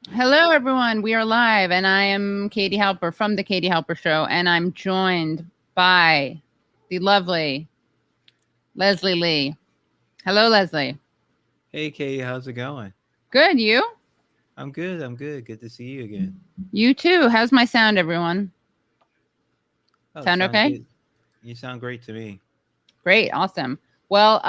Hello, everyone. We are live, and I am Katie Halper from The Katie Halper Show, and I'm joined by the lovely Leslie Lee. Hello, Leslie. Hey, Katie, how's it going? Good, you? I'm good. I'm good. Good to see you again. You too. How's my sound, everyone? Oh, Sound sound okay? good. You sound great to me. Great, awesome. Well,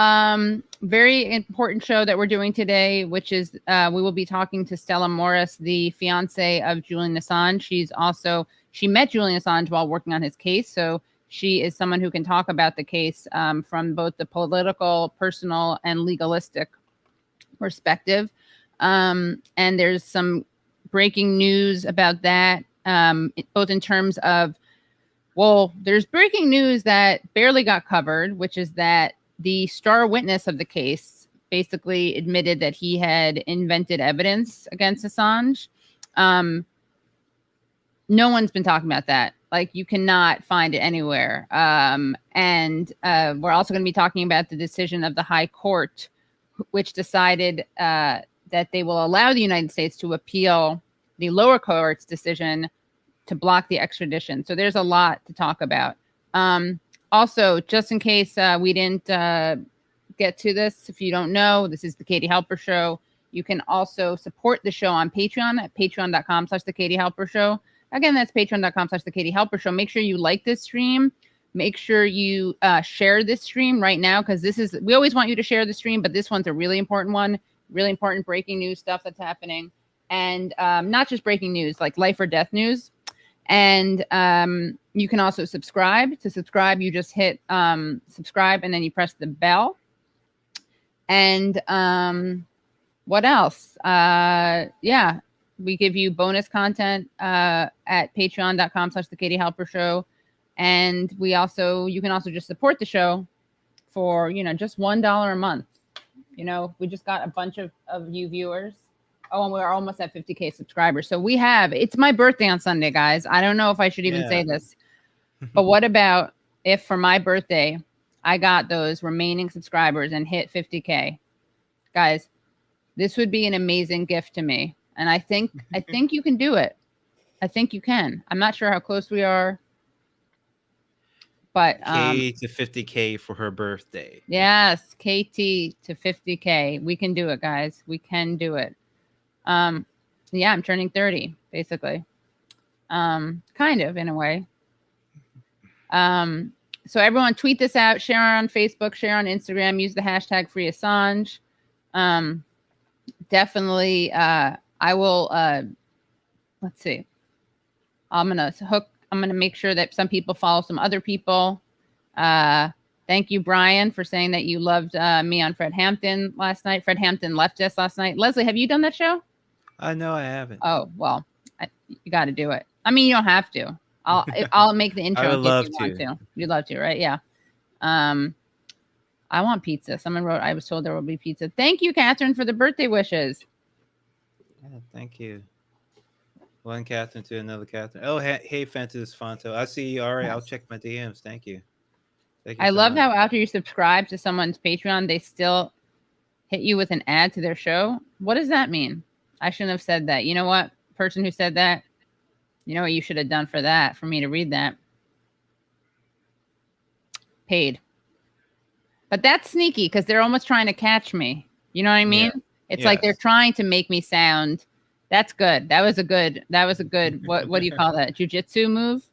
very important show that we're doing today, which is we will be talking to Stella Moris, the fiance of Julian Assange. She met Julian Assange while working on his case, so she is someone who can talk about the case from both the political, personal, and legalistic perspective. And there's some breaking news about that, both in terms of there's breaking news that barely got covered, which is that the star witness of the case basically admitted that he had invented evidence against Assange. No one's been talking about that. Like, you cannot find it anywhere. And we're also going to be talking about the decision of the High Court, which decided that they will allow the United States to appeal the lower court's decision to block the extradition. So there's a lot to talk about. Also, just in case we didn't get to this, if you don't know, this is the Katie Halper Show. You can also support the show on Patreon at patreon.com/the Katie Halper Show. Again, that's patreon.com/the Katie Halper Show. Make sure you like this stream. Make sure you share this stream right now, because we always want you to share the stream, but this one's a really important one, really important breaking news stuff that's happening. And not just breaking news, like life or death news. And you can also subscribe. To subscribe, you just hit subscribe and then you press the bell. And what else? Yeah, we give you bonus content at patreon.com/the Katie Halper Show. And you can also just support the show for, just $1 a month. We just got a bunch of you viewers. Oh, and we're almost at 50K subscribers. So it's my birthday on Sunday, guys. I don't know if I should even say this, but what about if for my birthday, I got those remaining subscribers and hit 50K? Guys, this would be an amazing gift to me. And I think you can do it. I think you can. I'm not sure how close we are, but K to 50K for her birthday. yes, KT to 50K. We can do it, guys. We can do it. Yeah, I'm turning 30, basically. Kind of, in a way. So everyone tweet this out, share on Facebook, share on Instagram, use the hashtag #FreeAssange. Definitely, I will, let's see. I'm going to make sure that some people follow some other people. Thank you, Brian, for saying that you loved me on Fred Hampton last night. Fred Hampton left us last night. Leslie, have you done that show? No, I haven't. Oh, well, you got to do it. I mean, you don't have to. I'll make the intro I would if love you to. want to. You'd love to, right? Yeah. I want pizza. Someone wrote, I was told there will be pizza. Thank you, Catherine, for the birthday wishes. Yeah, thank you. One Catherine to another Catherine. Oh, hey, Fantas Fonto. I see you. All right, Yes. I'll check my DMs. Thank you. Thank you I so love much. how after you subscribe to someone's Patreon, they still hit you with an ad to their show. What does that mean? I shouldn't have said that. You know what? Person who said that, you know what you should have done for me to read that? Paid. But that's sneaky because they're almost trying to catch me. You know what I mean? Yeah. It's like they're trying to make me sound. That's good. That was a good. What do you call that? Jiu-jitsu move?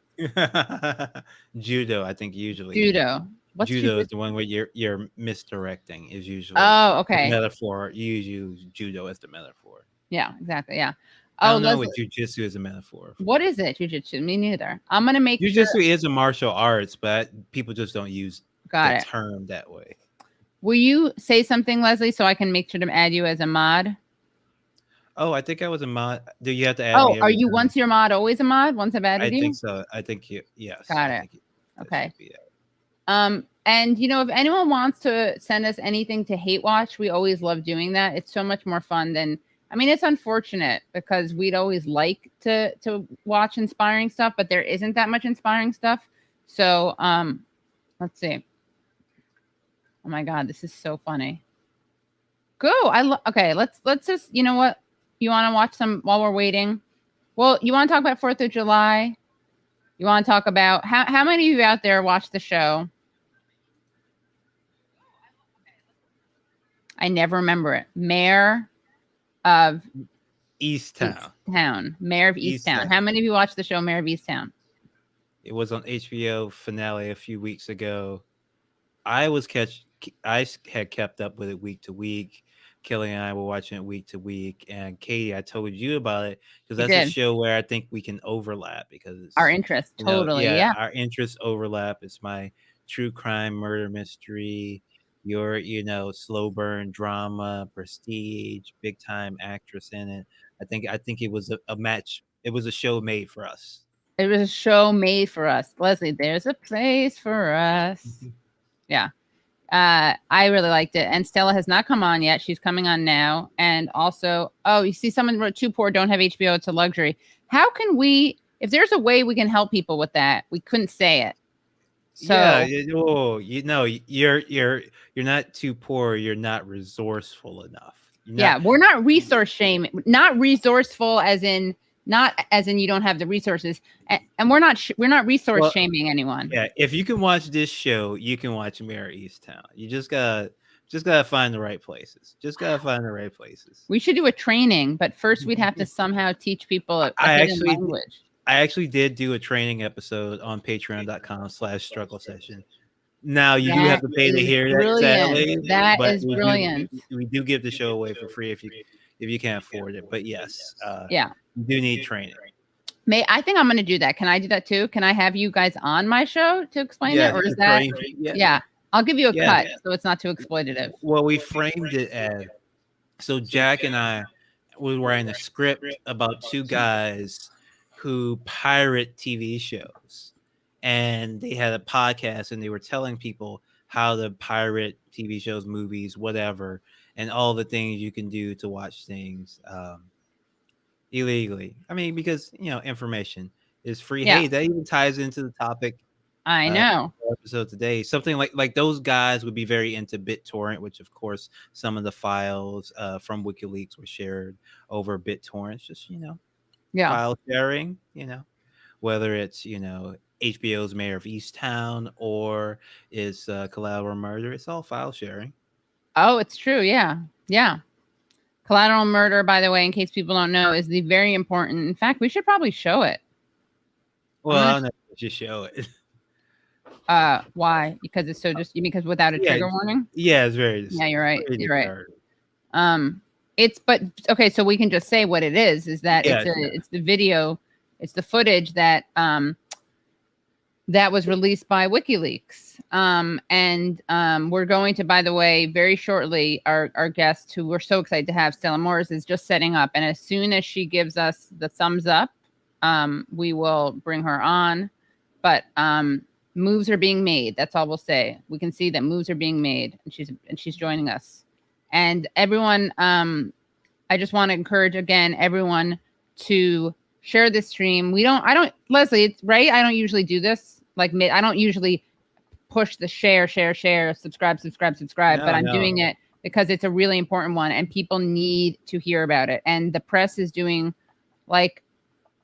Judo, I think usually. Judo. What's judo is the one where you're misdirecting is usually okay. metaphor. You use judo as the metaphor. Yeah, exactly. Yeah. I don't know what jujitsu is a metaphor for. What is it? Jiu-jitsu? Me neither. I'm gonna make jujitsu is a martial arts, but people just don't use the term that way. Will you say something, Leslie, so I can make sure to add you as a mod? Oh, I think I was a mod. Do you have to add me? Are you once you're mod, always a mod? Once I've added you? I think so. I think yes. Got it. Okay. And if anyone wants to send us anything to hate watch, we always love doing that. It's so much more fun than. I mean, it's unfortunate because we'd always like to watch inspiring stuff, but there isn't that much inspiring stuff. So let's see. Oh my God, this is so funny. Go. Okay, let's just, you know what? You want to watch some while we're waiting? Well, you want to talk about 4th of July? You want to talk about how many of you out there watch the show? I never remember it. Mayor of Easttown. Mayor of Easttown. How many of you watched the show Mayor of Easttown? It was on HBO finale a few weeks ago. I had kept up with it week to week. Kelly and I were watching it week to week, and Katie, I told you about it because that's a show where I think we can overlap because our interests totally, our interests overlap. It's my true crime murder mystery, your slow burn drama, prestige, big time actress in it. I think it was a match. It was a show made for us. It was a show made for us, Leslie. There's a place for us. Yeah. I really liked it. And Stella has not come on yet. She's coming on now. And also, you see someone wrote too poor, don't have HBO. It's a luxury. How can we, if there's a way we can help people with that, we couldn't say it. So you're not too poor. You're not resourceful enough. We're not resource shaming, not resourceful as in you don't have the resources, and we're not resource shaming anyone. Yeah, if you can watch this show, you can watch Mayor Easttown. You just gotta find the right places. We should do a training, but first we'd have to somehow teach people a hidden language. I actually did do a training episode on patreon.com/struggle session. Now you do have to pay to hear that. Sadly, that is brilliant. We do give the show away for free if you can't afford it. But yes, you do need training. I think I'm going to do that. Can I do that too? Can I have you guys on my show to explain it, or is that? Yeah, I'll give you a cut so it's not too exploitative. Well, we framed it as so. Jack and I were writing a script about two guys who pirate TV shows. And they had a podcast and they were telling people how to pirate TV shows, movies, whatever, and all the things you can do to watch things illegally. I mean, because, information is free. Yeah. Hey, that even ties into the topic. I know. Episode today. Something like those guys would be very into BitTorrent, which, of course, some of the files from WikiLeaks were shared over BitTorrent. Just, file sharing, whether it's, HBO's Mayor of Easttown or is Collateral Murder. It's all file sharing. Oh, it's true. Yeah. Collateral Murder, by the way, in case people don't know, is the very important. In fact, we should probably show it. Well, I don't know if we should show it. Why? Because it's so because without a trigger warning? Yeah, it's very. Yeah, you're right. You're right. But okay, so we can just say what it is that it's the video, it's the footage that that was released by WikiLeaks. And we're going to, by the way, very shortly, our guest, who we're so excited to have, Stella Moris, is just setting up. And as soon as she gives us the thumbs up, we will bring her on. But moves are being made. That's all we'll say. We can see that moves are being made, and she's joining us. And everyone, I just want to encourage again everyone to share this stream. Leslie, it's right. I don't usually do this. I don't usually push the share, subscribe. No, but I'm doing it because it's a really important one, and people need to hear about it. And the press is doing,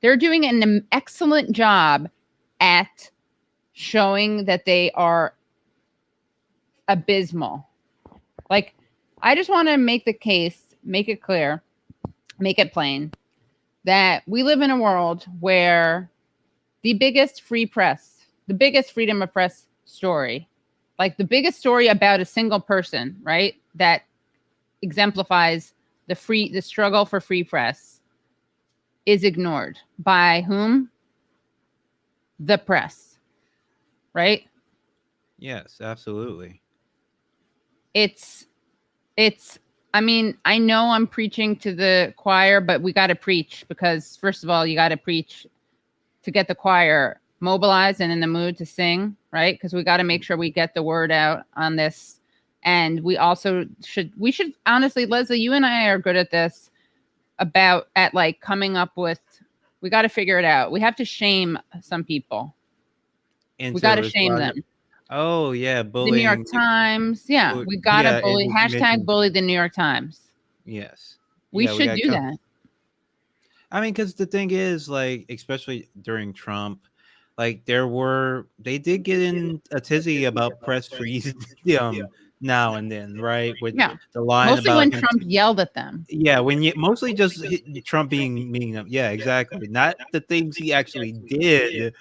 they're doing an excellent job at showing that they are abysmal. I just want to make the case, make it clear, make it plain that we live in a world where the biggest free press, the biggest freedom of press story, the biggest story about a single person, right, that exemplifies the struggle for free press, is ignored by whom? The press, right? Yes, absolutely. I mean, I know I'm preaching to the choir, but we got to preach because, first of all, you got to preach to get the choir mobilized and in the mood to sing, right? Because we got to make sure we get the word out on this. And we also should honestly, Leslie, you and I are good at this, coming up with, we got to figure it out. We have to shame some people. We got to shame them. Oh, yeah. Bullying. The New York Times. Yeah. We got to bully. Hashtag bully the New York Times. Yes. We should do that. I mean, because the thing is, like, especially during Trump, like they did get in a tizzy about press freeze now and then, right? With Yeah. the line Mostly about when him. Trump yelled at them. Yeah, when you mostly just Trump being meaning up. Yeah, exactly. Not the things he actually did,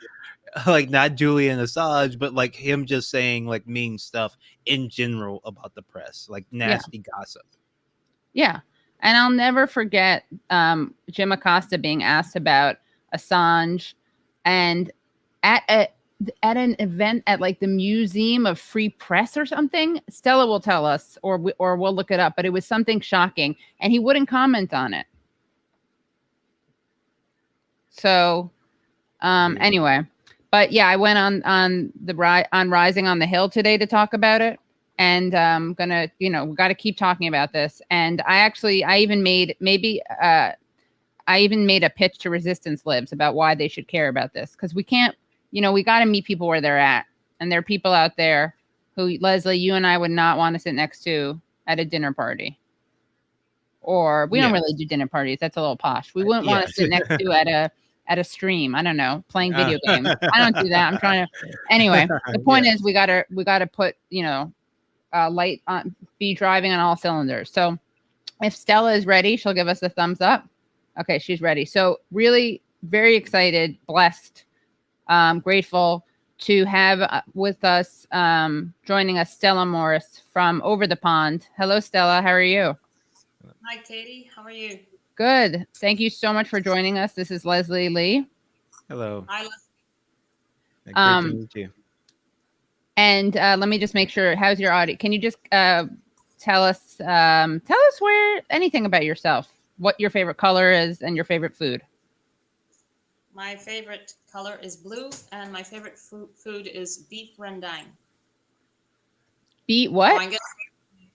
like not Julian Assange, but like him just saying like mean stuff in general about the press, like Yeah. nasty gossip. Yeah. And I'll never forget Jim Acosta being asked about Assange, and at an event at like the Museum of Free Press or something. Stella will tell us, or we'll look it up, but it was something shocking, and he wouldn't comment on it. So anyway, but yeah, I went on Rising on the Hill today to talk about it, and gonna, we got to keep talking about this. And I even made a pitch to Resistance Libs about why they should care about this, because we can't, we got to meet people where they're at, and there are people out there who, Leslie, you and I would not want to sit next to at a dinner party. Or we don't really do dinner parties. That's a little posh. We wouldn't want to sit next to at a stream. I don't know, playing video games. I don't do that. I'm trying to. Anyway, the point is we gotta put light on, be driving on all cylinders. So if Stella is ready, she'll give us a thumbs up. Okay, she's ready. So really very excited, blessed, grateful to have with us, joining us, Stella Moris from Over the Pond. Hello, Stella. How are you? Hi, Katie. How are you? Good. Thank you so much for joining us. This is Leslie Lee. Hello. Hi, Great to meet you. And let me just make sure. How's your audio? Can you just tell us anything about yourself? What your favorite color is and your favorite food? My favorite color is blue, and my favorite food is beef rendang. Beef what? So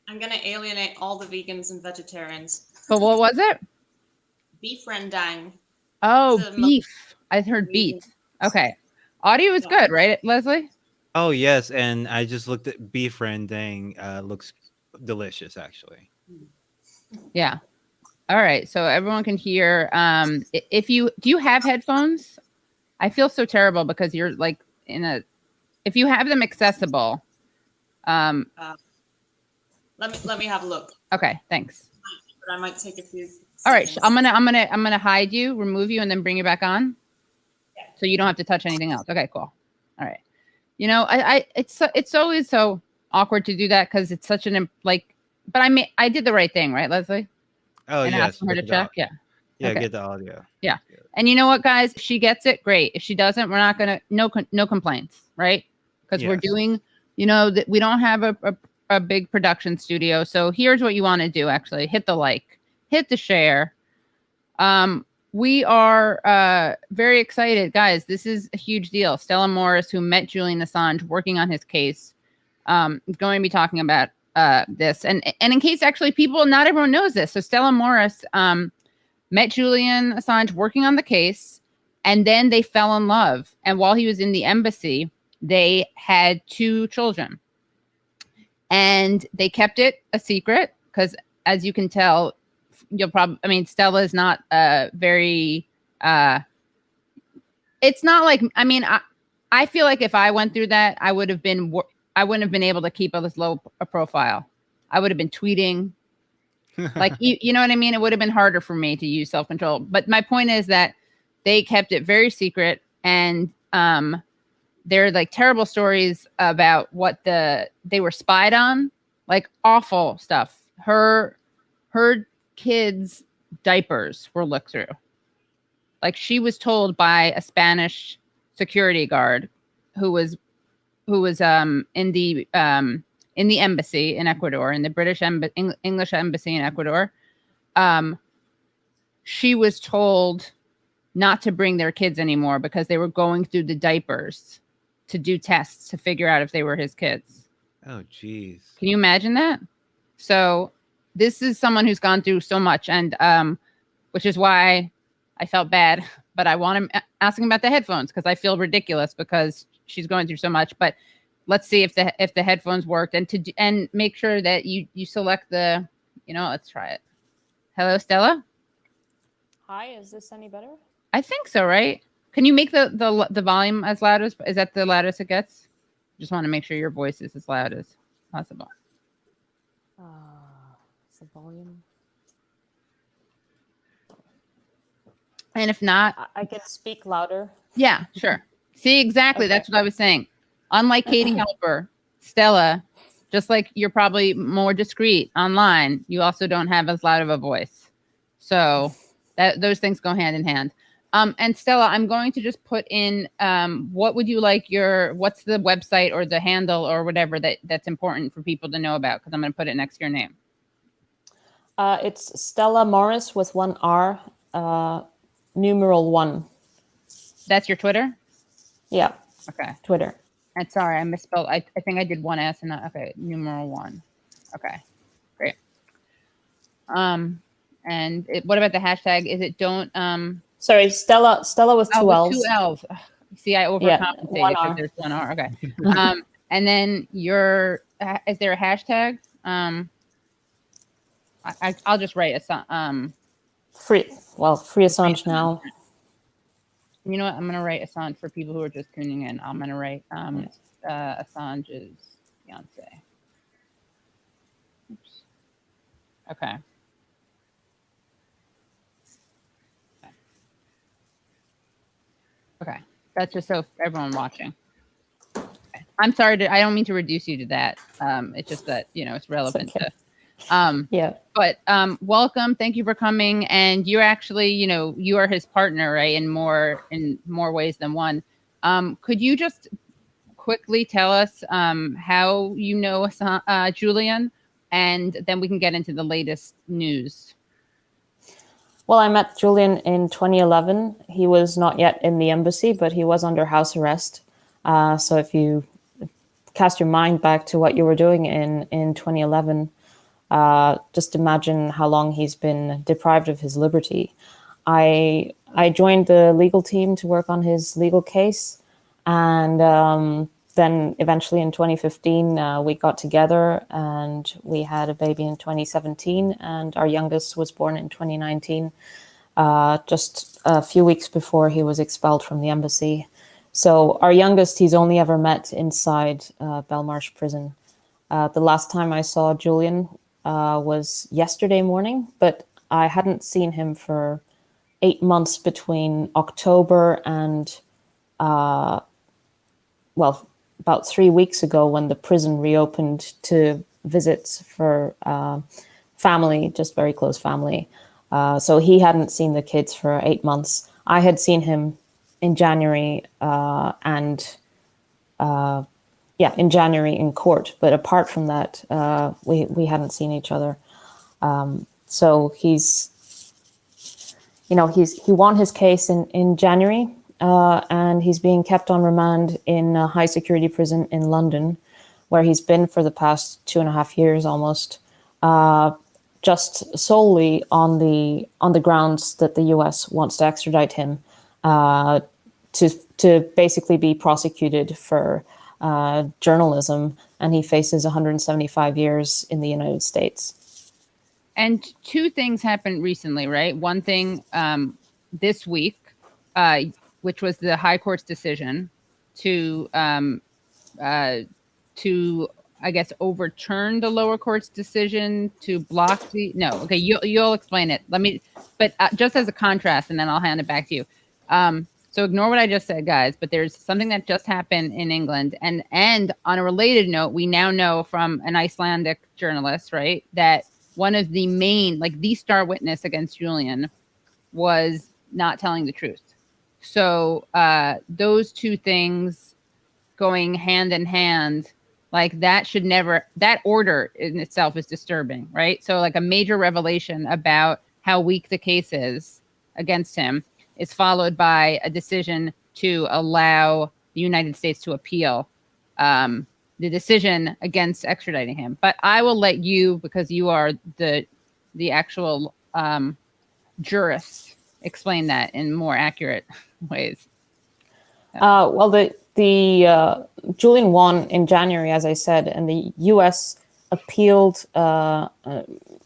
I'm gonna alienate all the vegans and vegetarians. But what was it? Beef rendang. Oh, beef. I heard beet. Okay. Audio is good, right, Leslie? Oh yes, and I just looked at beef rendang. Looks delicious, actually. Yeah. All right. So everyone can hear. Do you have headphones? I feel so terrible because you're like if you have them accessible. Let me have a look. Okay. Thanks. But I might take a few seconds. All right. I'm gonna hide you, remove you, and then bring you back on. Yeah. So you don't have to touch anything else. Okay. Cool. All right. It's always so awkward to do that because it's such but I did the right thing, right, Leslie? Oh, and yes. asking her to check. Yeah. Yeah, Okay. get the audio. Yeah. And you know what, guys? If she gets it, great. If she doesn't, we're not going to, no complaints, right? Because we're doing, that we don't have a big production studio. So here's what you want to do, actually. Hit the like, hit the share. We are very excited, guys. This is a huge deal. Stella Moris, who met Julian Assange working on his case, is going to be talking about this. And in case actually not everyone knows this. So Stella Moris met Julian Assange working on the case, and then they fell in love. And while he was in the embassy, they had 2 children. And they kept it a secret because, as you can tell, Stella is not very, it's not like, I feel like if I went through that, I wouldn't have been able to keep a low profile. I would have been tweeting. Like, you know what I mean? It would have been harder for me to use self-control. But my point is that they kept it very secret. And there are like terrible stories about what they were spied on, like awful stuff. Her kids' diapers were looked through. Like, she was told by a Spanish security guard who was in the embassy in Ecuador, in the British English embassy in Ecuador. She was told not to bring their kids anymore because they were going through the diapers to do tests to figure out if they were his kids. Oh, geez. Can you imagine that? So this is someone who's gone through so much, and which is why I felt bad, but I want to ask him about the headphones because I feel ridiculous because she's going through so much. But let's see if the headphones worked, and make sure that you select the, let's try it. Hello, Stella. Hi, is this any better? I think so, right? Can you make the volume as loud as, is that the loudest it gets? Just want to make sure your voice is as loud as possible. It's the volume. And if not, I can speak louder. yeah, sure. See, exactly. Okay. That's what I was saying. Unlike Katie Halper, Stella, just like you're probably more discreet online, you also don't have as loud of a voice. So those things go hand in hand. And Stella, I'm going to just put in what would you like what's the website or the handle or whatever that's important for people to know about, because I'm going to put it next to your name. It's Stella Moris with one R, numeral 1. That's your Twitter? Yeah. Okay. Twitter. And sorry, I misspelled. I think I did one S and not, okay, numeral 1. Okay, great. And what about the hashtag? Is it don't Sorry, Stella with two L's. With 2 L's. Ugh, see, I overcompensated because there's 1 R. Okay. And then is there a hashtag? I'll just write free Assange now. You know what? I'm gonna write Assange for people who are just tuning in. I'm gonna write Assange's fiance. Oops. Okay. Okay. That's just so everyone watching. Okay. I'm sorry I don't mean to reduce you to that. It's just that, it's relevant to. Yeah. But welcome. Thank you for coming. And you're actually, you are his partner, right? In more ways than one. Could you just quickly tell us how you know Julian, and then we can get into the latest news. Well, I met Julian in 2011. He was not yet in the embassy, but he was under house arrest. So if you cast your mind back to what you were doing in 2011, just imagine how long he's been deprived of his liberty. I joined the legal team to work on his legal case, and then eventually in 2015 we got together and we had a baby in 2017, and our youngest was born in 2019, just a few weeks before he was expelled from the embassy. So our youngest he's only ever met inside Belmarsh prison. The last time I saw Julian was yesterday morning, but I hadn't seen him for 8 months between October and, about 3 weeks ago when the prison reopened to visits for family, just very close family. So he hadn't seen the kids for 8 months. I had seen him in January in January in court. But apart from that, we hadn't seen each other. So he won his case in January, and he's being kept on remand in a high security prison in London, where he's been for the past 2.5 years almost, just solely on the grounds that the US wants to extradite him to basically be prosecuted for journalism, and he faces 175 years in the United States. And 2 things happened recently, right? One thing this week, which was the High Court's decision to I guess overturn the lower court's decision to block you'll explain it. But just as a contrast, and then I'll hand it back to you. So ignore what I just said, guys, but there's something that just happened in England. And on a related note, we now know from an Icelandic journalist, right, that one of the main, the star witness against Julian was not telling the truth. So those 2 things going hand in hand, that order in itself is disturbing, right? So a major revelation about how weak the case is against him is followed by a decision to allow the United States to appeal the decision against extraditing him. But I will let you, because you are the actual jurist, explain that in more accurate ways. Well, the Julian won in January, as I said, and the U.S. appealed,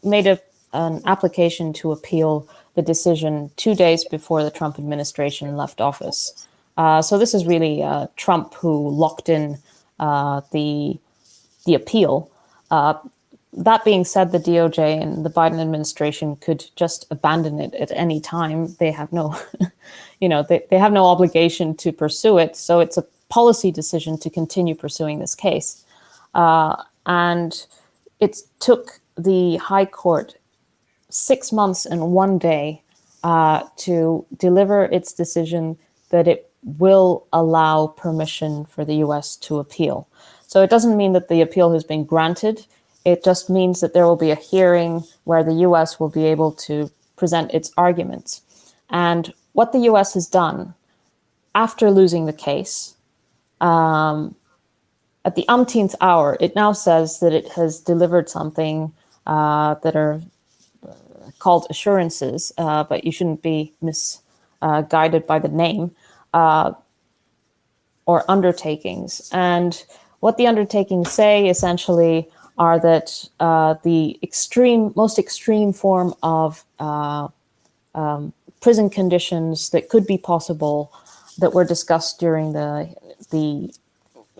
made an application to appeal the decision 2 days before the Trump administration left office. So this is really Trump who locked in the appeal. That being said, the DOJ and the Biden administration could just abandon it at any time. They have no, they have no obligation to pursue it. So it's a policy decision to continue pursuing this case. And it took the High Court 6 months and 1 day to deliver its decision that it will allow permission for the US to appeal. So it doesn't mean that the appeal has been granted. It just means that there will be a hearing where the US will be able to present its arguments. And what the US has done after losing the case, at the umpteenth hour, it now says that it has delivered something that are called assurances, but you shouldn't be misguided by the name, or undertakings. And what the undertakings say essentially are that the most extreme form of prison conditions that could be possible that were discussed during the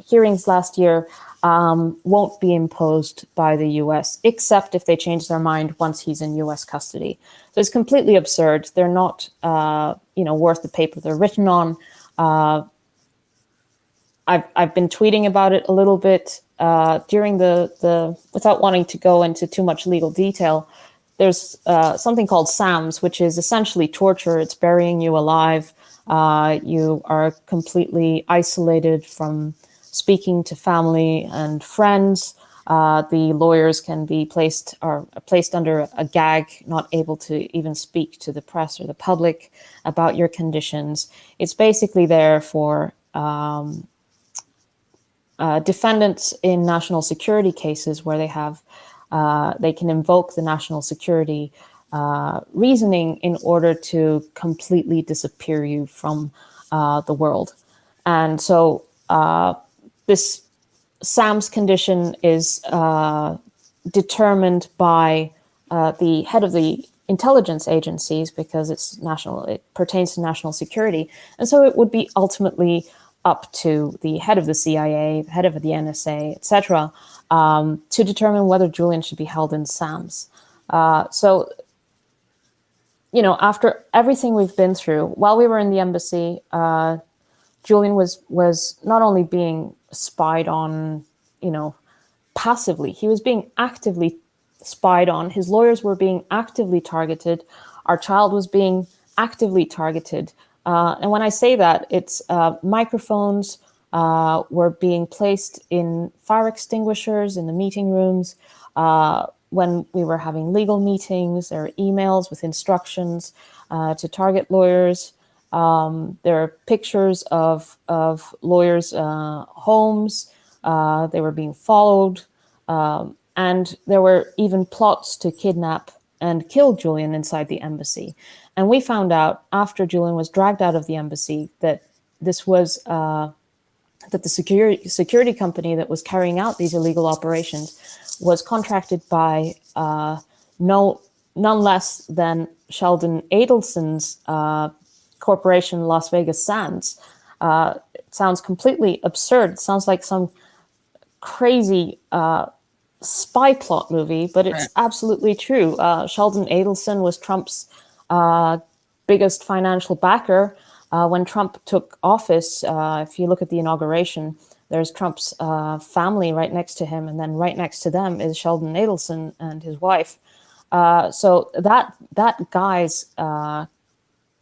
hearings last year won't be imposed by the US, except if they change their mind once he's in US custody. So it's completely absurd. They're not worth the paper they're written on. I've been tweeting about it a little bit during the without wanting to go into too much legal detail. There's something called SAMS, which is essentially torture. It's burying you alive. You are completely isolated from speaking to family and friends. The lawyers can be placed under a gag, not able to even speak to the press or the public about your conditions. It's basically there for defendants in national security cases where they can invoke the national security reasoning in order to completely disappear you from the world. And so this SAMS condition is determined by the head of the intelligence agencies because it pertains to national security. And so it would be ultimately up to the head of the CIA, head of the NSA, etc., to determine whether Julian should be held in SAMS. So, after everything we've been through, while we were in the embassy, Julian was not only being spied on, passively, he was being actively spied on. His lawyers were being actively targeted. Our child was being actively targeted. And when I say that, it's microphones were being placed in fire extinguishers in the meeting rooms. When we were having legal meetings, there are emails with instructions to target lawyers. There are pictures of lawyers' homes. They were being followed. And there were even plots to kidnap and kill Julian inside the embassy. And we found out after Julian was dragged out of the embassy that this was that the security company that was carrying out these illegal operations was contracted by none less than Sheldon Adelson's corporation, Las Vegas Sands. It sounds completely absurd. It sounds like some crazy spy plot movie, but it's absolutely true. Sheldon Adelson was Trump's biggest financial backer. When Trump took office, if you look at the inauguration, there's Trump's family right next to him, and then right next to them is Sheldon Adelson and his wife. So that guy's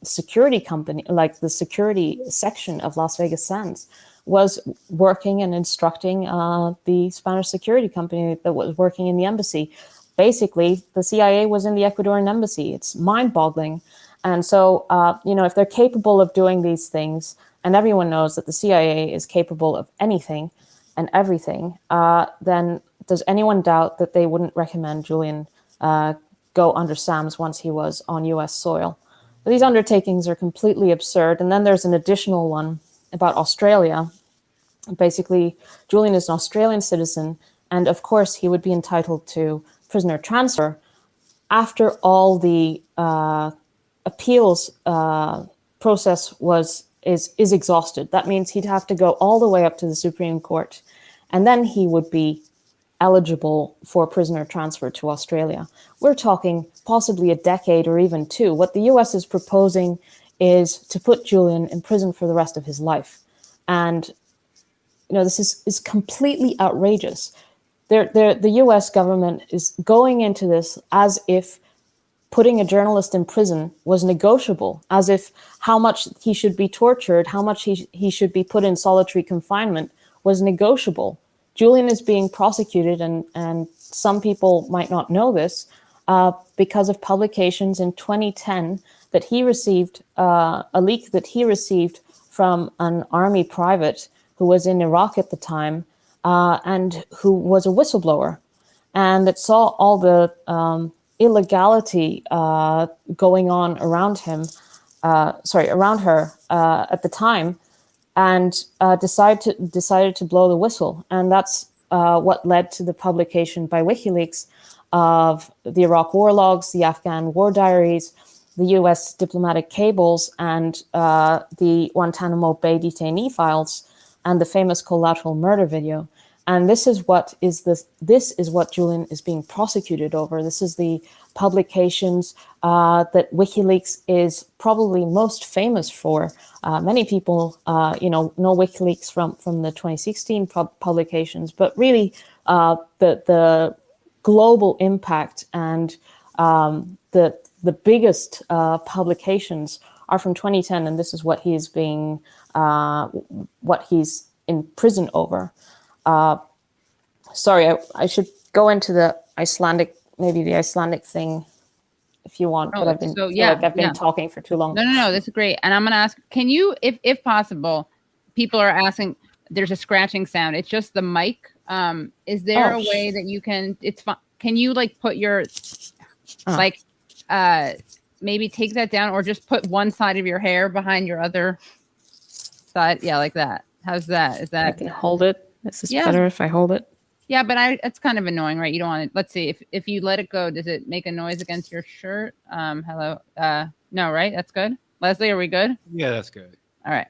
security company, like the security section of Las Vegas Sands, was working and instructing the Spanish security company that was working in the embassy. Basically, the CIA was in the Ecuadorian embassy. It's mind-boggling. And so, if they're capable of doing these things, and everyone knows that the CIA is capable of anything and everything, then does anyone doubt that they wouldn't recommend Julian go under SAMS once he was on US soil? But these undertakings are completely absurd. And then there's an additional one about Australia. Basically, Julian is an Australian citizen, and of course he would be entitled to prisoner transfer after all the appeals process is exhausted. That means he'd have to go all the way up to the Supreme Court, and then he would be eligible for prisoner transfer to Australia. We're talking possibly a decade or even two. What the US is proposing is to put Julian in prison for the rest of his life. And this is completely outrageous. The US government is going into this as if putting a journalist in prison was negotiable, as if how much he should be tortured, how much he should be put in solitary confinement was negotiable. Julian is being prosecuted, and some people might not know this, because of publications in 2010 that he received, a leak that he received from an army private who was in Iraq at the time, and who was a whistleblower, and that saw all the illegality going on around her at the time, and decided to blow the whistle. And that's what led to the publication by WikiLeaks of the Iraq war logs, the Afghan war diaries, the US diplomatic cables, and the Guantanamo Bay detainee files, and the famous collateral murder video. And this is what Julian is being prosecuted over. This is the publications that WikiLeaks is probably most famous for. Many people, know WikiLeaks from the 2016 publications, but really the global impact and the biggest publications are from 2010, and this is what he's in prison over. Sorry, I should go into the Icelandic thing if you want, but I've been talking for too long. No, this is great. And I'm going to ask, can you, if possible, people are asking, there's a scratching sound. It's just the mic. Is there a way that you can, can you put your, maybe take that down, or just put one side of your hair behind your other side? Yeah, like that. How's that? Is that? I can hold it. This is better if I hold it. Yeah, but it's kind of annoying, right? You don't want to. Let's see if you let it go. Does it make a noise against your shirt? Hello. No, right? That's good. Leslie, are we good? Yeah, that's good. All right.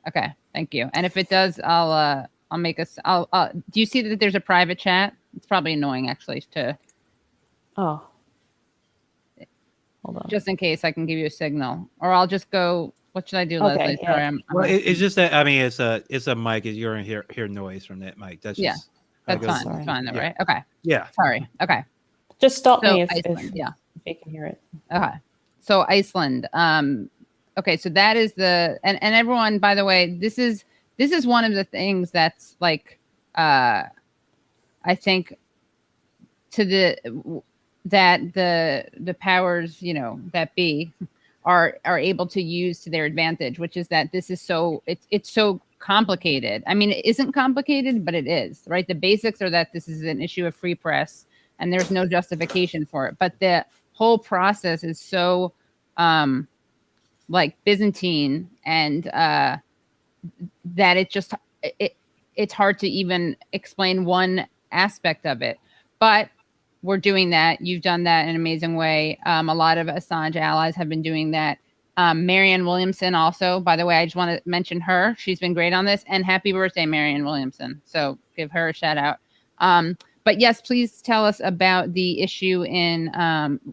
Okay. Thank you. And if it does, I'll make us. Do you see that there's a private chat? It's probably annoying actually to. Oh. Hold on. Just in case, I can give you a signal, or I'll just go. What should I do, Leslie? Yeah. Sorry, it's just that it's a mic. You're gonna hear noise from that mic. That's just that's fine. It's fine though, right? Okay. Yeah. Sorry. Okay. Just stop me if you can hear it. Okay. So Iceland. Okay. So that is and everyone. By the way, this is one of the things that's I think that the powers that be are able to use to their advantage, which is that this is it's so complicated. I mean, it isn't complicated, but it is, right? The basics are that this is an issue of free press and there's no justification for it. But the whole process is so Byzantine, and that it's hard to even explain one aspect of it. But we're doing that. You've done that in an amazing way. A lot of Assange allies have been doing that. Marianne Williamson also, by the way, I just want to mention her. She's been great on this. And happy birthday, Marianne Williamson. So give her a shout out. But yes, please tell us about the issue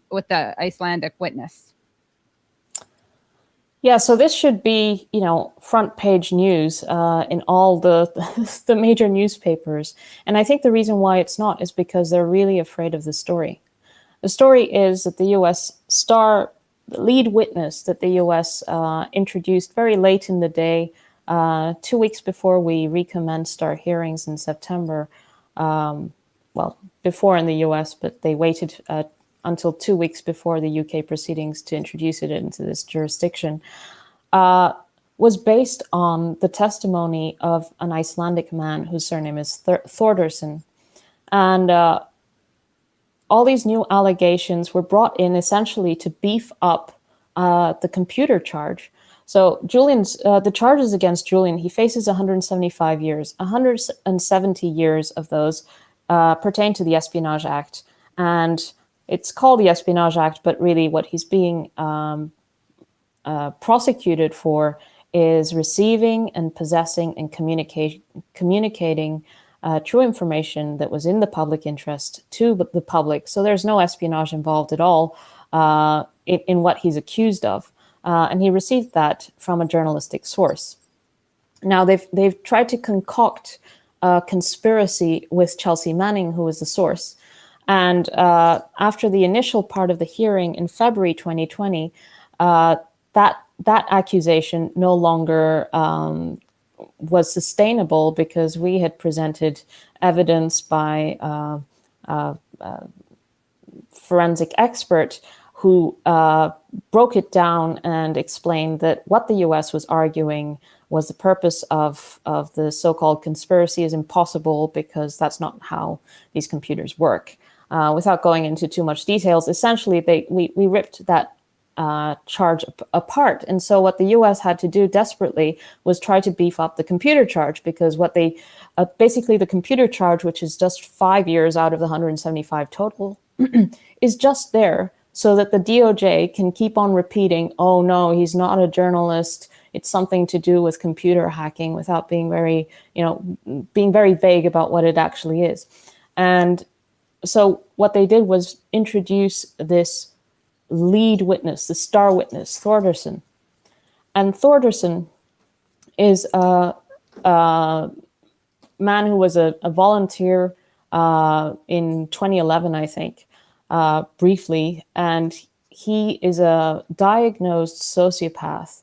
with the Icelandic witness. Yeah, so this should be, front page news in all the major newspapers. And I think the reason why it's not is because they're really afraid of the story. The story is that the U.S. lead witness that the U.S. introduced very late in the day, 2 weeks before we recommenced our hearings in September. Before in the U.S., but they waited until 2 weeks before the UK proceedings to introduce it into this jurisdiction, was based on the testimony of an Icelandic man whose surname is Thordarson. And all these new allegations were brought in essentially to beef up the computer charge. So the charges against Julian, he faces 175 years. 170 years of those pertain to the Espionage Act. And it's called the Espionage Act, but really what he's being prosecuted for is receiving and possessing and communicating true information that was in the public interest to the public. So there's no espionage involved at all in what he's accused of. And he received that from a journalistic source. Now, they've tried to concoct a conspiracy with Chelsea Manning, who was the source. And after the initial part of the hearing in February 2020, that accusation no longer was sustainable because we had presented evidence by forensic expert who broke it down and explained that what the US was arguing was the purpose of the so-called conspiracy is impossible because that's not how these computers work. Without going into too much details, essentially we ripped that charge apart. And so what the US had to do desperately was try to beef up the computer charge, because what they basically the computer charge, which is just 5 years out of the 175 total, is just there so that the DOJ can keep on repeating, oh no, he's not a journalist, it's something to do with computer hacking, without being very, being very vague about what it actually is. And so what they did was introduce this lead witness, the star witness, Thordarson. And Thordarson is a man who was a volunteer in 2011, I think, briefly. And he is a diagnosed sociopath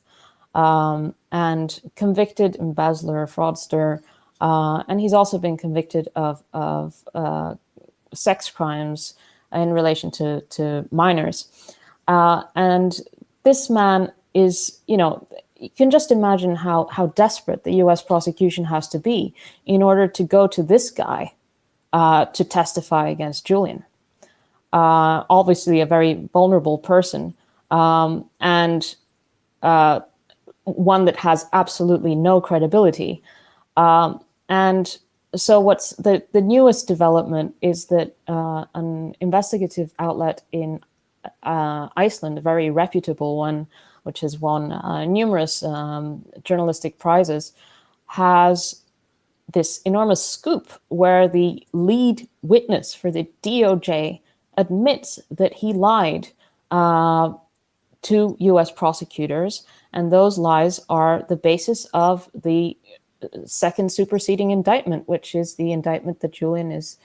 and convicted embezzler, fraudster. And he's also been convicted of sex crimes in relation to minors. And this man is, you can just imagine how desperate the US prosecution has to be in order to go to this guy to testify against Julian. Obviously a very vulnerable person, and one that has absolutely no credibility. And so what's the newest development is that an investigative outlet in Iceland, a very reputable one, which has won numerous journalistic prizes, has this enormous scoop where the lead witness for the DOJ admits that he lied to US prosecutors, and those lies are the basis of the second superseding indictment, which is the indictment that Julian is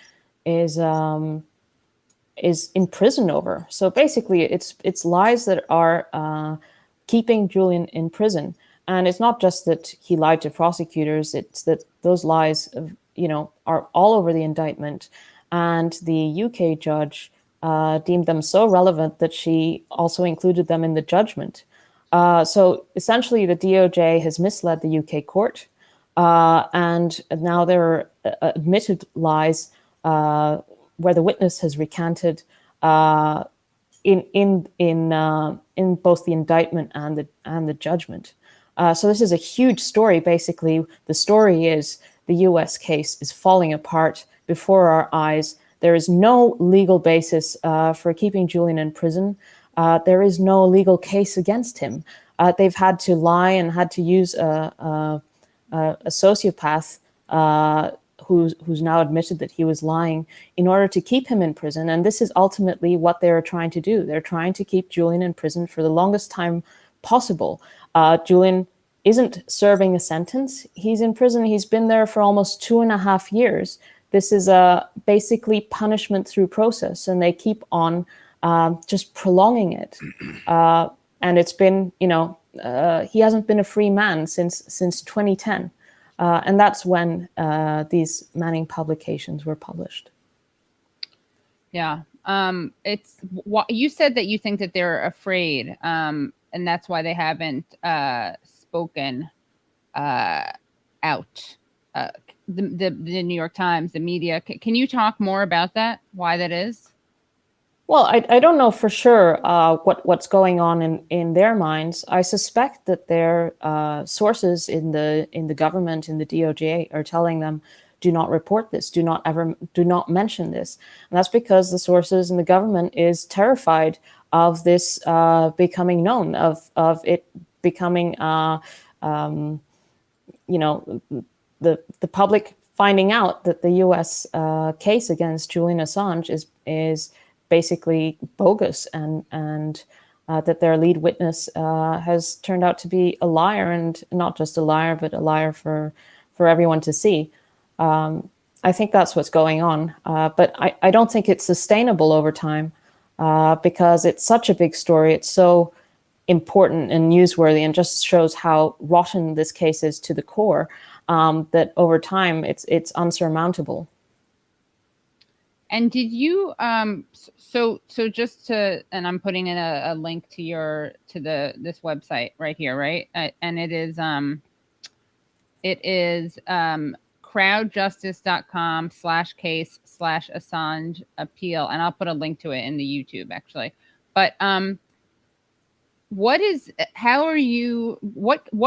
in prison over. So basically, it's lies that are keeping Julian in prison, and it's not just that he lied to prosecutors; it's that those lies, are all over the indictment, and the UK judge deemed them so relevant that she also included them in the judgment. So essentially, the DOJ has misled the UK court. And now there are admitted lies where the witness has recanted in both the indictment and the judgment. So this is a huge story. Basically, the story is the US case is falling apart before our eyes. There is no legal basis for keeping Julian in prison. There is no legal case against him. They've had to lie and had to use a sociopath who's now admitted that he was lying in order to keep him in prison. And this is ultimately what they're trying to do. They're trying to keep Julian in prison for the longest time possible. Julian isn't serving a sentence. He's in prison. He's been there for almost 2.5 years. This is basically punishment through process, and they keep on just prolonging it. And it's been, he hasn't been a free man since 2010. And that's when these Manning publications were published. Yeah. It's what you said, that you think that they're afraid, and that's why they haven't spoken out. The New York Times, the media. Can you talk more about that? Why that is? Well, I don't know for sure what's going on in their minds. I suspect that their sources in the government, in the DOJ, are telling them, do not report this, do not mention this. And that's because the sources in the government is terrified of this becoming known, of it becoming, the public finding out that the U.S. Case against Julian Assange is basically bogus, and that their lead witness has turned out to be a liar, and not just a liar, but a liar for everyone to see. I think that's what's going on, but I don't think it's sustainable over time, because it's such a big story. It's so important and newsworthy, and just shows how rotten this case is to the core, that over time it's unsurmountable. And did you so just to, and I'm putting in a link to this website right here, right? And it is crowdjustice.com/case/Assange appeal, and I'll put a link to it in the YouTube actually. But what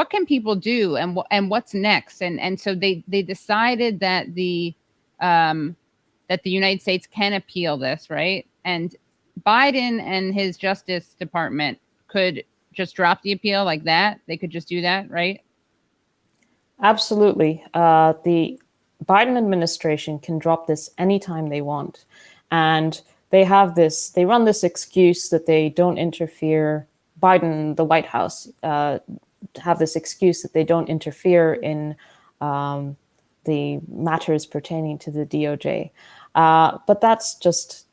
can people do, and what's next? And so they decided that the United States can appeal this, right? And Biden and his Justice Department could just drop the appeal like that. They could just do that, right? Absolutely. The Biden administration can drop this anytime they want. And they run this excuse that they don't interfere, Biden, the White House, have this excuse that they don't interfere in the matters pertaining to the DOJ. But that's just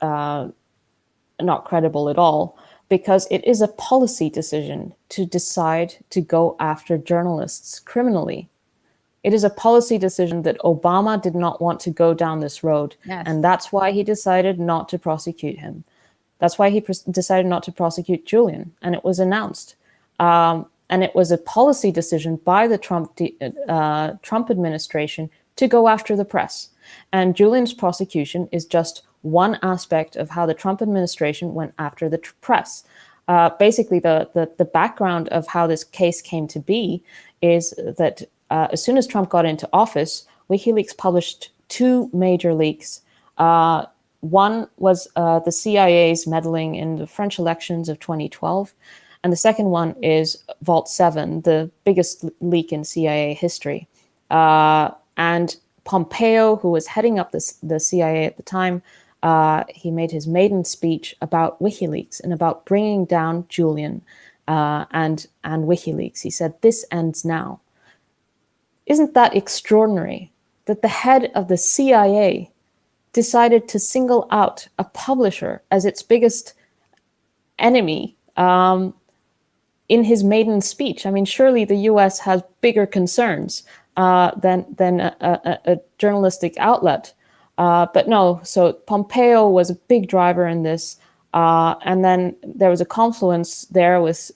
not credible at all, because it is a policy decision to decide to go after journalists criminally. It is a policy decision that Obama did not want to go down this road. Yes. And that's why he decided not to prosecute him. That's why he decided not to prosecute Julian, and it was announced. And it was a policy decision by the Trump administration to go after the press. And Julian's prosecution is just one aspect of how the Trump administration went after the press. Basically, the background of how this case came to be is that as soon as Trump got into office, WikiLeaks published two major leaks. One was the CIA's meddling in the French elections of 2012. And the second one is Vault 7, the biggest leak in CIA history. And Pompeo, who was heading up the CIA at the time, he made his maiden speech about WikiLeaks and about bringing down Julian and WikiLeaks. He said, "This ends now." Isn't that extraordinary that the head of the CIA decided to single out a publisher as its biggest enemy in his maiden speech? I mean, surely the US has bigger concerns than a journalistic outlet. But no, so Pompeo was a big driver in this. And then there was a confluence there with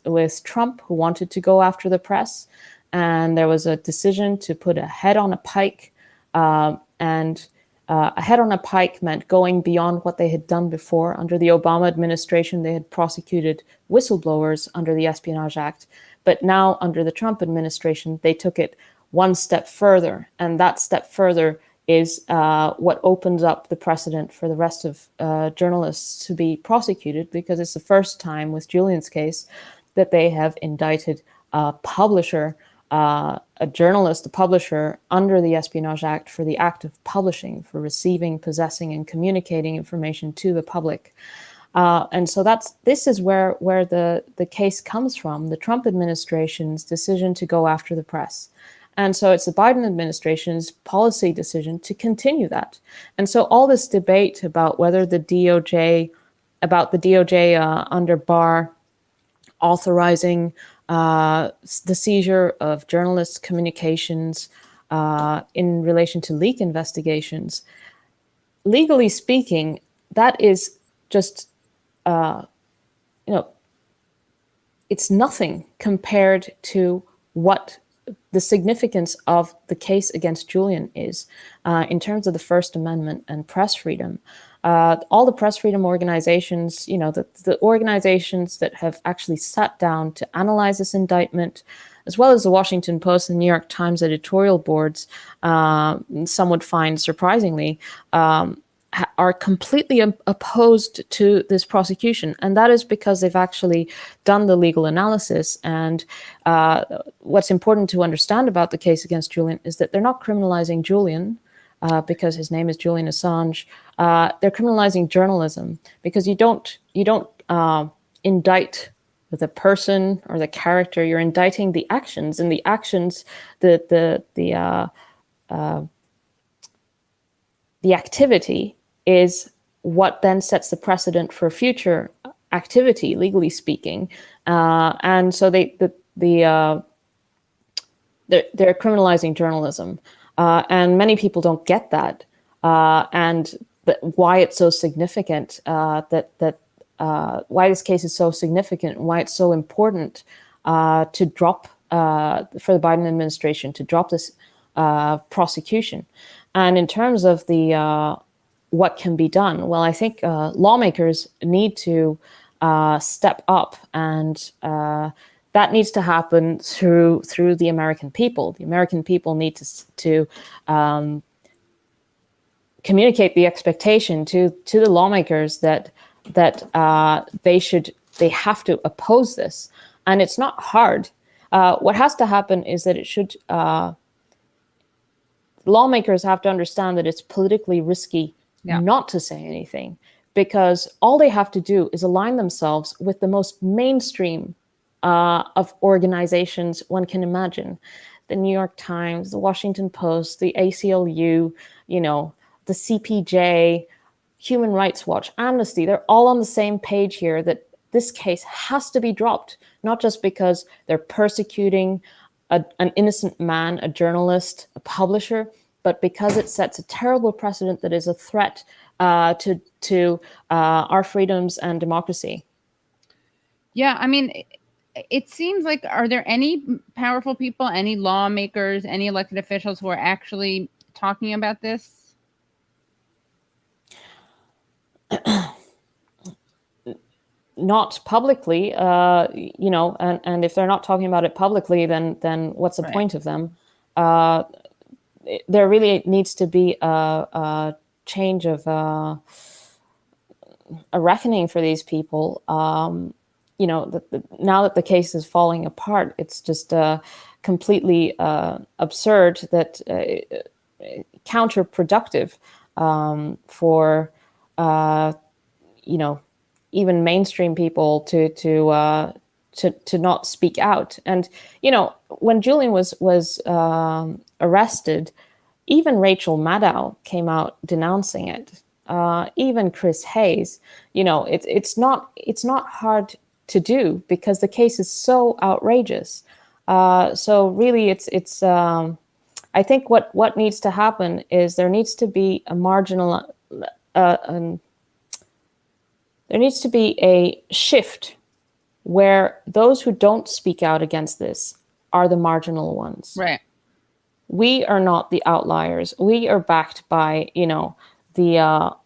Trump, who wanted to go after the press. And there was a decision to put a head on a pike. And a head on a pike meant going beyond what they had done before. Under the Obama administration, they had prosecuted whistleblowers under the Espionage Act. But now, under the Trump administration, they took it one step further. And that step further is what opens up the precedent for the rest of journalists to be prosecuted, because it's the first time with Julian's case that they have indicted a publisher, a journalist, a publisher, under the Espionage Act for the act of publishing, for receiving, possessing, and communicating information to the public. And so this is where the case comes from, the Trump administration's decision to go after the press. And so it's the Biden administration's policy decision to continue that. And so all this debate about whether the DOJ under Barr authorizing the seizure of journalists' communications in relation to leak investigations, legally speaking, that is just, it's nothing compared to what the significance of the case against Julian is in terms of the First Amendment and press freedom. All the press freedom organizations, the organizations that have actually sat down to analyze this indictment, as well as the Washington Post and New York Times editorial boards, some would find surprisingly, are completely opposed to this prosecution, and that is because they've actually done the legal analysis. And what's important to understand about the case against Julian is that they're not criminalizing Julian because his name is Julian Assange. They're criminalizing journalism because you don't indict the person or the character. You're indicting the actions, and the actions, the activity is what then sets the precedent for future activity, legally speaking. And so they're criminalizing journalism, and many people don't get that, and why it's so significant. Why this case is so significant, and why it's so important to drop for the Biden administration to drop this prosecution. And in terms of the what can be done, well, I think lawmakers need to step up, and that needs to happen through the American people. The American people need to communicate the expectation to the lawmakers that they have to oppose this, and it's not hard. What has to happen is that it should. Lawmakers have to understand that it's politically risky not to say anything, because all they have to do is align themselves with the most mainstream of organizations one can imagine. The New York Times, the Washington Post, the ACLU, the CPJ, Human Rights Watch, Amnesty, they're all on the same page here that this case has to be dropped, not just because they're persecuting an innocent man, a journalist, a publisher, but because it sets a terrible precedent that is a threat to our freedoms and democracy. Yeah, I mean, it seems like, are there any powerful people, any lawmakers, any elected officials who are actually talking about this? Not publicly, and if they're not talking about it publicly, then what's the point of them? There really needs to be a change of a reckoning for these people. Now that the case is falling apart, it's just completely absurd, that counterproductive for even mainstream people to not speak out. And when Julian was arrested, even Rachel Maddow came out denouncing it. Even Chris Hayes. It's not hard to do, because the case is so outrageous. So really, it's I think what needs to happen is there needs to be a marginal. There needs to be a shift where those who don't speak out against this are the marginal ones. Right. We are not the outliers. We are backed by, by the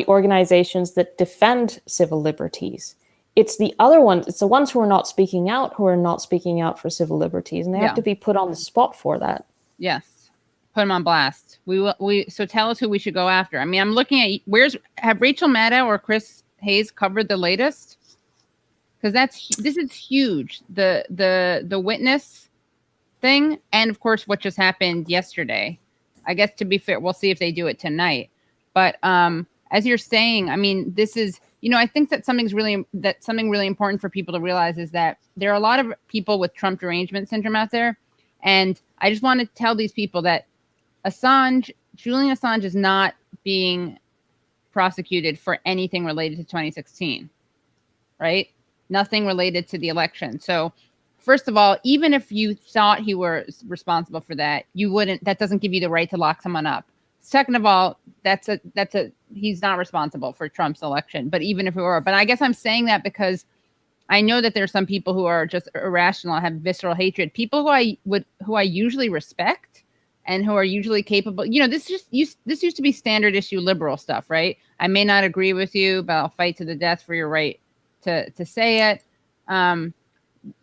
organizations that defend civil liberties. It's the other ones. It's the ones who are not speaking out for civil liberties, and they have to be put on the spot for that. Yes. Put them on blast. So tell us who we should go after. I mean, I'm looking at have Rachel Maddow or Chris Hayes covered the latest? Because this is huge. The witness thing, and of course what just happened yesterday. I guess, to be fair, we'll see if they do it tonight. But as you're saying, I mean, this is, I think that something really important for people to realize is that there are a lot of people with Trump derangement syndrome out there, and I just want to tell these people that Julian Assange is not being prosecuted for anything related to 2016, right? Nothing related to the election. So first of all, even if you thought he was responsible for that, that doesn't give you the right to lock someone up. Second of all, he's not responsible for Trump's election, but even if he were, but I guess I'm saying that because I know that there's some people who are just irrational, have visceral hatred, people who I usually respect and who are usually capable. This used to be standard issue liberal stuff, right? I may not agree with you, but I'll fight to the death for your right to say it.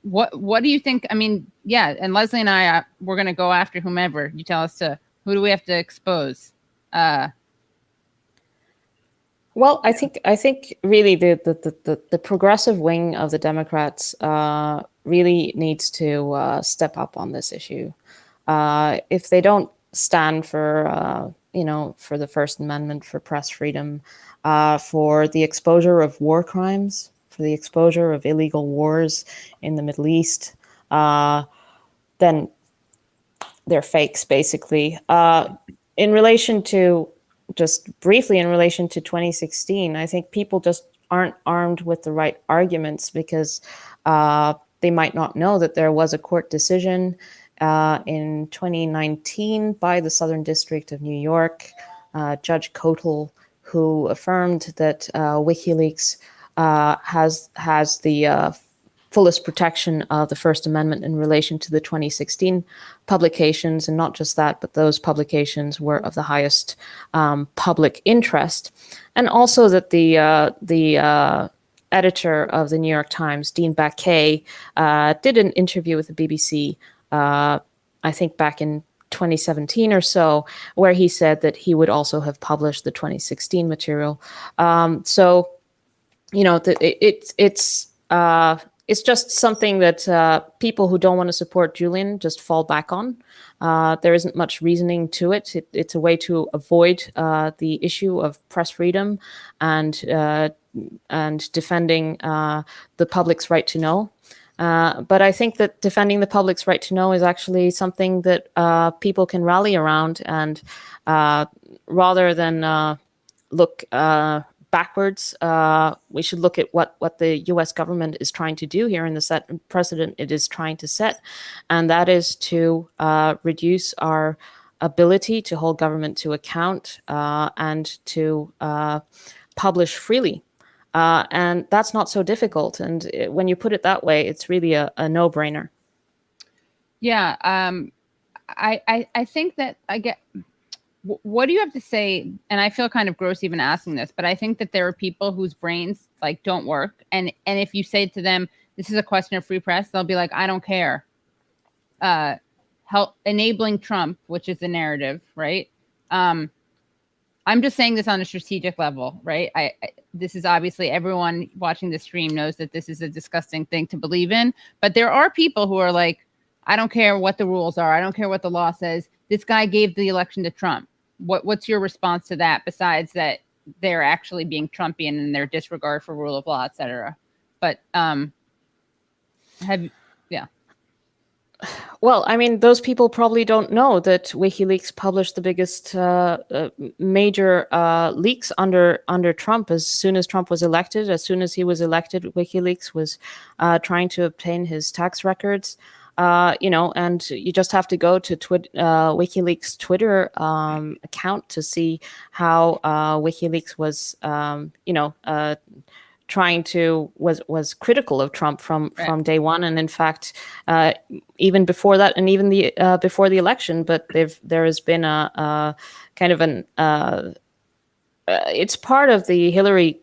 What do you think? I mean, yeah, and Leslie and I, we're going to go after whomever you tell us to. Who do we have to expose? Well, I think really the progressive wing of the Democrats really needs to step up on this issue. If they don't stand for for the First Amendment, for press freedom, for the exposure of war crimes, for the exposure of illegal wars in the Middle East, then they're fakes, basically. In relation to, just briefly in relation to 2016, I think people just aren't armed with the right arguments because they might not know that there was a court decision in 2019 by the Southern District of New York, Judge Kotel, who affirmed that WikiLeaks has the fullest protection of the First Amendment in relation to the 2016 publications. And not just that, but those publications were of the highest public interest. And also that the editor of the New York Times, Dean Baquet, did an interview with the BBC, I think back in 2017 or so, where he said that he would also have published the 2016 material. So, it's just something that people who don't want to support Julian just fall back on. There isn't much reasoning to it. It's a way to avoid the issue of press freedom and defending the public's right to know. But I think that defending the public's right to know is actually something that people can rally around, and rather than look backwards, we should look at what the U.S. government is trying to do here and the precedent it is trying to set, and that is to reduce our ability to hold government to account and to publish freely. And that's not so difficult. And when you put it that way, it's really a no-brainer. Yeah, I think that I get. What do you have to say? And I feel kind of gross even asking this, but I think that there are people whose brains like don't work, and if you say to them, "This is a question of free press," they'll be like, "I don't care." Help enabling Trump, which is the narrative, right? I'm just saying this on a strategic level, right? This is obviously, everyone watching the stream knows that this is a disgusting thing to believe in, but there are people who are like, I don't care what the rules are. I don't care what the law says. This guy gave the election to Trump. What's your response to that, besides that they're actually being Trumpian in their disregard for rule of law, et cetera? But yeah. Well, I mean, those people probably don't know that WikiLeaks published the biggest major leaks under Trump. As soon as Trump was elected, WikiLeaks was trying to obtain his tax records. And you just have to go to WikiLeaks Twitter account to see how WikiLeaks was, was critical of Trump from day one, and in fact, even before that, and even before the election. But there has been a kind of an it's part of the Hillary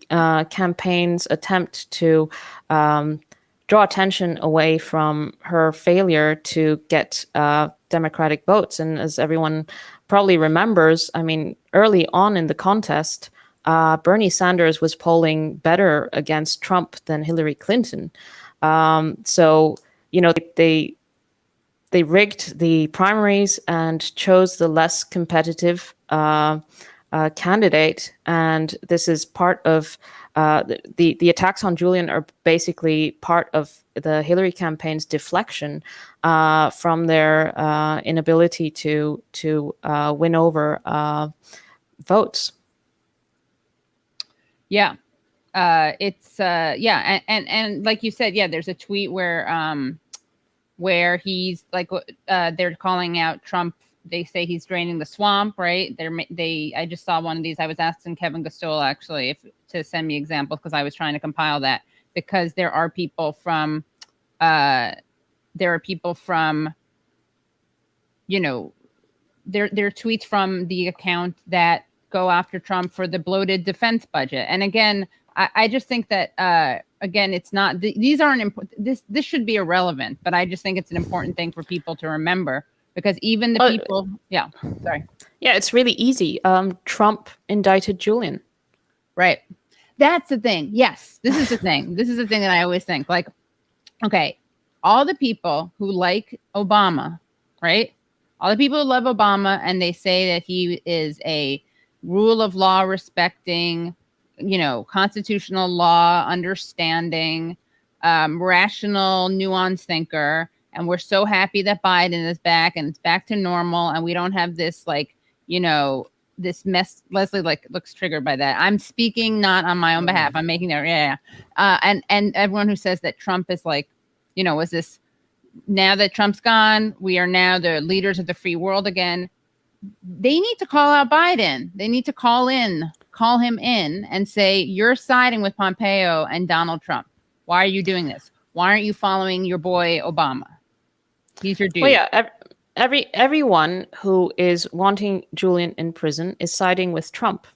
campaign's attempt to draw attention away from her failure to get Democratic votes. And as everyone probably remembers, I mean, early on in the contest, Bernie Sanders was polling better against Trump than Hillary Clinton. So, they rigged the primaries and chose the less competitive candidate. And this is part of the attacks on Julian are basically part of the Hillary campaign's deflection from their inability to win over votes. Yeah, it's and like you said, yeah, there's a tweet where he's like, they're calling out Trump. They say he's draining the swamp, right? I just saw one of these. I was asking Kevin Gostola actually to send me examples, because I was trying to compile that, because there are people from there are tweets from the account that go after Trump for the bloated defense budget. And again, I just think that again, it's not, these aren't important. This should be irrelevant, but I just think it's an important thing for people to remember, because even the people, yeah, sorry. Yeah, it's really easy. Trump indicted Julian. Right. That's the thing. Yes, this is the thing. This is the thing that I always think. Like, okay, all the people who like Obama, right? All the people who love Obama and they say that he is a rule of law respecting, constitutional law understanding, rational, nuanced thinker. And we're so happy that Biden is back and it's back to normal. And we don't have this, like, this mess. Leslie looks triggered by that. I'm speaking not on my own behalf. I'm making that. Yeah. And everyone who says that Trump is like, was this, now that Trump's gone, we are now the leaders of the free world again. They need to call out Biden. They need to call him in and say, you're siding with Pompeo and Donald Trump. Why are you doing this? Why aren't you following your boy Obama? He's your dude. Well, yeah, everyone who is wanting Julian in prison is siding with Trump.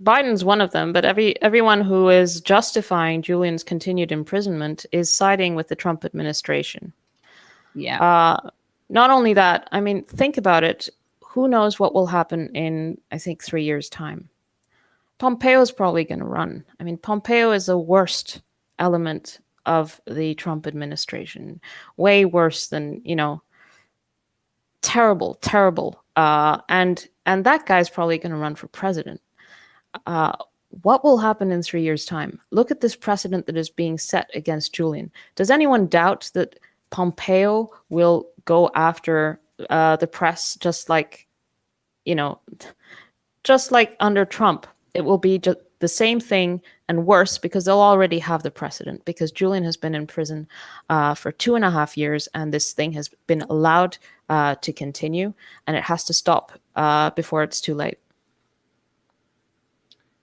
Biden's one of them, but everyone who is justifying Julian's continued imprisonment is siding with the Trump administration. Yeah. Not only that, I mean, think about it. Who knows what will happen in, I think, 3 years' time? Pompeo is probably going to run. I mean, Pompeo is the worst element of the Trump administration. Way worse than, terrible. And that guy's probably going to run for president. What will happen in 3 years' time? Look at this precedent that is being set against Julian. Does anyone doubt that Pompeo will go after the press just like under Trump? It will be just the same thing and worse because they'll already have the precedent because Julian has been in prison for 2.5 years and this thing has been allowed to continue and it has to stop before it's too late.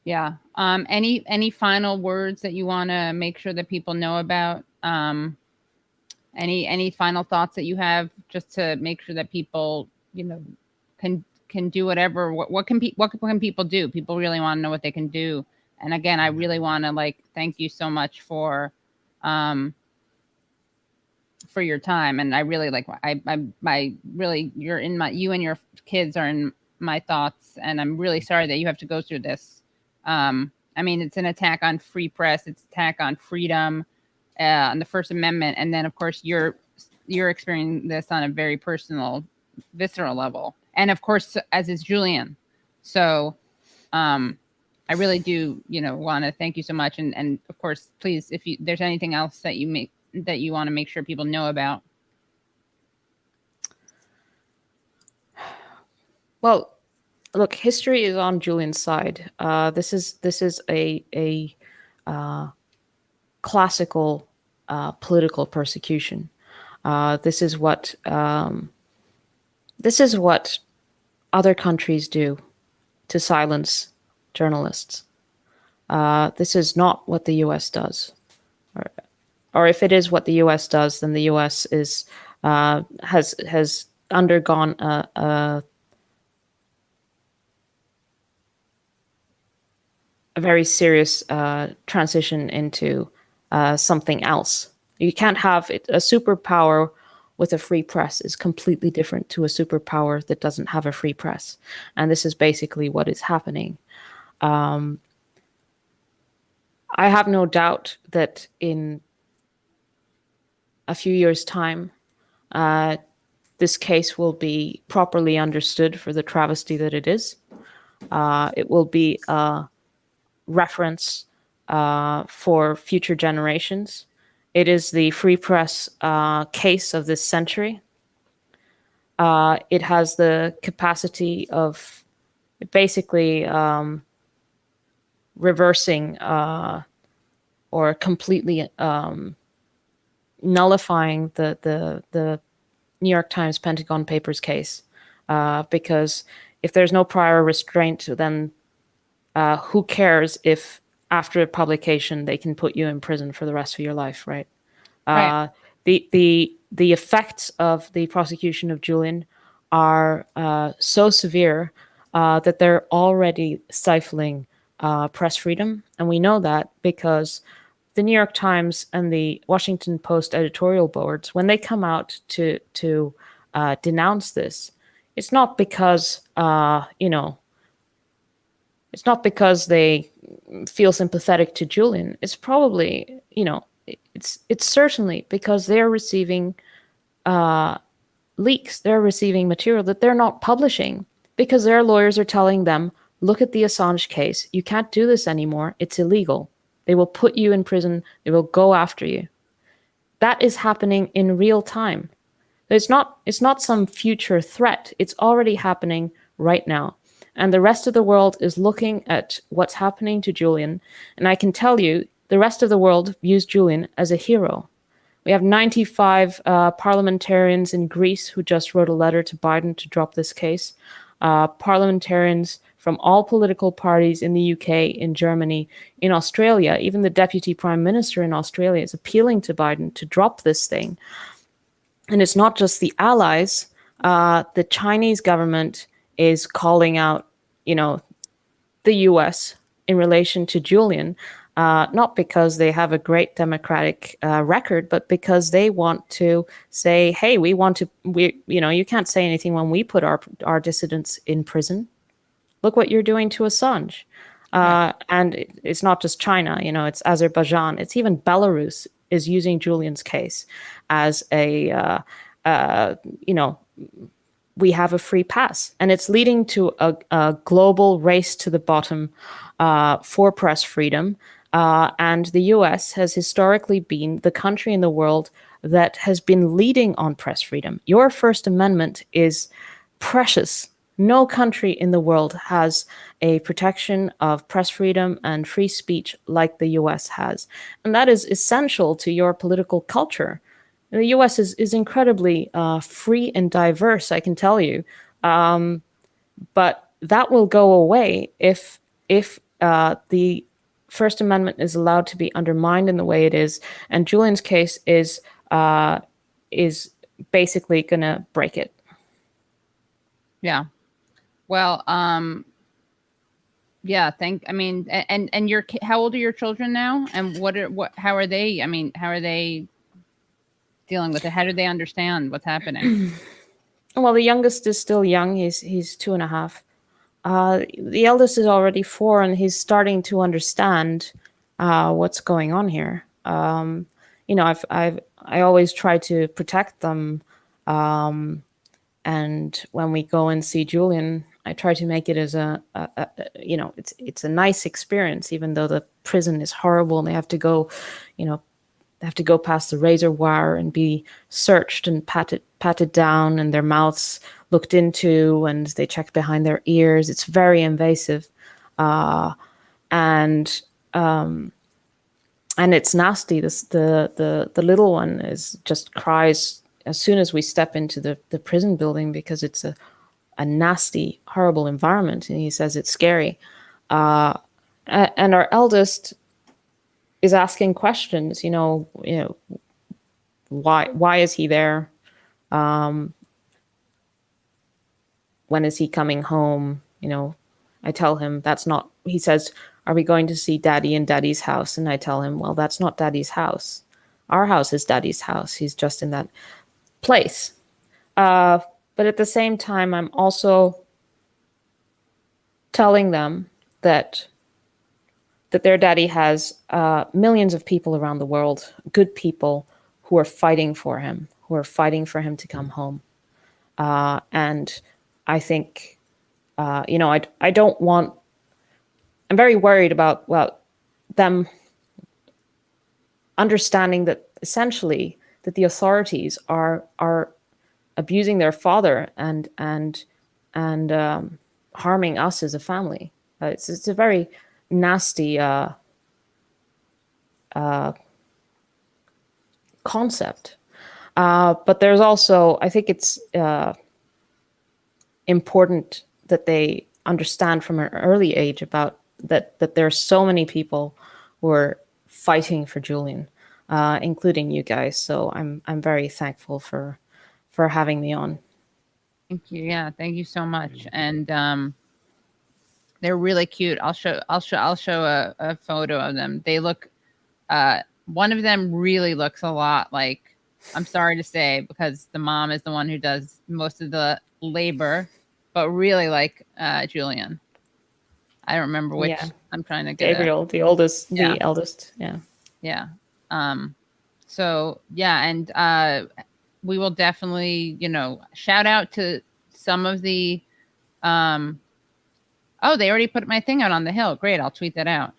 Yeah. Any final words that you want to make sure that people know about? Any final thoughts that you have just to make sure that people, can do whatever? What can people do? People really want to know what they can do. And again, I really want to thank you so much for your time. And I really you and your kids are in my thoughts. And I'm really sorry that you have to go through this. I mean, it's an attack on free press. It's an attack on freedom, on the First Amendment. And then, of course, you're experiencing this on a very personal, visceral level. And, of course, as is Julian. So I really do, want to thank you so much. And of course, please, if there's anything else that you want to make sure people know about. Well, look, history is on Julian's side. This is a classical political persecution. This is what other countries do to silence journalists. This is not what the U.S. does, or if it is what the U.S. does, then the U.S. has undergone a very serious transition into something else. You can't have it. A superpower with a free press is completely different to a superpower that doesn't have a free press. And this is basically what is happening. I have no doubt that in a few years' time, this case will be properly understood for the travesty that it is. It will be a reference for future generations. It is the free press case of this century. It has the capacity of basically reversing or completely nullifying the New York Times Pentagon Papers case. Because if there's no prior restraint, then who cares if after publication they can put you in prison for the rest of your life, right? Right. The effects of the prosecution of Julian are so severe that they're already stifling press freedom, and we know that because the New York Times and the Washington Post editorial boards, when they come out to denounce this, it's not because It's not because they feel sympathetic to Julian. It's probably, it's certainly because they're receiving leaks. They're receiving material that they're not publishing because their lawyers are telling them, look at the Assange case. You can't do this anymore. It's illegal. They will put you in prison. They will go after you. That is happening in real time. It's not some future threat. It's already happening right now. And the rest of the world is looking at what's happening to Julian. And I can tell you, the rest of the world views Julian as a hero. We have 95 parliamentarians in Greece who just wrote a letter to Biden to drop this case. Parliamentarians from all political parties in the UK, in Germany, in Australia. Even the deputy prime minister in Australia is appealing to Biden to drop this thing. And it's not just the allies. The Chinese government is calling out, the US in relation to Julian, not because they have a great democratic record, but because they want to say, hey, you can't say anything when we put our dissidents in prison. Look what you're doing to Assange. And it's not just China, it's Azerbaijan, it's even Belarus is using Julian's case as we have a free pass. And it's leading to a global race to the bottom for press freedom. And the US has historically been the country in the world that has been leading on press freedom. Your First Amendment is precious. No country in the world has a protection of press freedom and free speech like the US has. And that is essential to your political culture. The US is incredibly free and diverse, I can tell you. But that will go away if the First Amendment is allowed to be undermined in the way it is. And Julian's case is basically going to break it. Yeah. Well, and how old are your children now? And how are they? How are they dealing with it? How do they understand what's happening? Well, the youngest is still young. He's 2.5. The eldest is already 4, and he's starting to understand what's going on here. I always try to protect them, and when we go and see Julian, I try to make it as it's a nice experience, even though the prison is horrible and they have to go, past the razor wire and be searched and patted down, and their mouths looked into, and they check behind their ears. It's very invasive, and it's nasty. The little one just cries as soon as we step into the prison building because it's a nasty, horrible environment, and he says it's scary. And our eldest is asking questions. Why is he there? When is he coming home? I tell him that's not. He says, "Are we going to see Daddy in Daddy's house?" And I tell him, "Well, that's not Daddy's house. Our house is Daddy's house. He's just in that place." But at the same time, I'm also telling them that their daddy has millions of people around the world, good people who are fighting for him, to come home. And I think, I don't want. I'm very worried about them understanding that essentially that the authorities are abusing their father and harming us as a family. It's a very nasty concept. But there's also, I think it's important that they understand from an early age about that there are so many people who are fighting for Julian, including you guys. So I'm very thankful for having me on. Thank you. Yeah, thank you so much. And they're really cute. I'll show a photo of them. They look. One of them really looks a lot like. I'm sorry to say, because the mom is the one who does most of the labor, but really like Julian. I don't remember which. Yeah. I'm trying to get Gabriel, the oldest, Yeah. the eldest. Yeah. Yeah. So yeah, and we will definitely, shout out to some of the oh, they already put my thing out on the Hill. Great, I'll tweet that out.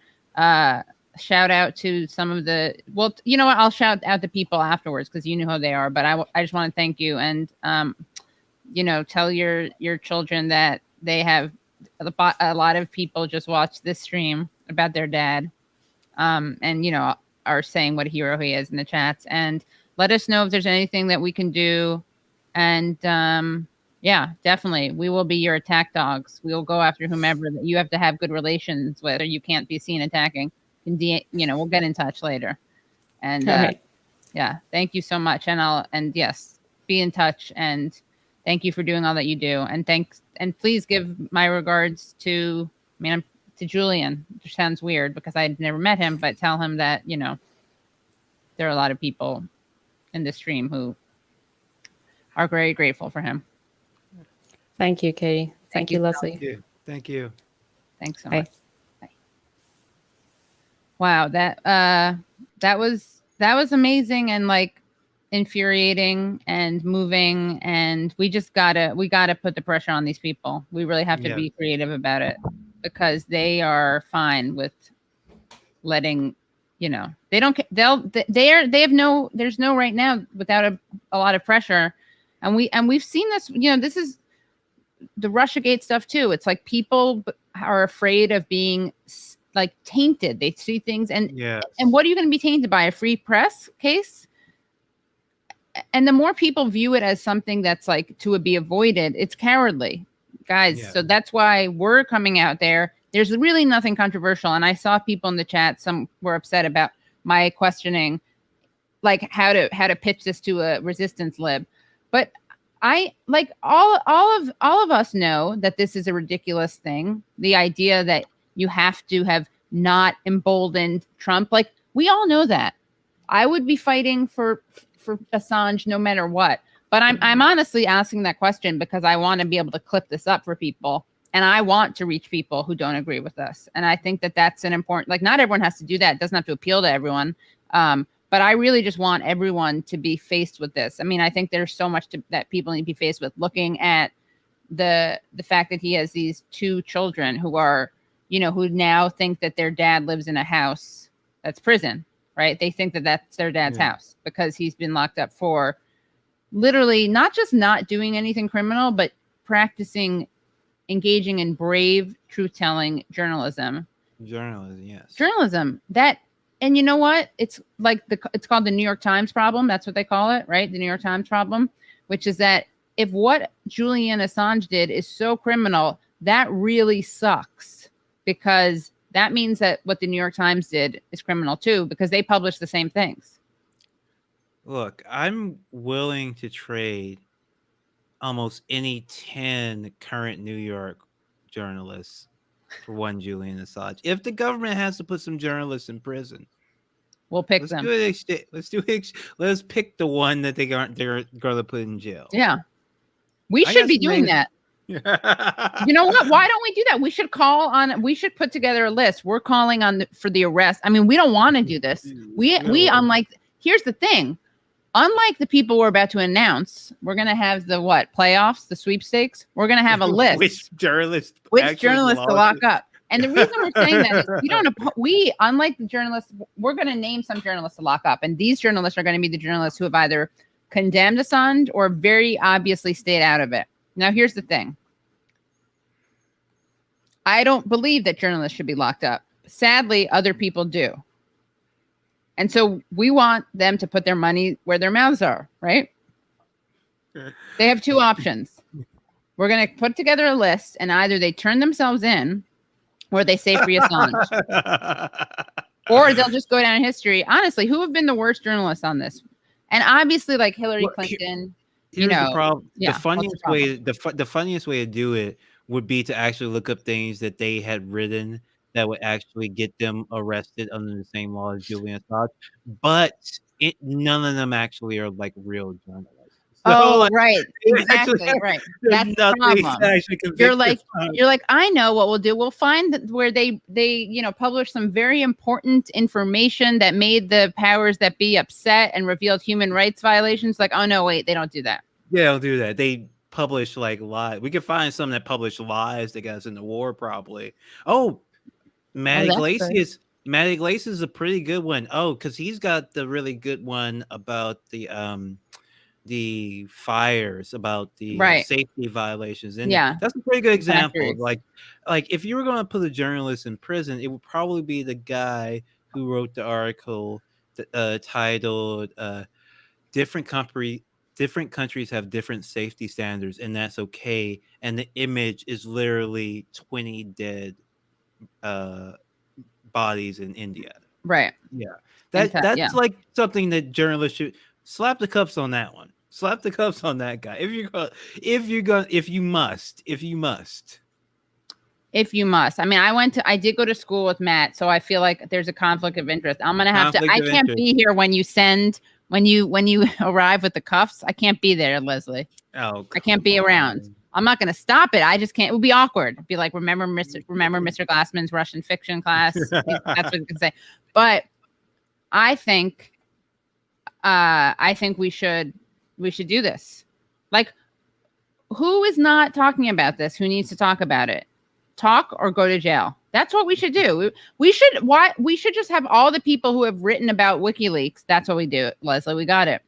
Shout out to some of the, well, you know what? I'll shout out the people afterwards because you know who they are. But I just want to thank you and tell your children that they have a lot of people just watch this stream about their dad, and are saying what a hero he is in the chats, and let us know if there's anything that we can do. And yeah, definitely. We will be your attack dogs. We will go after whomever that you have to have good relations with, or you can't be seen attacking. We'll get in touch later. And Right. yeah, thank you so much. And yes, be in touch. And thank you for doing all that you do. And and please give my regards to Julian, which sounds weird because I'd never met him, but tell him that, there are a lot of people in this stream who are very grateful for him. Thank you, Katie. Thank you, Leslie. Thank you. Thanks so Bye. much. Bye. Wow, that was amazing and like infuriating and moving, and we gotta put the pressure on these people. We really have to be creative about it because they are fine with letting, they don't, there's no right now without a lot of pressure. And we've seen this, this is the Russiagate stuff too. It's like people are afraid of being like tainted. They see things and what are you going to be tainted by? A free press case? And the more people view it as something that's like to be avoided, it's cowardly, guys. Yeah. So that's why we're coming out there. There's really nothing controversial. And I saw people in the chat, some were upset about my questioning, like how to pitch this to a resistance lib. But I like all of us know that this is a ridiculous thing. The idea that you have to have not emboldened Trump, like we all know that. I would be fighting for Assange no matter what. But I'm honestly asking that question because I want to be able to clip this up for people, and I want to reach people who don't agree with us. And I think that that's an important, like not everyone has to do that. It doesn't have to appeal to everyone. But I really just want everyone to be faced with this. I mean, I think there's so much that people need to be faced with, looking at the fact that he has these two children who are, who now think that their dad lives in a house that's prison, right? They think that that's their dad's house because he's been locked up for literally not just not doing anything criminal, but engaging in brave, truth-telling journalism. Journalism that. And you know what? It's like it's called the New York Times problem. That's what they call it, right? The New York Times problem, which is that if what Julian Assange did is so criminal, that really sucks because that means that what the New York Times did is criminal too, because they publish the same things. Look, I'm willing to trade almost any 10 current New York journalists for one Julian Assange. If the government has to put some journalists in prison, we'll pick them. Let's pick the one that they're going to put in jail. Yeah, we should be doing that. You know what? Why don't we do that? We should put together a list. We're calling for the arrest. I mean, we don't want to do this. Here's the thing. Unlike the people we're about to announce, we're going to have the playoffs, the sweepstakes. We're going to have a list. Which journalists to lock up. And the reason we're saying that is unlike the journalists, we're going to name some journalists to lock up. And these journalists are going to be the journalists who have either condemned Assange or very obviously stayed out of it. Now, here's the thing. I don't believe that journalists should be locked up. Sadly, other people do. And so we want them to put their money where their mouths are, right? They have two options. We're going to put together a list, and either they turn themselves in or they say free Assange. Or they'll just go down in history. Honestly, who have been the worst journalists on this? And obviously, like Hillary Clinton. Here's the problem. The funniest way to do it would be to actually look up things that they had written that would actually get them arrested under the same law as Julian Assange. But none of them actually are like real journalists. Oh, like, right. Exactly. Right. That's the nothing problem. to actually You're convict like, I know what we'll do. We'll find where they publish some very important information that made the powers that be upset and revealed human rights violations. Like, oh no, wait, they don't do that. Yeah, they'll do that. They publish like lies. We could find some that publish lies that got us in the war, probably. Oh, Matt Iglesias. Matt Iglesias is a pretty good one. Oh, because he's got the really good one about the fires, about the Right. safety violations, and Yeah, that's a pretty good example. factories. Like if you were going to put a journalist in prison, it would probably be the guy who wrote the article titled "Different countries have different safety standards, and that's okay." And the image is literally 20 dead bodies in India. Right. Yeah, that's yeah. like something that journalists should slap the cuffs on that one. Slap the cuffs on that guy. If you must. If you must. I mean, I did go to school with Matt, so I feel like there's a conflict of interest. I'm gonna have to. I can't be here when you arrive with the cuffs. I can't be there, Leslie. Oh, I can't be around. I'm not gonna stop it. I just can't. It would be awkward. It'd be like, remember Mr. Glassman's Russian fiction class? That's what you can say. But I think we should do this. Like, who is not talking about this? Who needs to talk about it? Talk or go to jail. That's what we should do. We should just have all the people who have written about WikiLeaks. That's what we do, Leslie. We got it.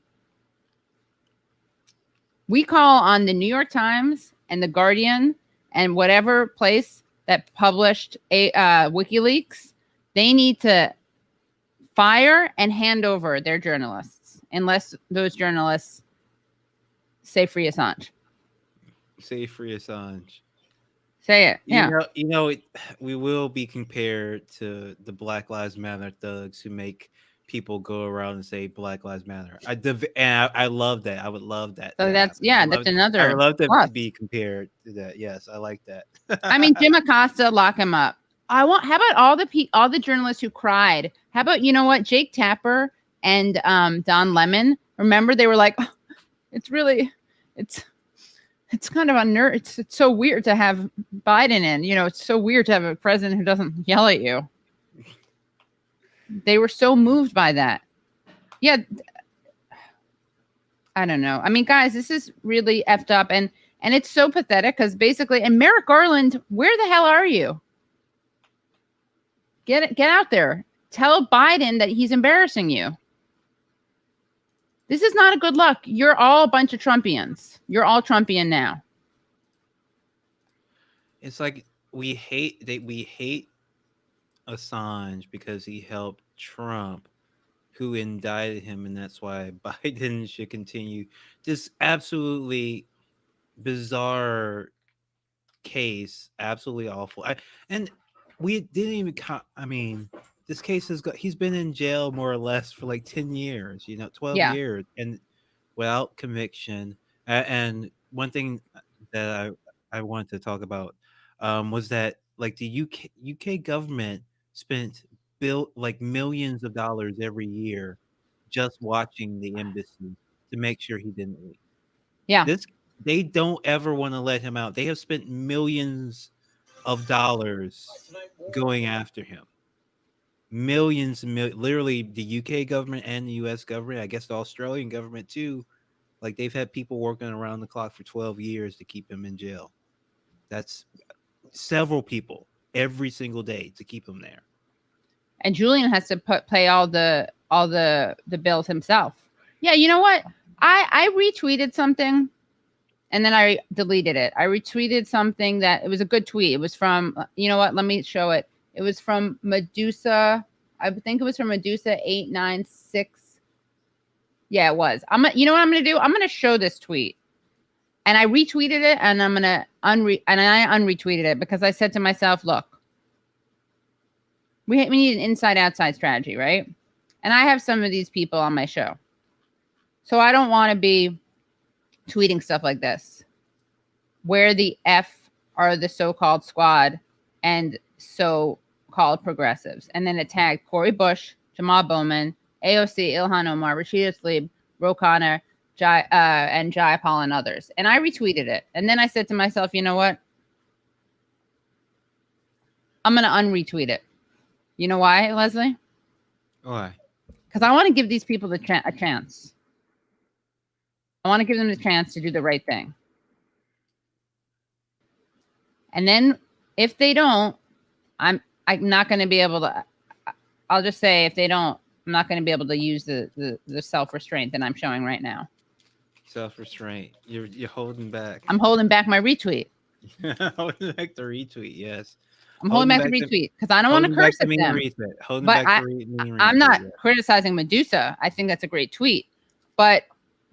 We call on the New York Times and the Guardian and whatever place that published WikiLeaks. They need to fire and hand over their journalists, unless those journalists say free Assange. Say free Assange. Say it. Yeah. We will be compared to the Black Lives Matter thugs who make people go around and say Black Lives Matter. I love that. I would love that. So that's another. I would love to be compared to that. Yes, I like that. I mean, Jim Acosta, lock him up. How about all the journalists who cried? How about, you know what, Jake Tapper and Don Lemon? Remember, they were like, oh, it's kind of it's so weird to have Biden in. It's so weird to have a president who doesn't yell at you. They were so moved by that. Yeah. I don't know. I mean, guys, this is really effed up. And it's so pathetic because basically, and Merrick Garland, where the hell are you? Get out there. Tell Biden that he's embarrassing you. This is not a good look. You're all a bunch of Trumpians. You're all Trumpian now. It's like we hate Assange because he helped Trump, who indicted him, and that's why Biden should continue this absolutely bizarre case. Absolutely awful. And we didn't even. I mean, this case he's been in jail more or less for like 10 years, 12 years, and without conviction. And one thing that I wanted to talk about was that like the UK government spent millions of dollars every year just watching the embassy to make sure he didn't leave. Yeah. They don't ever want to let him out. They have spent millions of dollars going after him. Literally the UK government and the US government, I guess the Australian government too. Like they've had people working around the clock for 12 years to keep him in jail. That's several people every single day to keep him there. And Julian has to pay all the bills himself. Yeah, you know what? I retweeted something and then I deleted it. I retweeted something that it was a good tweet. It was from, you know what? Let me show it. It was from Medusa. I think it was from Medusa 896. Yeah, it was. You know what I'm going to do? I'm going to show this tweet. And I retweeted it and I'm going to I unretweeted it because I said to myself, look, we need an inside-outside strategy, right? And I have some of these people on my show. So I don't want to be tweeting stuff like this. Where the F are the so-called squad and so-called progressives. And then it tagged Cori Bush, Jamal Bowman, AOC, Ilhan Omar, Rashida Tlaib, Ro Khanna, and Jayapal and others. And I retweeted it. And then I said to myself, you know what? I'm going to unretweet it. You know why, Leslie? Why? Because I want to give these people a chance. I want to give them the chance to do the right thing. And then if they don't, I'm not going to be able to. I'll just say if they don't, I'm not going to be able to use the self-restraint that I'm showing right now. Self-restraint. You're holding back. I'm holding back my retweet. Holding back the retweet. Yes. I'm holding back the retweet because I don't want to curse at them. But I'm not criticizing Medusa. I think that's a great tweet. But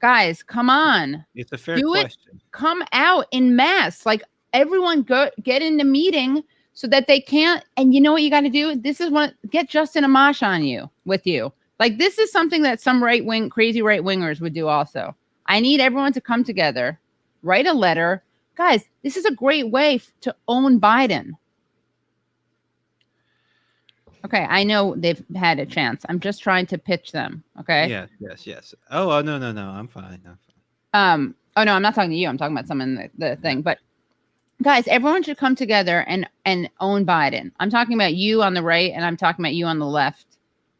guys, come on. It's a fair question. Come out in mass. Like everyone get in the meeting so that they can't. And you know what you got to do? This is what get Justin Amash with you. Like this is something that some crazy right wingers would do also. I need everyone to come together, write a letter. Guys, this is a great way to own Biden. Okay, I know they've had a chance. I'm just trying to pitch them. Okay. Yes. Oh no, I'm fine. Oh no, I'm not talking to you. I'm talking about someone in the thing. But guys, everyone should come together and own Biden. I'm talking about you on the right, and I'm talking about you on the left.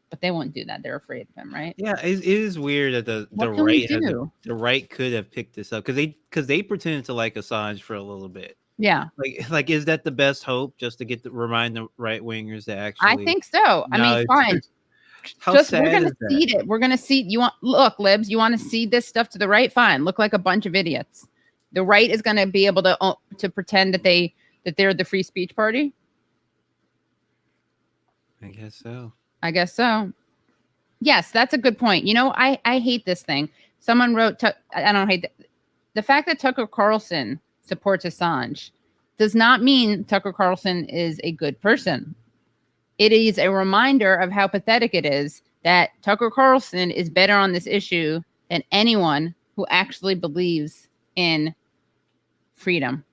But they won't do that. They're afraid of him, right? Yeah, it is weird that the right could have picked this up because they pretended to like Assange for a little bit. Yeah. Like is that the best hope just to remind the right wingers that actually? I think so. I mean, fine. We're gonna seed it. We're gonna seed. Libs. You want to seed this stuff to the right? Fine. Look like a bunch of idiots. The right is gonna be able to pretend that they're the free speech party. I guess so. Yes, that's a good point. You know, I hate this thing. Someone wrote. I don't hate the fact that Tucker Carlson supports Assange does not mean Tucker Carlson is a good person. It is a reminder of how pathetic it is that Tucker Carlson is better on this issue than anyone who actually believes in freedom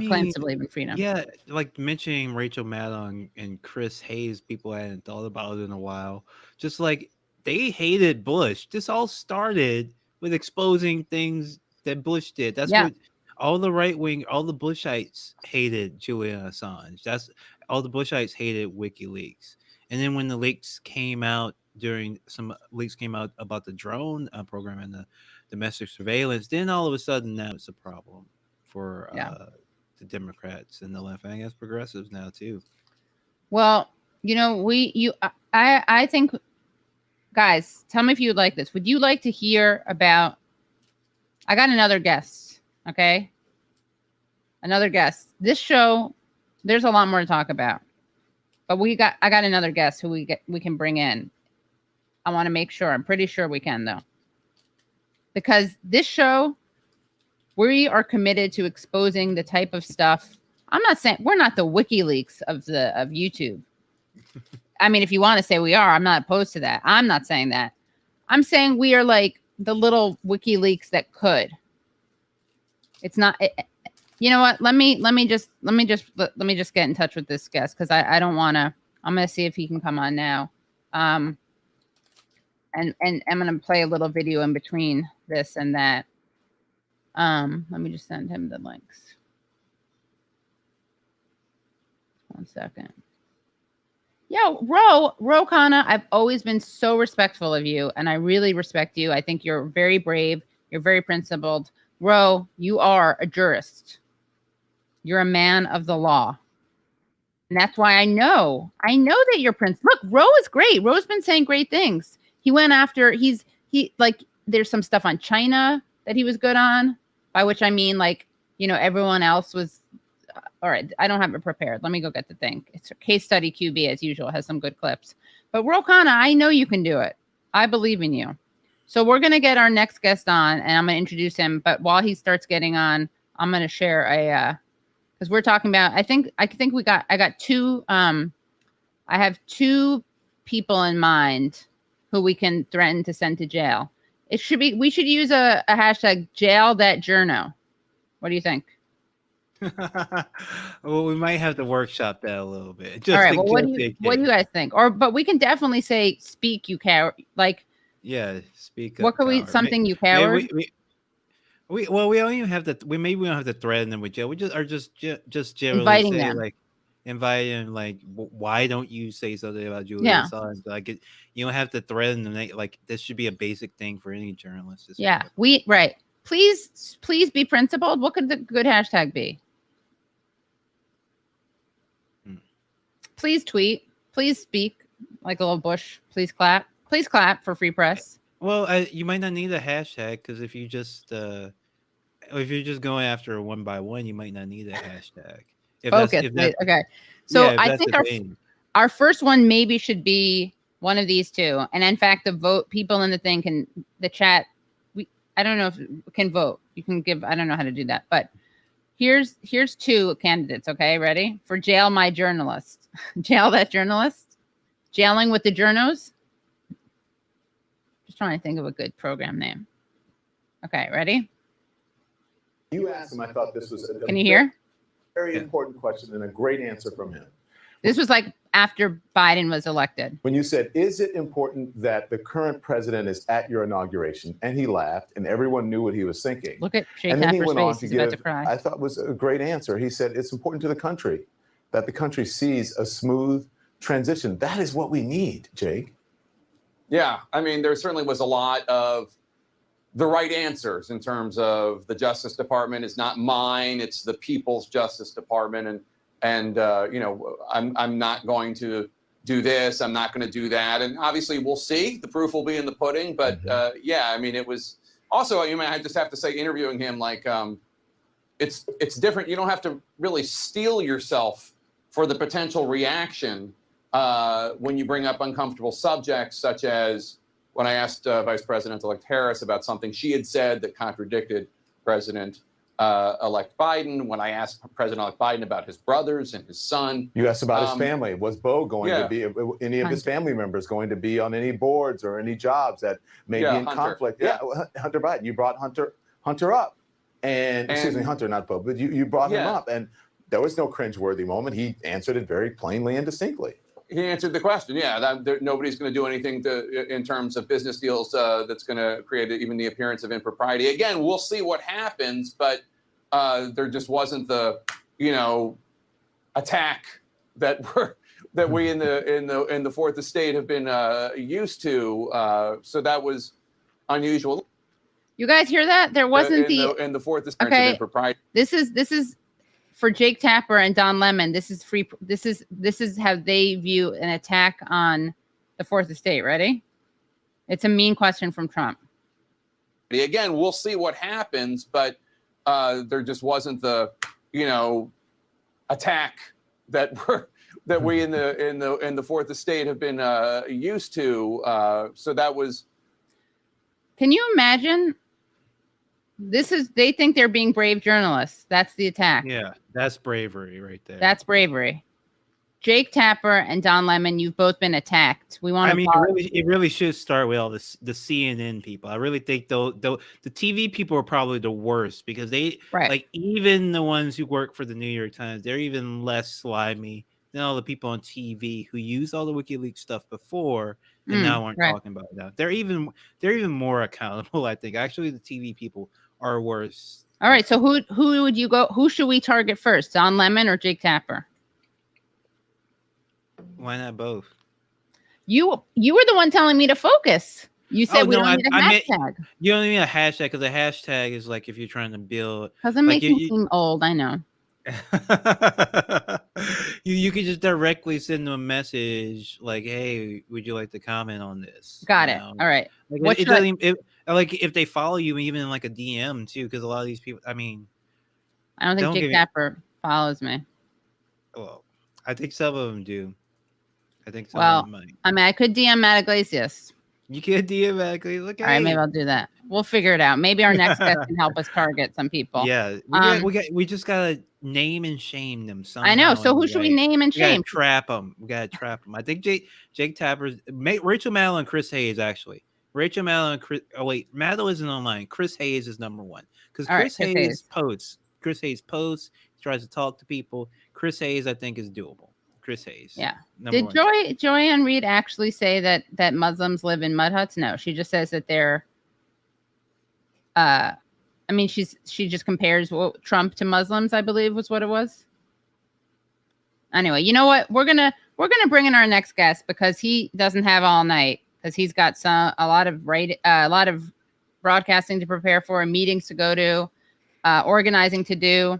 claims to believe in freedom. Yeah, like mentioning Rachel Maddow and Chris Hayes, people I hadn't thought about it in a while. Just like they hated Bush. This all started with exposing things that Bush did. That's what all the right wing, all the Bushites hated Julian Assange. That's all the Bushites hated WikiLeaks. And then when the leaks came out about the drone program and the domestic surveillance, then all of a sudden now it's a problem for the Democrats and the left, and I guess progressives now too. Well, you know, I think, guys, tell me if you would like this. Would you like to hear about? I got another guest. Okay. Another guest. This show, there's a lot more to talk about. But I got another guest who we can bring in. I want to make sure. I'm pretty sure we can though. Because this show, we are committed to exposing the type of stuff. I'm not saying we're not the WikiLeaks of YouTube. I mean, if you want to say we are, I'm not opposed to that. I'm not saying that. I'm saying we are like the little WikiLeaks that could. It's not. You know what? Let me just get in touch with this guest because I don't want to. I'm gonna see if he can come on now. And I'm gonna play a little video in between this and that. Let me just send him the links. 1 second. Yo, Ro Kana, I've always been so respectful of you, and I really respect you. I think you're very brave. You're very principled. Ro, you are a jurist. You're a man of the law. And that's why I know that you're Look, Ro is great. Ro's been saying great things. He went after, there's some stuff on China that he was good on, by which I mean, like, you know, everyone else was, all right, I don't have it prepared. Let me go get the thing. It's a case study QB as usual, has some good clips. But Ro Kana, I know you can do it. I believe in you. So we're going to get our next guest on, and I'm going to introduce him. But while he starts getting on, I'm going to share because we're talking about, I have two people in mind who we can threaten to send to jail. We should use a hashtag jail that journo. What do you think? Well, we might have to workshop that a little bit. All right. Well, what do you guys think? But we can definitely say, speak, you care. Like, Yeah, speak up. What could we? coward. Something you Maybe coward? we don't even have to. Maybe we don't have to threaten them with jail. We just generally Inviting say them. like, invite them like, why don't you say something about Julian Yeah. Assange? Like, you don't have to threaten them. Like, this should be a basic thing for any journalist. to Yeah, speak up. right. Please be principled. What could the good hashtag be? Please tweet. Please speak like a little Bush. Please clap. Please clap for free press. Well, you might not need a hashtag because if you're just going after a one by one, you might not need a hashtag. Focus. Okay. So yeah, if I that's think the thing. our first one maybe should be one of these two. And in fact, the vote people in the thing can the chat. I don't know if can vote. You can give. I don't know how to do that. But here's two candidates. Okay, ready for jail my journalist. Jail that journalist. Jailing with the journos. Just trying to think of a good program name. Okay, ready? You asked him. I thought this was Can you hear? very important question and a great answer from him. This was like after Biden was elected. When you said, is it important that the current president is at your inauguration? And he laughed, and everyone knew what he was thinking. Look at Jake And then he Tapper's went on face. to He's about to give, cry. I thought was a great answer. He said, it's important to the country that the country sees a smooth transition. That is what we need, Jake. Yeah, I mean, there certainly was a lot of the right answers in terms of the Justice Department is not mine; it's the people's Justice Department, and you know, I'm not going to do this, I'm not going to do that, and obviously we'll see. The proof will be in the pudding. But yeah, I mean, it was also. You know, I just have to say, interviewing him, like, it's different. You don't have to really steel yourself for the potential reaction when you bring up uncomfortable subjects, such as when I asked Vice President-elect Harris about something she had said that contradicted President-elect Biden, when I asked President-elect Biden about his brothers and his son. You asked about his family. Was Bo going to be, any of his family members going to be on any boards or any jobs that may be in Hunter. conflict? Yeah, Hunter Biden. You brought Hunter up. And excuse me, Hunter, not Bo, but you brought him up. And there was no cringeworthy moment. He answered it very plainly and distinctly. He answered the question. Yeah, nobody's going to do anything in terms of business deals that's going to create even the appearance of impropriety. Again, we'll see what happens, but there just wasn't the, you know, attack that we in the Fourth Estate have been used to. So that was unusual. You guys hear that? There wasn't in the Fourth Estate of impropriety. This is for Jake Tapper and Don Lemon. This is free. This is how they view an attack on the Fourth Estate. Ready? It's a mean question from Trump. Again, we'll see what happens, but there just wasn't the, you know, attack that we in the Fourth Estate have been used to. So that was. Can you imagine? They think they're being brave journalists. That's the attack. Yeah, that's bravery right there. That's bravery. Jake Tapper and Don Lemon, you've both been attacked. We want to. I mean, it really should start with all the CNN people. I really think the TV people are probably the worst because they like even the ones who work for the New York Times, they're even less slimy than all the people on TV who used all the WikiLeaks stuff before and now aren't talking about it now. They're even more accountable. I think actually the TV people are worse. All right, so who would you go? Who should we target first, Don Lemon or Jake Tapper? Why not both? You were the one telling me to focus. You said we don't need a hashtag. You don't need a hashtag because a hashtag is like if you're trying to build. Because I'm making you seem old. I know. you could just directly send them a message like, "Hey, would you like to comment on this?" Got it. All right. Like, like if they follow you, even in like a DM too, because a lot of these people. I mean, I don't think Jake Tapper follows me. Well, I think some of them do. I think some of them might. I mean, I could DM Matt Iglesias. You can't DM Matt Iglesias. Look, all right, maybe I'll do that. We'll figure it out. Maybe our next guest can help us target some people. Yeah, we just gotta name and shame them. I know. So who should we name and shame? Trap them. We gotta trap them. I think Jake Tapper's Rachel Maddow and Chris Hayes actually. Rachel Maddow and Chris. Oh wait, Maddow isn't online. Chris Hayes is number one because Chris Hayes posts. Chris Hayes posts. He tries to talk to people. Chris Hayes, I think, is doable. Chris Hayes. Yeah. Number Did one. Joy-Ann Reid actually say that Muslims live in mud huts? No, she just says that they're. I mean, she just compares Trump to Muslims, I believe was what it was. Anyway, you know what? We're gonna bring in our next guest because he doesn't have all night because he's got a lot of broadcasting to prepare for, meetings to go to, organizing to do.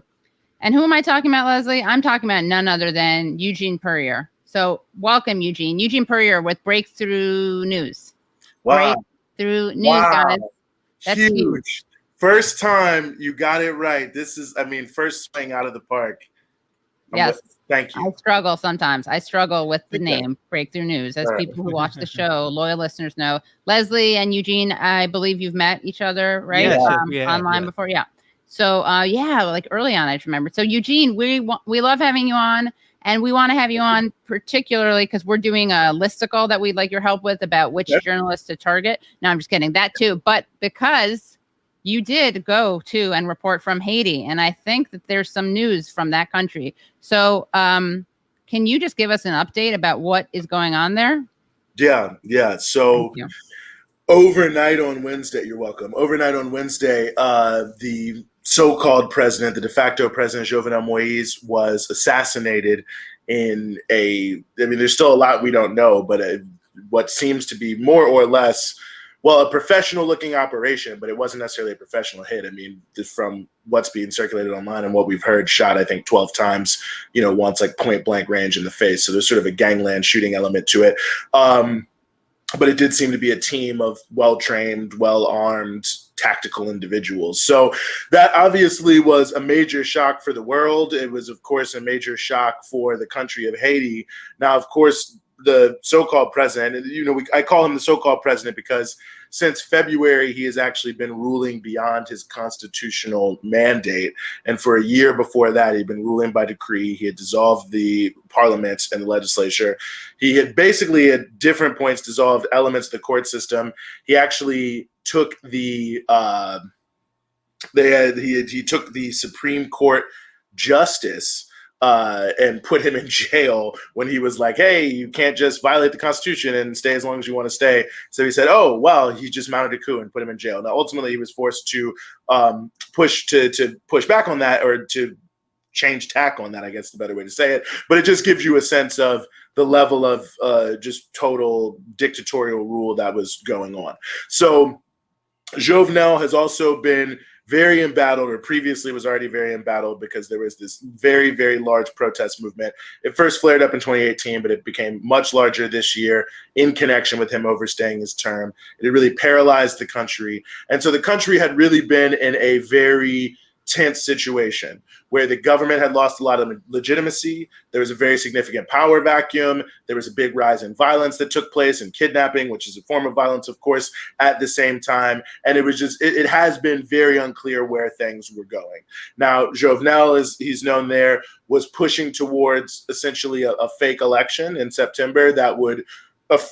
And who am I talking about, Leslie? I'm talking about none other than Eugene Puryear. So welcome, Eugene. Eugene Puryear with Breakthrough News. Wow. Breakthrough News, guys. That's huge. First time you got it right. This is, first swing out of the park. Yes. Thank you. I struggle sometimes. I struggle with the name Breakthrough News. As people who watch the show, loyal listeners know. Leslie and Eugene, I believe you've met each other, right? Yes, online before. Yeah. So, like early on, I just remember. So, Eugene, we love having you on, and we want to have you on particularly because we're doing a listicle that we'd like your help with about which journalists to target. No, I'm just kidding. That too, but because you did go to and report from Haiti, and I think that there's some news from that country. So, can you just give us an update about what is going on there? Yeah. So. Overnight on Wednesday, you're welcome. Overnight on Wednesday, the so-called president, the de facto president, Jovenel Moise, was assassinated in there's still a lot we don't know, but what seems to be more or less, a professional-looking operation, but it wasn't necessarily a professional hit. From what's being circulated online and what we've heard, shot, I think, 12 times, once like point-blank range in the face. So there's sort of a gangland shooting element to it. But it did seem to be a team of well-trained, well-armed, tactical individuals. So that obviously was a major shock for the world. It was, of course, a major shock for the country of Haiti. Now, of course, the so-called president, I call him the so-called president because since February, he has actually been ruling beyond his constitutional mandate. And for a year before that, he'd been ruling by decree. He had dissolved the parliament and the legislature. He had basically at different points dissolved elements of the court system. He actually took the he took the Supreme Court justice and put him in jail when he was like, hey, you can't just violate the Constitution and stay as long as you want to stay. So he said, oh, well, he just mounted a coup and put him in jail. Now, ultimately, he was forced to push back on that, or to change tack on that, I guess is the better way to say it. But it just gives you a sense of the level of just total dictatorial rule that was going on. So Jovenel has also been very embattled, or previously was already very embattled, because there was this very, very large protest movement. It first flared up in 2018, but it became much larger this year in connection with him overstaying his term. It really paralyzed the country. And so the country had really been in a very tense situation where the government had lost a lot of legitimacy. There was a very significant power vacuum. There was a big rise in violence that took place, and kidnapping, which is a form of violence, of course, at the same time. And it was just, it has been very unclear where things were going. Now, Jovenel, as he's known there, was pushing towards essentially a fake election in September that would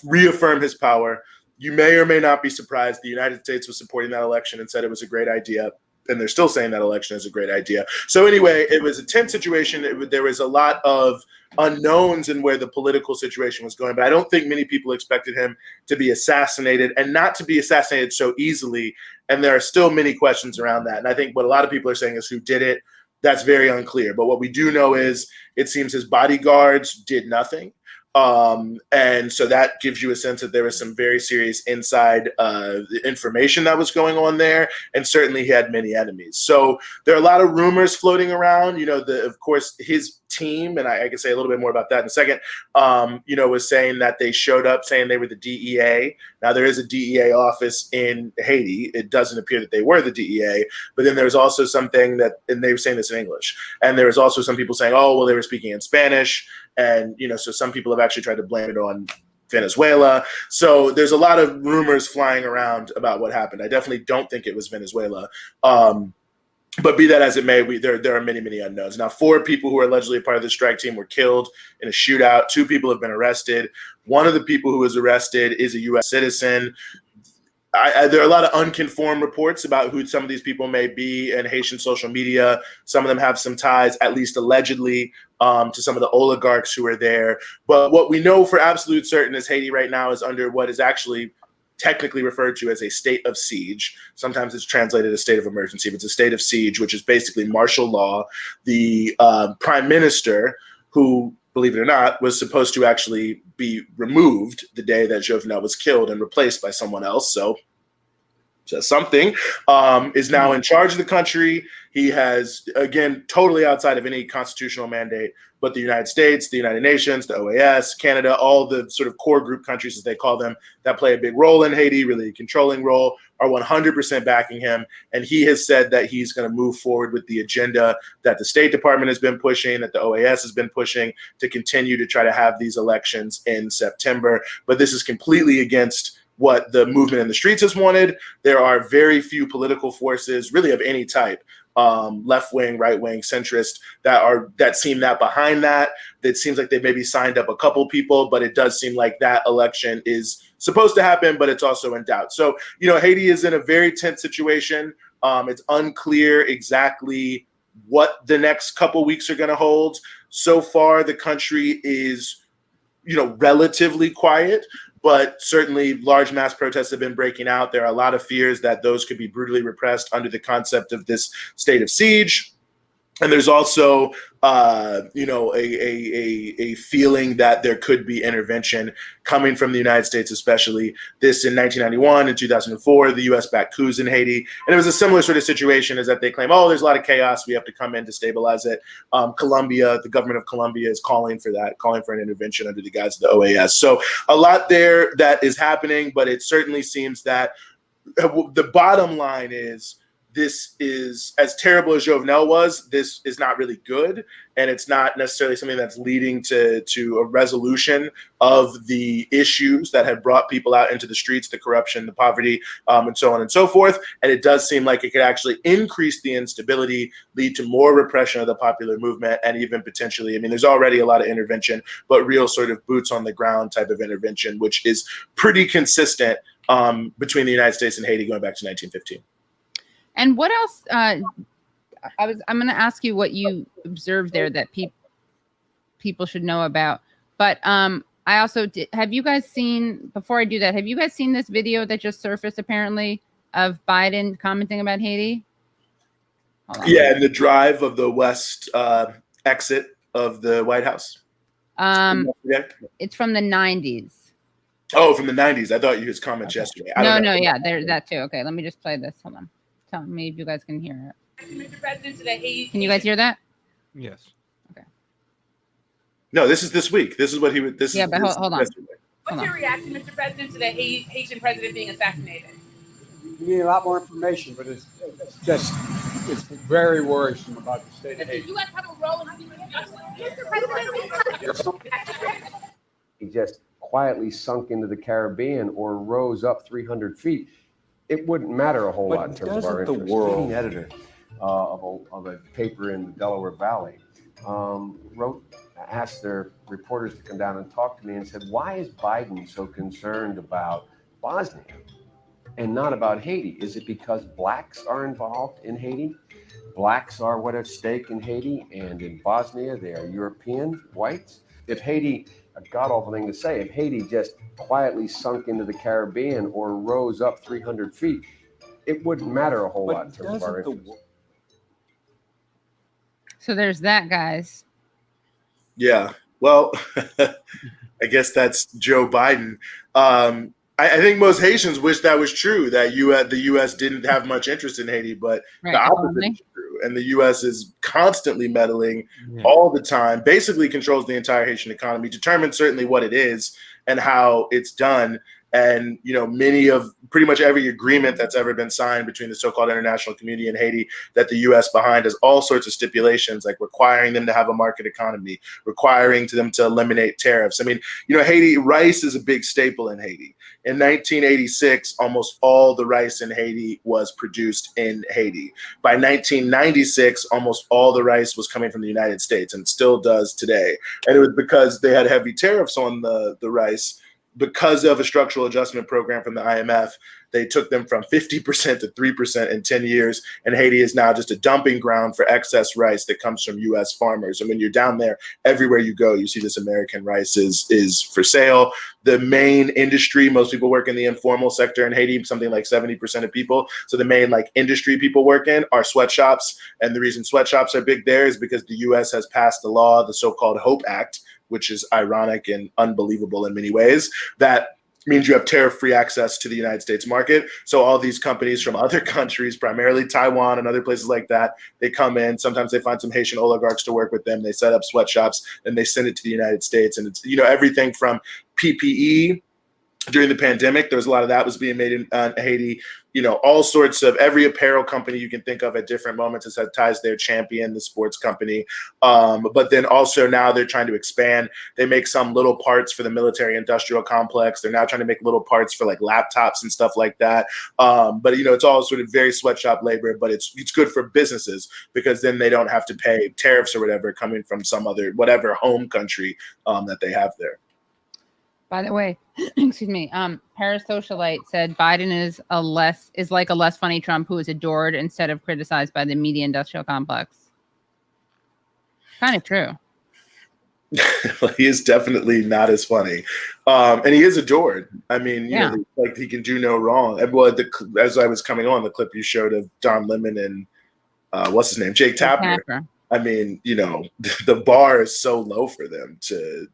reaffirm his power. You may or may not be surprised the United States was supporting that election and said it was a great idea. And they're still saying that election is a great idea. So anyway, it was a tense situation. There was a lot of unknowns in where the political situation was going. But I don't think many people expected him to be assassinated, and not to be assassinated so easily. And there are still many questions around that. And I think what a lot of people are saying is who did it. That's very unclear. But what we do know is it seems his bodyguards did nothing. And so that gives you a sense that there was some very serious inside information that was going on there, and certainly he had many enemies. So there are a lot of rumors floating around. Of course, his team, and I can say a little bit more about that in a second, was saying that they showed up saying they were the DEA. Now, there is a DEA office in Haiti. It doesn't appear that they were the DEA, but then there was also something that, and they were saying this in English, and there was also some people saying, oh, well, they were speaking in Spanish. And, so some people have actually tried to blame it on Venezuela. So there's a lot of rumors flying around about what happened. I definitely don't think it was Venezuela. But be that as it may, there are many, many unknowns. Now, 4 people who are allegedly a part of the strike team were killed in a shootout. 2 people have been arrested. One of the people who was arrested is a U.S. citizen. there are a lot of unconfirmed reports about who some of these people may be in Haitian social media. Some of them have some ties, at least allegedly, to some of the oligarchs who are there. But what we know for absolute certain is Haiti right now is under what is actually technically referred to as a state of siege. Sometimes it's translated as state of emergency, but it's a state of siege, which is basically martial law. The prime minister, who, believe it or not, was supposed to actually be removed the day that Jovenel was killed and replaced by someone else. So something, is now in charge of the country. He has, again, totally outside of any constitutional mandate, but the United States, the United Nations, the OAS, Canada, all the sort of core group countries, as they call them, that play a big role in Haiti, really a controlling role, are 100% backing him. And he has said that he's going to move forward with the agenda that the State Department has been pushing, that the OAS has been pushing, to continue to try to have these elections in September. But this is completely against what the movement in the streets has wanted. There are very few political forces, really of any type, left wing, right wing, centrist, that seem that behind that. It seems like they've maybe signed up a couple people, but it does seem like that election is supposed to happen, but it's also in doubt. So, Haiti is in a very tense situation. It's unclear exactly what the next couple weeks are going to hold. So far, the country is, relatively quiet. But certainly large mass protests have been breaking out. There are a lot of fears that those could be brutally repressed under the concept of this state of siege. And there's also, a feeling that there could be intervention coming from the United States, especially this in 1991 and 2004, the U.S. backed coups in Haiti. And it was a similar sort of situation, is that they claim, there's a lot of chaos, we have to come in to stabilize it. Colombia, the government of Colombia is calling for an intervention under the guise of the OAS. So a lot there that is happening, but it certainly seems that the bottom line is, this is, as terrible as Jovenel was, this is not really good. And it's not necessarily something that's leading to a resolution of the issues that had brought people out into the streets, the corruption, the poverty, and so on and so forth. And it does seem like it could actually increase the instability, lead to more repression of the popular movement, and even potentially, there's already a lot of intervention, but real sort of boots on the ground type of intervention, which is pretty consistent between the United States and Haiti going back to 1915. And what else? I'm going to ask you what you observed there that people should know about. But I also did. Have you guys seen? Before I do that, have you guys seen this video that just surfaced apparently of Biden commenting about Haiti? Yeah, in the drive of the west exit of the White House. It's from the 90s. Oh, from the 90s. I thought you his comments yesterday. No, yeah, there's that too. Okay, let me just play this. Hold on. Tell me if you guys can hear it. Mr. President, today, can you guys hear that? Yes. Okay. No, this is this week. This is what he would. This yeah, is, but hold on. What's your reaction, Mr. President, to the Haitian president being assassinated? We need a lot more information, but it's very worrisome about the state of Haiti. Does the U.S. have a role in Mr. President? He just quietly sunk into the Caribbean or rose up 300 feet. It wouldn't matter a whole lot in terms of our interest. The world editor of a paper in the Delaware Valley asked their reporters to come down and talk to me and said, why is Biden so concerned about Bosnia and not about Haiti? Is it because blacks are involved in Haiti? Blacks are what at stake in Haiti, and in Bosnia they are European whites. If Haiti, a god-awful thing to say, if Haiti just quietly sunk into the Caribbean or rose up 300 feet, it wouldn't matter a whole lot in terms of our interest. So there's that, guys. Yeah. Well, I guess that's Joe Biden. I think most Haitians wish that was true, that the U.S. didn't have much interest in Haiti, but the opposite is true. And the U.S. is constantly meddling all the time, basically controls the entire Haitian economy, determines certainly what it is and how it's done. And, pretty much every agreement that's ever been signed between the so-called international community and Haiti that the U.S. behind has all sorts of stipulations, like requiring them to have a market economy, requiring them to eliminate tariffs. Haiti, rice is a big staple in Haiti. In 1986, almost all the rice in Haiti was produced in Haiti. By 1996, almost all the rice was coming from the United States, and still does today. And it was because they had heavy tariffs on the rice, because of a structural adjustment program from the IMF They took them from 50% to 3% in 10 years. And Haiti is now just a dumping ground for excess rice that comes from U.S. farmers. And when you're down there, everywhere you go, you see this American rice is for sale. The main industry, most people work in the informal sector in Haiti, something like 70% of people. So the main like industry people work in are sweatshops. And the reason sweatshops are big there is because the U.S. has passed a law, the so-called HOPE Act, which is ironic and unbelievable in many ways, that means you have tariff-free access to the United States market. So all these companies from other countries, primarily Taiwan and other places like that, they come in. Sometimes they find some Haitian oligarchs to work with them. They set up sweatshops and they send it to the United States. And it's, everything from PPE. During the pandemic, there was a lot of that was being made in Haiti. All sorts of every apparel company you can think of at different moments has had ties there. Champion, the sports company, but then also now they're trying to expand. They make some little parts for the military-industrial complex. They're now trying to make little parts for like laptops and stuff like that. But it's all sort of very sweatshop labor. But it's good for businesses because then they don't have to pay tariffs or whatever coming from some other whatever home country that they have there. By the way, excuse me, Paris Socialite said Biden is like a less funny Trump who is adored instead of criticized by the media industrial complex. Kind of true. Well, he is definitely not as funny, and he is adored. I mean, like he can do no wrong. And well, as I was coming on, the clip you showed of Don Lemon and what's his name, Jake Tapper. I mean, the bar is so low for them to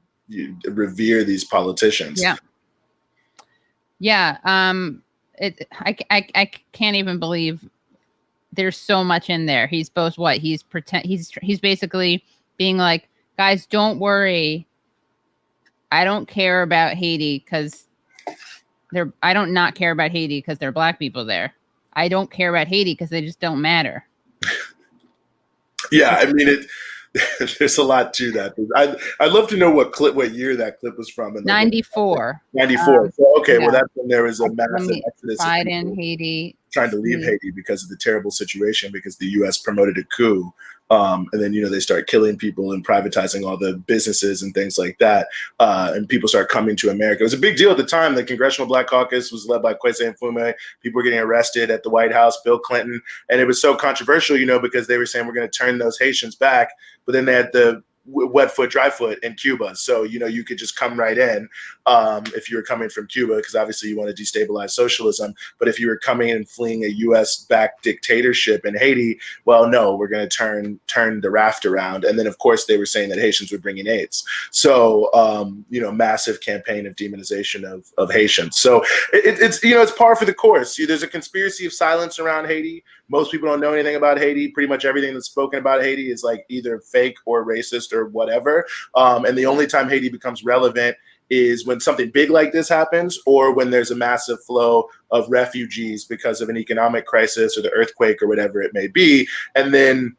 revere these politicians. I can't even believe there's so much in there. He's both he's basically being like, guys, don't worry, I don't care about Haiti because I don't not care about Haiti because there are black people there. I don't care about Haiti because they just don't matter. Yeah, I mean there's a lot to that. I'd love to know what year that clip was from. 94. 94. Well, that's when there was a massive exodus of Biden, Haiti, trying to leave Haiti because of the terrible situation, because the U.S. promoted a coup. And then, they start killing people and privatizing all the businesses and things like that. And people start coming to America. It was a big deal at the time. The Congressional Black Caucus was led by Kwesi Mfume. People were getting arrested at the White House, Bill Clinton. And it was so controversial, because they were saying we're going to turn those Haitians back. But then they had the wet foot, dry foot in Cuba. So, you could just come right in if you were coming from Cuba, because obviously you want to destabilize socialism. But if you were coming and fleeing a U.S.-backed dictatorship in Haiti, well, no, we're going to turn the raft around. And then, of course, they were saying that Haitians were bringing AIDS. So, massive campaign of demonization of Haitians. So it's par for the course. There's a conspiracy of silence around Haiti. Most people don't know anything about Haiti. Pretty much everything that's spoken about Haiti is like either fake or racist or whatever. And the only time Haiti becomes relevant is when something big like this happens, or when there's a massive flow of refugees because of an economic crisis or the earthquake or whatever it may be. And then,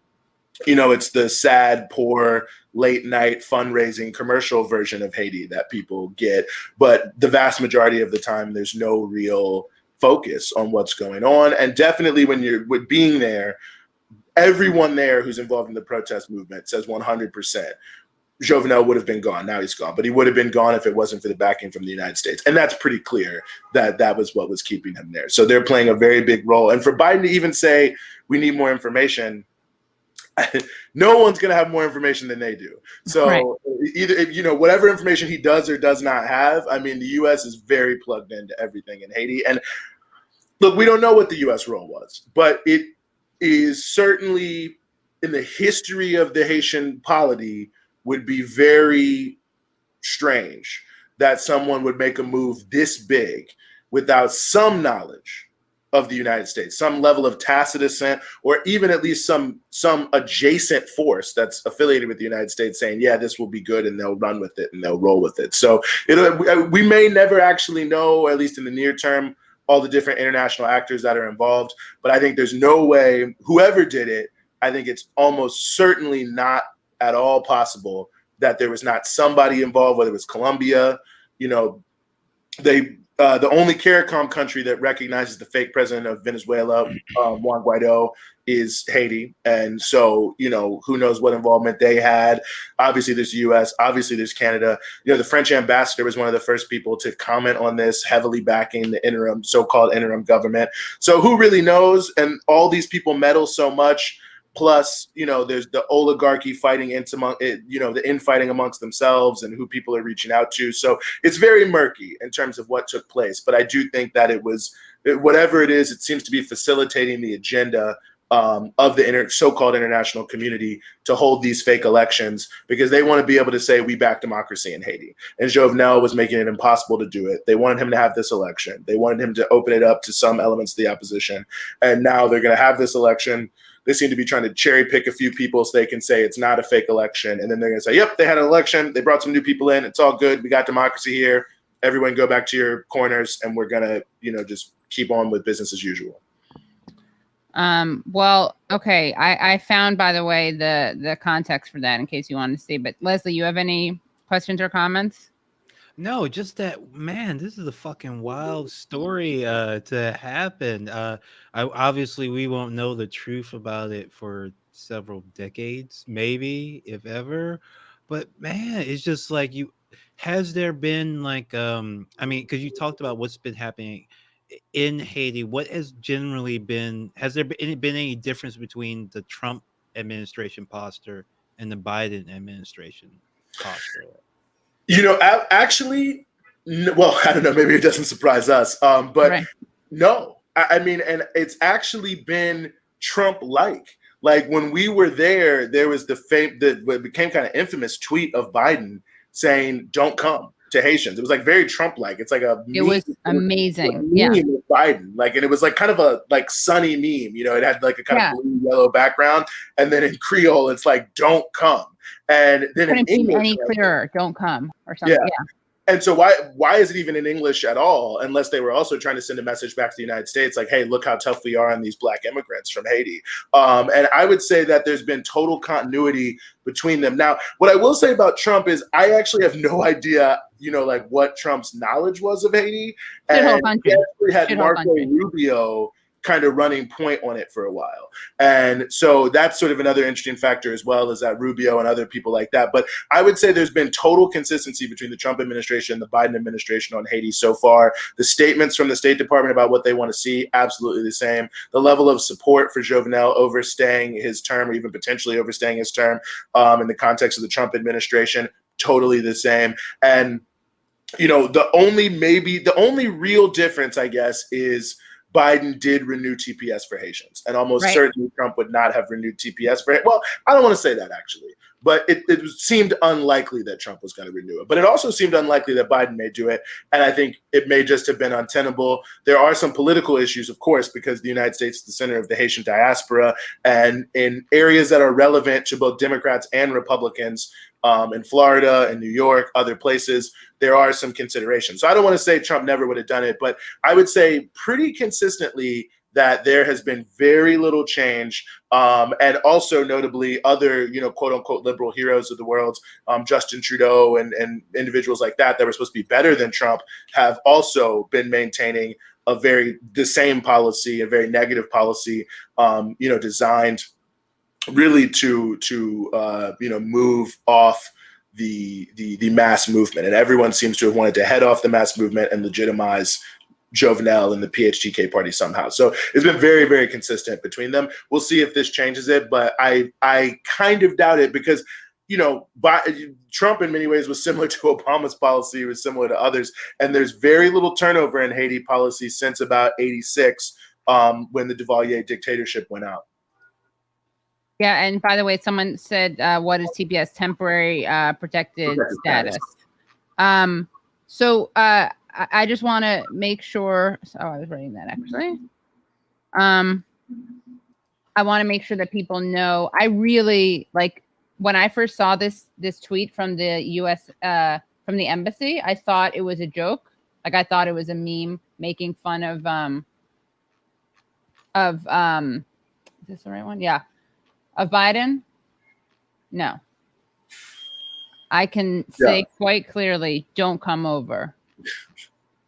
it's the sad, poor, late night fundraising commercial version of Haiti that people get. But the vast majority of the time, there's no real focus on what's going on. And definitely when you're being there, everyone there who's involved in the protest movement says 100%. Jovenel would have been gone. Now he's gone, but he would have been gone if it wasn't for the backing from the United States. And that's pretty clear that was what was keeping him there. So they're playing a very big role. And for Biden to even say we need more information, no one's going to have more information than they do. So right. Either, whatever information he does or does not have, I mean, the U.S. is very plugged into everything in Haiti. And look, we don't know what the U.S. role was, but it is certainly in the history of the Haitian polity would be very strange that someone would make a move this big without some knowledge of the United States, some level of tacit assent, or even at least some adjacent force that's affiliated with the United States saying, yeah, this will be good, and they'll run with it and they'll roll with it. So we may never actually know, or at least in the near term, all the different international actors that are involved. But I think there's no way, whoever did it, I think it's almost certainly not at all possible that there was not somebody involved, whether it was Colombia, the only CARICOM country that recognizes the fake president of Venezuela, Juan Guaido, is Haiti. And so, who knows what involvement they had. Obviously, there's the U.S., obviously, there's Canada. The French ambassador was one of the first people to comment on this, heavily backing the so-called interim government. So who really knows? And all these people meddle so much. Plus, there's the oligarchy fighting the infighting amongst themselves and who people are reaching out to. So it's very murky in terms of what took place. But I do think that it was, whatever it is, it seems to be facilitating the agenda of the so-called international community to hold these fake elections because they want to be able to say we back democracy in Haiti. And Jovenel was making it impossible to do it. They wanted him to have this election. They wanted him to open it up to some elements of the opposition. And now they're going to have this election. They seem to be trying to cherry pick a few people so they can say it's not a fake election. And then they're going to say, yep, they had an election. They brought some new people in. It's all good. We got democracy here. Everyone go back to your corners and we're going to, just keep on with business as usual. Well, okay. I found, by the way, the context for that in case you want to see. But Leslie, you have any questions or comments? No, just that, man, this is a fucking wild story to happen. Obviously, we won't know the truth about it for several decades, maybe, if ever. But, man, it's just like has there been like, because you talked about what's been happening in Haiti. What has generally been, has there been any difference between the Trump administration posture and the Biden administration posture? Actually, well, I don't know. Maybe it doesn't surprise us. But right. No, I mean, and it's actually been Trump-like. Like when we were there was what became kind of infamous tweet of Biden saying, "Don't come to Haitians." It was like very Trump-like. It's like it was amazing. Yeah, with Biden. Like, and it was like kind of a like sunny meme. It had like a kind of blue yellow background, and then in Creole, it's like, "Don't come." And then couldn't in English, any clearer, "Don't come" or something. Yeah. And so why is it even in English at all? Unless they were also trying to send a message back to the United States, like, "Hey, look how tough we are on these Black immigrants from Haiti." And I would say that there's been total continuity between them. Now, what I will say about Trump is I actually have no idea, like what Trump's knowledge was of Haiti. And he actually had Marco Rubio kind of running point on it for a while. And so that's sort of another interesting factor as well, is that Rubio and other people like that. But I would say there's been total consistency between the Trump administration and the Biden administration on Haiti so far. The statements from the State Department about what they want to see, absolutely the same. The level of support for Jovenel overstaying his term or even potentially overstaying his term in the context of the Trump administration, totally the same. And, the only real difference, I guess, is Biden did renew TPS for Haitians, and almost certainly Trump would not have renewed TPS for it. Well, I don't want to say that actually, but it seemed unlikely that Trump was going to renew it. But it also seemed unlikely that Biden may do it, and I think it may just have been untenable. There are some political issues, of course, because the United States is the center of the Haitian diaspora, and in areas that are relevant to both Democrats and Republicans, in Florida and New York, other places, there are some considerations. So I don't want to say Trump never would have done it, but I would say pretty consistently that there has been very little change. And also notably other, quote unquote, liberal heroes of the world, Justin Trudeau and individuals like that were supposed to be better than Trump, have also been maintaining the same policy, a very negative policy, designed really to move off the mass movement. And everyone seems to have wanted to head off the mass movement and legitimize Jovenel and the PHTK party somehow. So it's been very, very consistent between them. We'll see if this changes it, but I kind of doubt it because, Trump in many ways was similar to Obama's policy, was similar to others. And there's very little turnover in Haiti policy since about 86, when the Duvalier dictatorship went out. Yeah, and by the way, someone said, "What is TPS, temporary protected status?" So I just want to make sure. So I was writing that actually. I want to make sure that people know. I really like when I first saw this tweet from the U.S. From the embassy. I thought it was a joke. Like I thought it was a meme making fun of. Is this the right one? Yeah. Of Biden? No. I can say quite clearly, don't come over.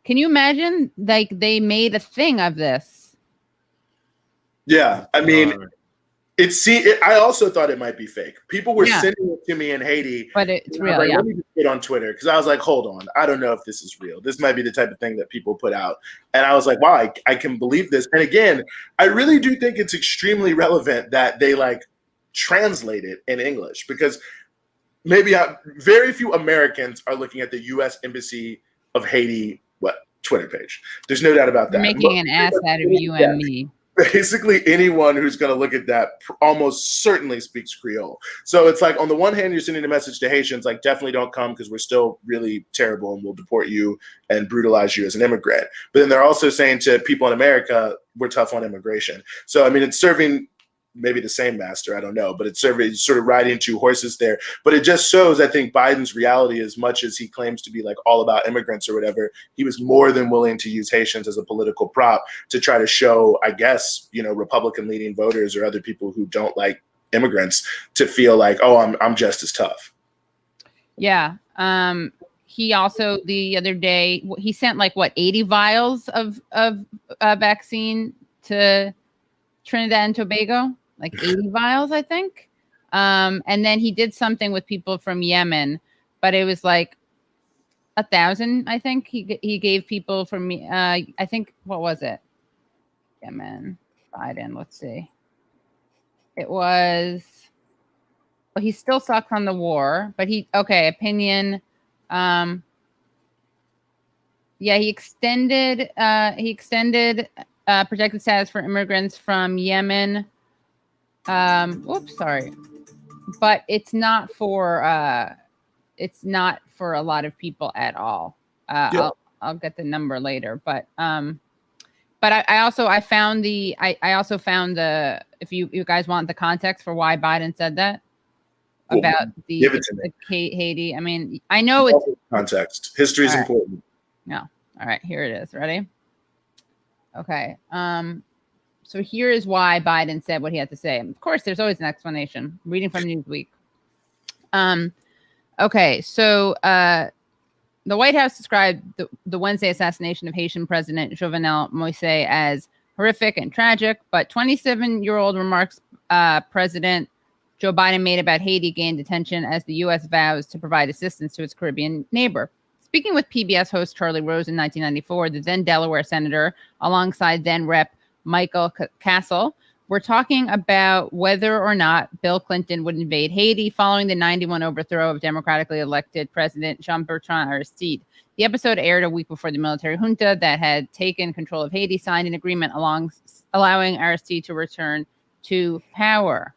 Can you imagine? Like they made a thing of this. Yeah, I mean, I also thought it might be fake. People were sending it to me in Haiti, but it's real. Like, let me just get on Twitter because I was like, hold on, I don't know if this is real. This might be the type of thing that people put out, and I was like, wow, I can believe this. And again, I really do think it's extremely relevant that they like translate it in English because maybe very few Americans are looking at the U.S. Embassy of Haiti Twitter page. There's no doubt about that. Making an ass out of you and me. Basically, anyone who's going to look at that almost certainly speaks Creole. So it's like, on the one hand, you're sending a message to Haitians, like, definitely don't come because we're still really terrible and we'll deport you and brutalize you as an immigrant. But then they're also saying to people in America, we're tough on immigration. So, I mean, it's serving maybe the same master, I don't know, but it's sort of riding two horses there. But it just shows, I think, Biden's reality, as much as he claims to be like all about immigrants or whatever, he was more than willing to use Haitians as a political prop to try to show, I guess, Republican leaning voters or other people who don't like immigrants to feel like, oh, I'm just as tough. Yeah. He also the other day, he sent 80 vials of vaccine to Trinidad and Tobago, 80 vials, I think. And then he did something with people from Yemen, but it was 1,000, I think. He gave people from, I think, what was it? Yemen, Biden, let's see. It was, well, he still sucks on the war, but opinion. He extended protected status for immigrants from Yemen. Sorry. But it's not for a lot of people at all. I'll get the number later, but I also found the if you guys want the context for why Biden said that about the Haiti. I mean, I know it's context. History is important. No. All right, here it is. Ready? Okay. So here is why Biden said what he had to say. Of course, there's always an explanation. I'm reading from Newsweek. Okay, so the White House described the Wednesday assassination of Haitian President Jovenel Moise as horrific and tragic, but 27-year-old remarks President Joe Biden made about Haiti gained attention as the U.S. vows to provide assistance to its Caribbean neighbor. Speaking with PBS host Charlie Rose in 1994, the then Delaware senator, alongside then Rep. Michael Castle, were talking about whether or not Bill Clinton would invade Haiti following the 1991 overthrow of democratically elected President Jean-Bertrand Aristide. The episode aired a week before the military junta that had taken control of Haiti signed an agreement allowing Aristide to return to power.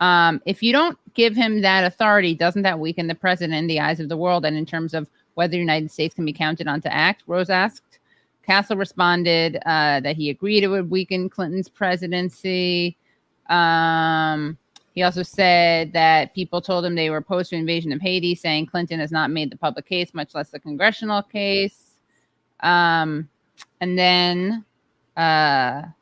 If you don't give him that authority, doesn't that weaken the president in the eyes of the world and in terms of whether the United States can be counted on to act? Rose asked. Castle responded that he agreed it would weaken Clinton's presidency. He also said that people told him they were opposed to invasion of Haiti, saying Clinton has not made the public case, much less the congressional case. And then I'm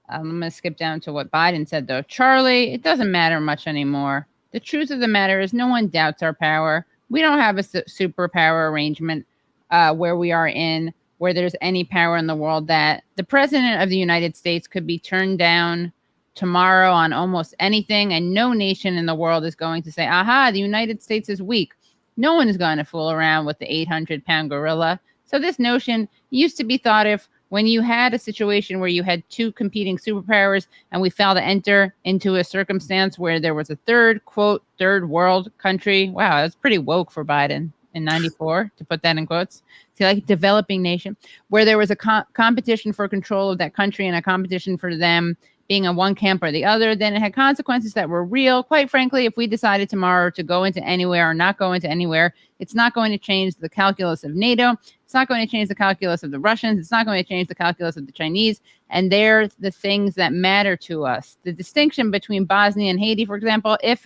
going to skip down to what Biden said, though. Charlie, it doesn't matter much anymore. The truth of the matter is no one doubts our power. We don't have a superpower arrangement where we are in, where there's any power in the world that the president of the United States could be turned down tomorrow on almost anything, and no nation in the world is going to say, aha, the United States is weak. No one is going to fool around with the 800-pound gorilla. So this notion used to be thought of when you had a situation where you had two competing superpowers and we failed to enter into a circumstance where there was a third, quote, third world country. Wow, that's pretty woke for Biden in 94, to put that in quotes. See, like developing nation, where there was a competition for control of that country and a competition for them being in one camp or the other, then it had consequences that were real. Quite frankly, if we decided tomorrow to go into anywhere or not go into anywhere, it's not going to change the calculus of NATO. It's not going to change the calculus of the Russians. It's not going to change the calculus of the Chinese. And they're the things that matter to us. The distinction between Bosnia and Haiti, for example, if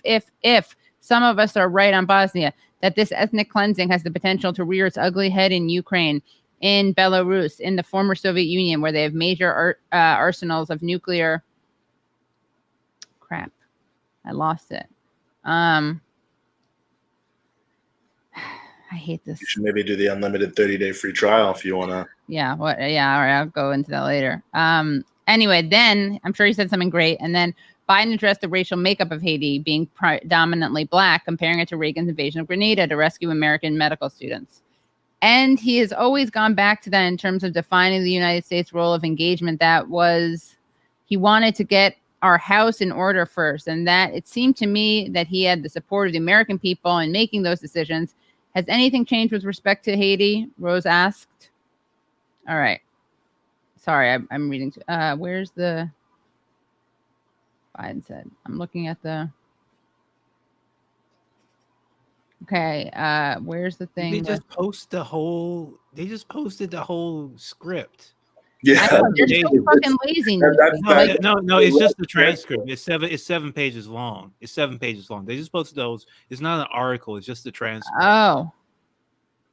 some of us are right on Bosnia, that this ethnic cleansing has the potential to rear its ugly head in Ukraine, in Belarus, in the former Soviet Union, where they have major arsenals of nuclear. Crap, I lost it. I hate this. You should maybe do the unlimited 30-day free trial if you want to. Yeah. What? Yeah. All right. I'll go into that later. Anyway, then I'm sure he said something great, and then Biden addressed the racial makeup of Haiti being predominantly black, comparing it to Reagan's invasion of Grenada to rescue American medical students. And he has always gone back to that in terms of defining the United States' role of engagement. That was, he wanted to get our house in order first. And that it seemed to me that he had the support of the American people in making those decisions. Has anything changed with respect to Haiti? Rose asked. All right. Sorry, I'm reading. Where's the... Biden said. I'm looking at the... Okay, where's the thing? They just post the whole. They just posted the whole script. Yeah, they're so fucking lazy. No, it's just the transcript. It's 7 pages long. It's 7 pages long. They just posted those. It's not an article. It's just the transcript. Oh,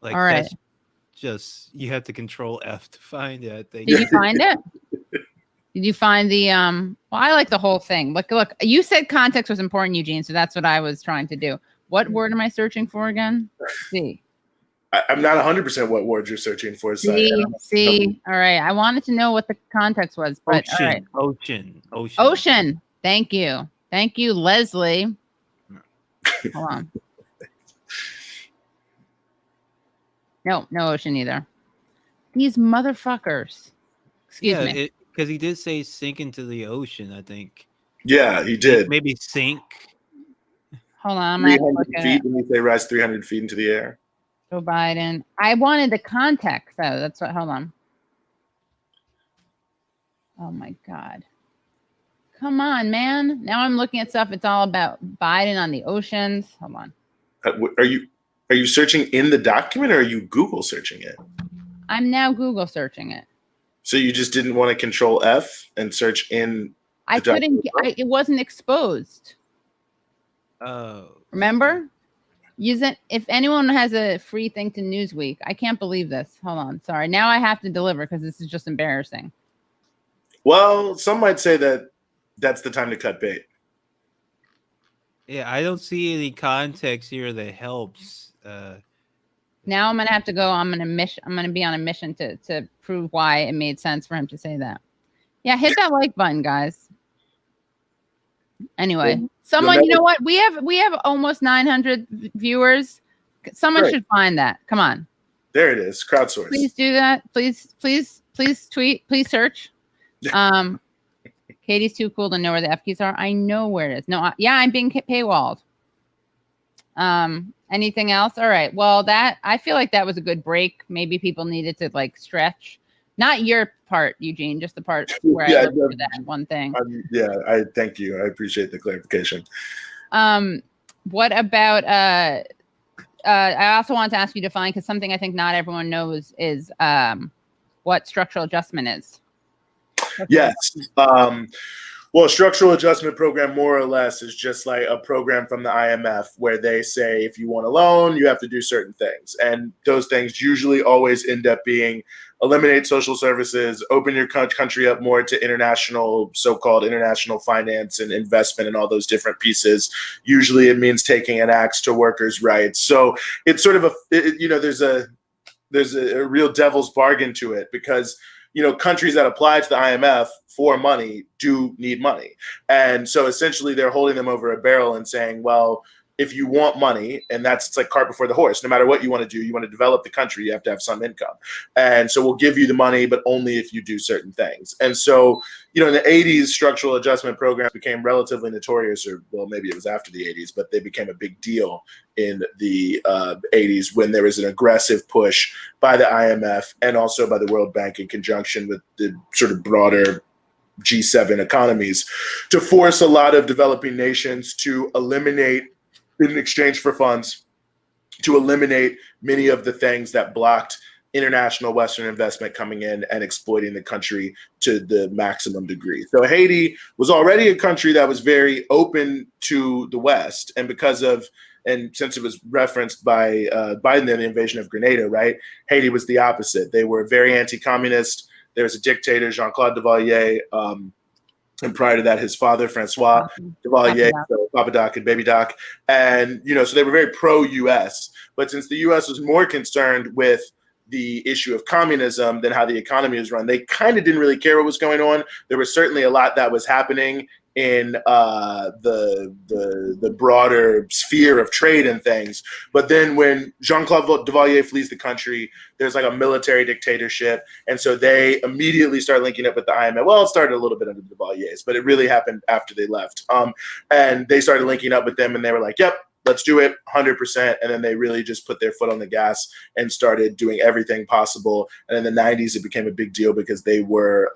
like all right. That's just you have to control F to find it. I think. Did you find it? Did you find the Well, I like the whole thing. Look. You said context was important, Eugene, so that's what I was trying to do. What word am I searching for again? See. I'm not 100% what word you're searching for. See. All right. I wanted to know what the context was, but Ocean, all right. Ocean. Ocean. Thank you, Leslie. Hold on. No ocean either. These motherfuckers. Excuse me. Because he did say sink into the ocean, I think. Yeah, he did. Maybe sink. Hold on. 300 feet. When you say rise 300 feet into the air. Joe Biden. I wanted the context, though. That's what. Hold on. Oh my God. Come on, man. Now I'm looking at stuff. It's all about Biden on the oceans. Hold on. Are you searching in the document, or are you Google searching it? I'm now Google searching it. So you just didn't want to control F and search in. I couldn't. It wasn't exposed. Oh. Remember? If anyone has a free thing to Newsweek, I can't believe this. Hold on. Sorry. Now I have to deliver because this is just embarrassing. Well, some might say that that's the time to cut bait. Yeah, I don't see any context here that helps. Now I'm gonna have to go. I'm gonna be on a mission to prove why it made sense for him to say that. Yeah, hit that like button, guys. Anyway, someone, you know what? We have almost 900 viewers. Someone should find that. Come on. There it is. Crowdsource. Please do that. Please tweet. Please search. Katie's too cool to know where the F keys are. I know where it is. No, I'm being paywalled. Anything else? All right. Well, I feel like that was a good break. Maybe people needed to like stretch. Not your part, Eugene, just the part where I looked for that one thing. I thank you. I appreciate the clarification. What about I also want to ask you to define, because something I think not everyone knows is what structural adjustment is. Yes. Well, structural adjustment program, more or less, is just like a program from the IMF where they say if you want a loan, you have to do certain things. And those things usually always end up being eliminate social services, open your country up more to international, so-called international finance and investment and all those different pieces. Usually it means taking an axe to workers' rights. So it's sort of there's a real devil's bargain to it, because countries that apply to the IMF for money do need money. And so essentially they're holding them over a barrel and saying, well, if you want money, and it's like cart before the horse, no matter what you want to do, you want to develop the country, you have to have some income. And so we'll give you the money, but only if you do certain things. And so, in the 80s, structural adjustment programs became relatively notorious, or well, maybe it was after the 80s, but they became a big deal in the 80s when there was an aggressive push by the IMF and also by the World Bank in conjunction with the sort of broader G7 economies to force a lot of developing nations to eliminate, in exchange for funds, to eliminate many of the things that blocked international Western investment coming in and exploiting the country to the maximum degree. So Haiti was already a country that was very open to the West. And since it was referenced by Biden in the invasion of Grenada, right? Haiti was the opposite. They were very anti-communist. There was a dictator, Jean-Claude Duvalier, And prior to that, his father, Francois Duvalier, so Papa Doc and Baby Doc. And, so they were very pro-U.S. But since the U.S. was more concerned with the issue of communism than how the economy was run, they kind of didn't really care what was going on. There was certainly a lot that was happening in the broader sphere of trade and things. But then when Jean-Claude Duvalier flees the country, there's like a military dictatorship. And so they immediately start linking up with the IMF. Well, it started a little bit under the Duvaliers, but it really happened after they left. And they started linking up with them, and they were like, yep, let's do it 100%. And then they really just put their foot on the gas and started doing everything possible. And in the 90s, it became a big deal because they were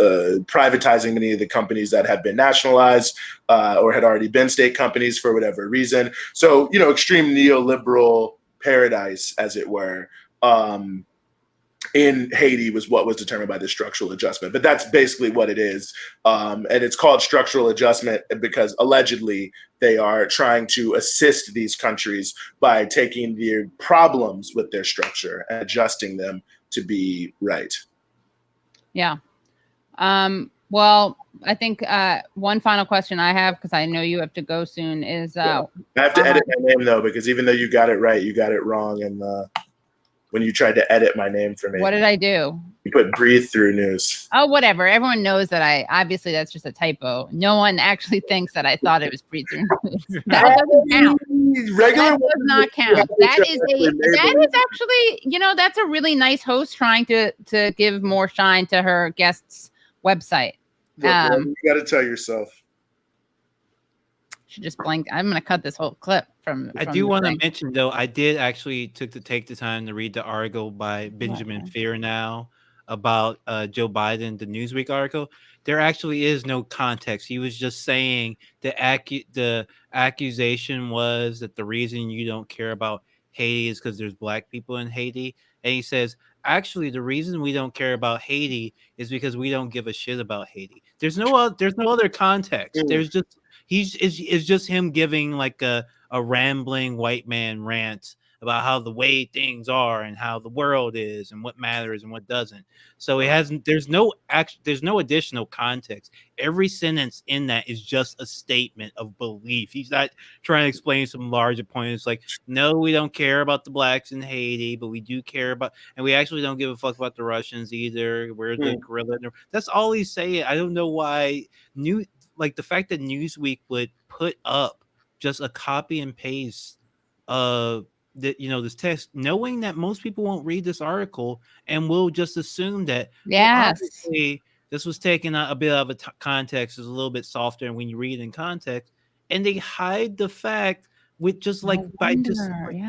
privatizing many of the companies that had been nationalized or had already been state companies for whatever reason. So, extreme neoliberal paradise, as it were, in Haiti was what was determined by the structural adjustment. But that's basically what it is. And it's called structural adjustment because allegedly they are trying to assist these countries by taking the problems with their structure and adjusting them to be right. Yeah. Well, I think one final question I have, because I know you have to go soon, is I have to edit my name, though, because even though you got it right, you got it wrong. And when you tried to edit my name for me. What did I do? You put breathe through news. Oh, whatever. Everyone knows that obviously that's just a typo. No one actually thinks that I thought it was breathe through news. That doesn't count. That does not count. That is actually, that's a really nice host trying to give more shine to her guest's website. You got to tell yourself. She just blinked. I'm going to cut this whole clip from I do want to mention, though, I did actually take the time to read the article by Benjamin Fearnow about Joe Biden, the Newsweek article. There actually is no context. He was just saying the accusation was that the reason you don't care about Haiti is because there's black people in Haiti. And he says, actually, the reason we don't care about Haiti is because we don't give a shit about Haiti. There's no other context. There's just it's just him giving like a rambling white man rant about how the way things are and how the world is and what matters and what doesn't. So there's no additional context. Every sentence in that is just a statement of belief. He's not trying to explain some larger point. It's like, no, we don't care about the blacks in Haiti, but we do care about, and we actually don't give a fuck about the Russians either. We're the guerrilla. That's all he's saying. I don't know why the fact that Newsweek would put up just a copy and paste of this text, knowing that most people won't read this article and will just assume that this was taken a bit of a context, is a little bit softer, and when you read in context, and they hide the fact with just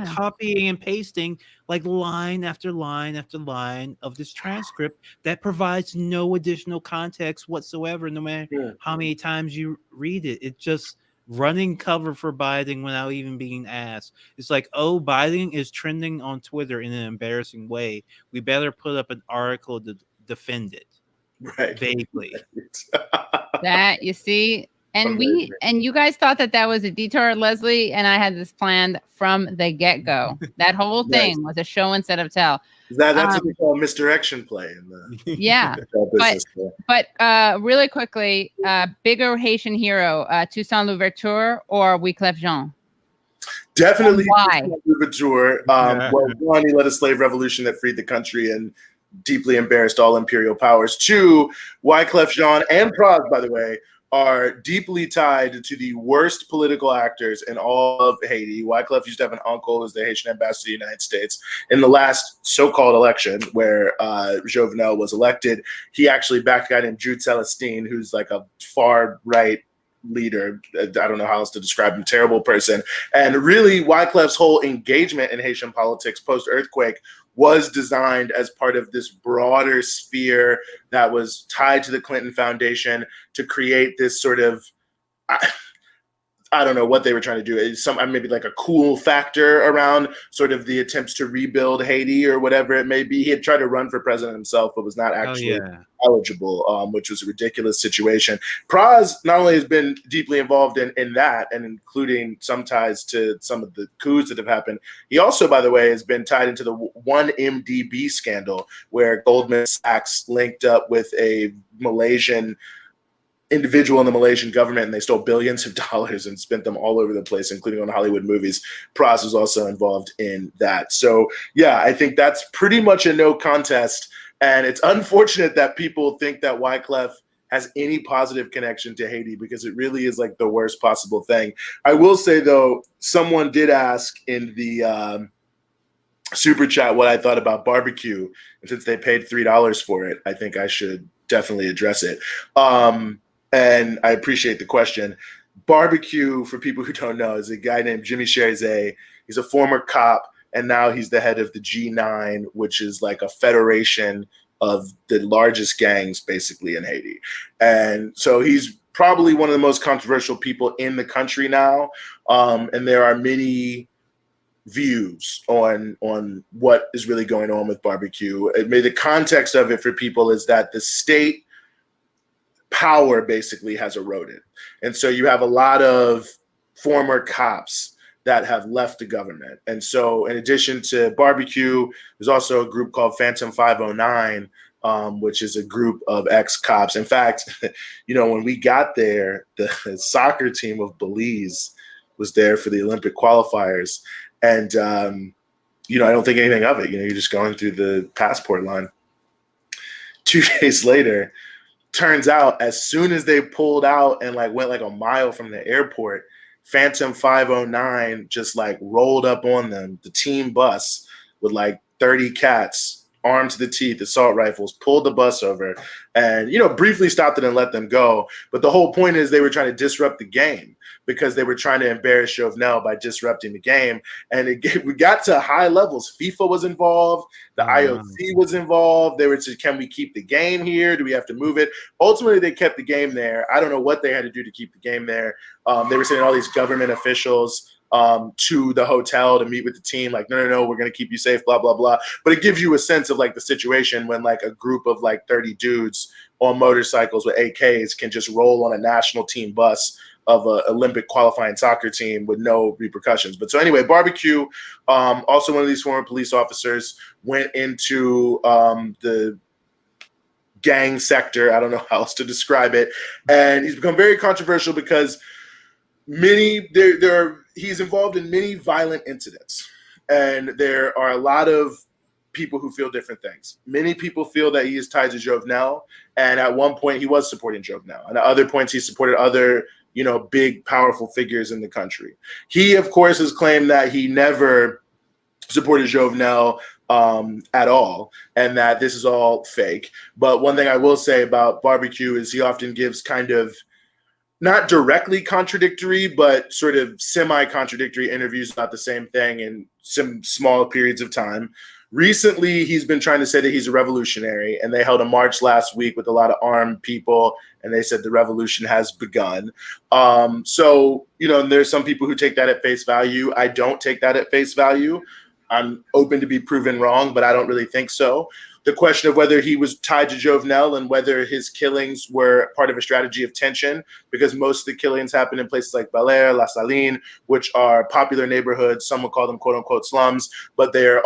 copying and pasting like line after line after line of this transcript that provides no additional context whatsoever, no matter how many times you read it. It's just running cover for Biden without even being asked. It's like, oh, Biden is trending on Twitter in an embarrassing way. We better put up an article to defend it. Right. Vaguely. That, you see, and you guys thought that was a detour, Leslie, and I had this planned from the get-go. That whole thing was a show instead of tell. That's what we call misdirection play in the but really quickly, bigger Haitian hero, Toussaint Louverture or Wyclef Jean? Definitely why? Louverture. Well, one, he led a slave revolution that freed the country and deeply embarrassed all imperial powers. Two, Wyclef Jean and Prague, by the way, are deeply tied to the worst political actors in all of Haiti. Wyclef used to have an uncle who was the Haitian ambassador to the United States. In the last so-called election where Jovenel was elected, he actually backed a guy named Jude Celestine, who's like a far-right leader. I don't know how else to describe him. Terrible person. And really, Wyclef's whole engagement in Haitian politics post-earthquake was designed as part of this broader sphere that was tied to the Clinton Foundation to create this sort of, I don't know what they were trying to do. It's maybe like a cool factor around sort of the attempts to rebuild Haiti or whatever it may be. He had tried to run for president himself, but was not actually eligible, which was a ridiculous situation. Praz not only has been deeply involved in that, and including some ties to some of the coups that have happened, he also, by the way, has been tied into the 1MDB scandal, where Goldman Sachs linked up with a Malaysian individual in the Malaysian government, and they stole billions of dollars and spent them all over the place, including on Hollywood movies. Pras was also involved in that. So yeah, I think that's pretty much a no contest. And it's unfortunate that people think that Wyclef has any positive connection to Haiti, because it really is like the worst possible thing. I will say though, someone did ask in the super chat what I thought about barbecue. And since they paid $3 for it, I think I should definitely address it. And I appreciate the question. Barbecue, for people who don't know, is a guy named Jimmy Cherizet. He's a former cop, and now he's the head of the G9, which is like a federation of the largest gangs basically in Haiti. And so he's probably one of the most controversial people in the country now. And there are many views on what is really going on with barbecue. The context of it for people is that the state power basically has eroded. And so you have a lot of former cops that have left the government. And so in addition to barbecue, there's also a group called Phantom 509, which is a group of ex-cops. In fact, when we got there, the soccer team of Belize was there for the Olympic qualifiers. And, I don't think anything of it. You're just going through the passport line. 2 days later, turns out as soon as they pulled out and went a mile from the airport, Phantom 509 just rolled up on them, the team bus with 30 cats, armed to the teeth, assault rifles, pulled the bus over and, briefly stopped it and let them go. But the whole point is they were trying to disrupt the game, because they were trying to embarrass Jovenel by disrupting the game. And we got to high levels. FIFA was involved. The IOC was involved. They were saying, can we keep the game here? Do we have to move it? Ultimately, they kept the game there. I don't know what they had to do to keep the game there. They were sending all these government officials to the hotel to meet with the team. No, we're going to keep you safe, blah, blah, blah. But it gives you a sense of the situation when a group of 30 dudes on motorcycles with AKs can just roll on a national team bus of an Olympic qualifying soccer team with no repercussions. But so anyway, barbecue, also one of these former police officers, went into the gang sector. I don't know how else to describe it. And he's become very controversial because he's involved in many violent incidents. And there are a lot of people who feel different things. Many people feel that he is tied to Jovenel. And at one point he was supporting Jovenel. And at other points he supported other big, powerful figures in the country. He, of course, has claimed that he never supported Jovenel at all, and that this is all fake. But one thing I will say about barbecue is he often gives kind of not directly contradictory, but sort of semi-contradictory interviews about the same thing in some small periods of time. Recently, he's been trying to say that he's a revolutionary, and they held a march last week with a lot of armed people, and they said the revolution has begun. So, there's some people who take that at face value. I don't take that at face value. I'm open to be proven wrong, but I don't really think so. The question of whether he was tied to Jovenel and whether his killings were part of a strategy of tension, because most of the killings happen in places like Bel Air, La Saline, which are popular neighborhoods. Some would call them quote unquote slums, but they're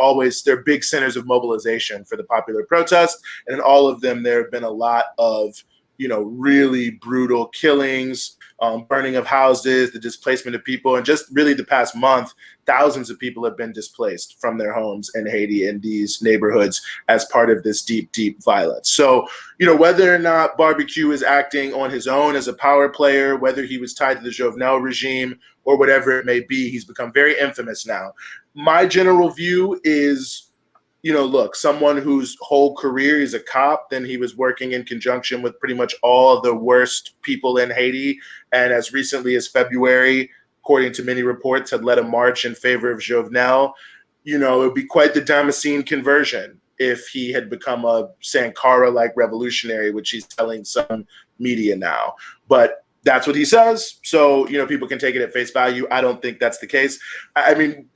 big centers of mobilization for the popular protest. And in all of them, there have been a lot of, really brutal killings, burning of houses, the displacement of people. And just really the past month, thousands of people have been displaced from their homes in Haiti in these neighborhoods as part of this deep, deep violence. So, whether or not barbecue is acting on his own as a power player, whether he was tied to the Jovenel regime or whatever it may be, he's become very infamous now. My general view is, look, someone whose whole career is a cop, then he was working in conjunction with pretty much all of the worst people in Haiti. And as recently as February, according to many reports, had led a march in favor of Jovenel. It would be quite the Damascene conversion if he had become a Sankara-like revolutionary, which he's telling some media now. But that's what he says. So, people can take it at face value. I don't think that's the case. I mean,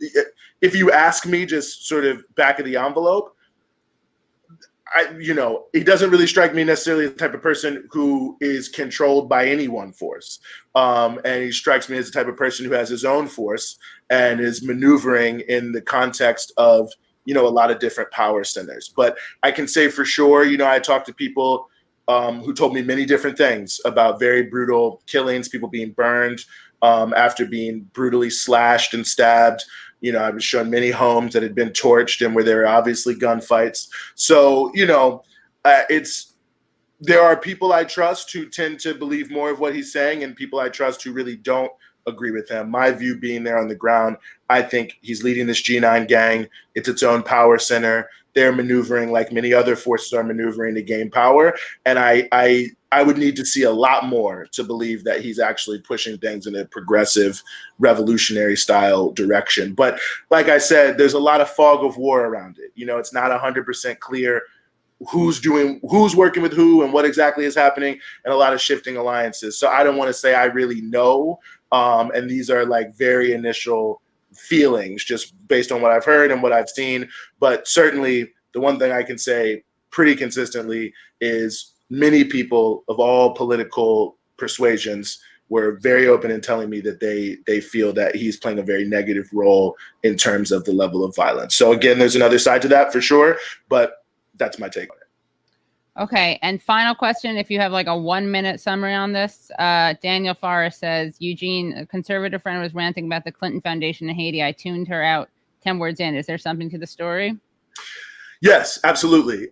if you ask me just sort of back of the envelope, he doesn't really strike me necessarily as the type of person who is controlled by any one force. And he strikes me as the type of person who has his own force and is maneuvering in the context of, a lot of different power centers. But I can say for sure, I talk to people who told me many different things about very brutal killings, people being burned after being brutally slashed and stabbed. You know, I was shown many homes that had been torched and where there were obviously gunfights. So, you know, there are people I trust who tend to believe more of what he's saying, and people I trust who really don't agree with him. My view being there on the ground, I think he's leading this G9 gang. It's its own power center. They're maneuvering like many other forces are maneuvering to gain power. And I would need to see a lot more to believe that he's actually pushing things in a progressive, revolutionary style direction. But like I said, there's a lot of fog of war around it. You know, it's not 100% clear who's working with who and what exactly is happening, and a lot of shifting alliances. So I don't want to say I really know. And these are like very initial feelings just based on what I've heard and what I've seen. But certainly the one thing I can say pretty consistently is many people of all political persuasions were very open in telling me that they feel that he's playing a very negative role in terms of the level of violence. So again, there's another side to that for sure, but that's my take on it. Okay, and final question, if you have like a 1-minute summary on this. Daniel Forrest says, Eugene, a conservative friend was ranting about the Clinton Foundation in Haiti. I tuned her out 10 words in. Is there something to the story? Yes, absolutely.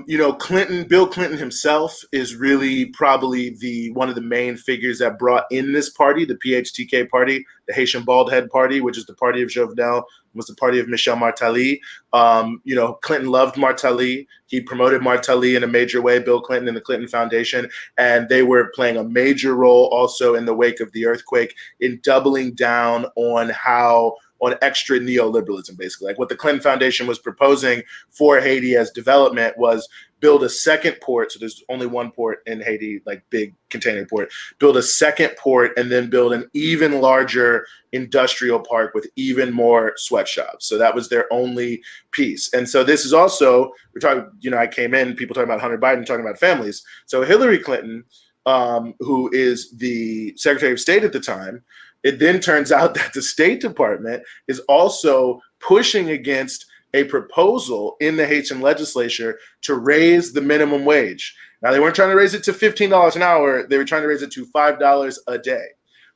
You know, Bill Clinton himself is really probably one of the main figures that brought in this party, the PHTK party, the Haitian Bald Head Party, which is the party of Jovenel, was the party of Michel Martelly. You know, Clinton loved Martelly. He promoted Martelly in a major way, Bill Clinton and the Clinton Foundation, and they were playing a major role also in the wake of the earthquake in doubling down on extra neoliberalism, basically. Like what the Clinton Foundation was proposing for Haiti as development was build a second port. So there's only one port in Haiti, like big container port, build a second port and then build an even larger industrial park with even more sweatshops. So that was their only piece. And so this is also, we're talking, you know, I came in, people talking about Hunter Biden, talking about families. So Hillary Clinton, who is the Secretary of State at the time, it then turns out that the State Department is also pushing against a proposal in the Haitian legislature to raise the minimum wage. Now, they weren't trying to raise it to $15 an hour. They were trying to raise it to $5 a day.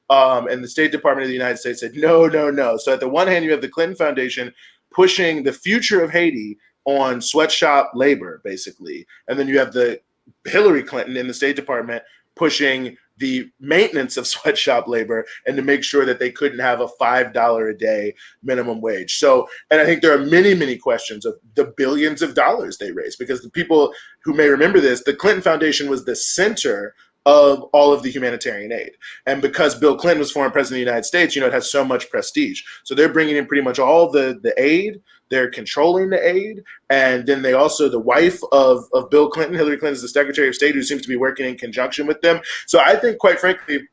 And the State Department of the United States said, no, no, no. So at the one hand, you have the Clinton Foundation pushing the future of Haiti on sweatshop labor, basically. And then you have the Hillary Clinton in the State Department pushing the maintenance of sweatshop labor and to make sure that they couldn't have a $5 a day minimum wage. So, and I think there are many, many questions of the billions of dollars they raised, because the people who may remember this, the Clinton Foundation was the center of all of the humanitarian aid. And because Bill Clinton was former president of the United States, you know, it has so much prestige. So they're bringing in pretty much all the aid, they're controlling the aid. And then they also, the wife of Bill Clinton, Hillary Clinton, is the Secretary of State, who seems to be working in conjunction with them. So I think, quite frankly,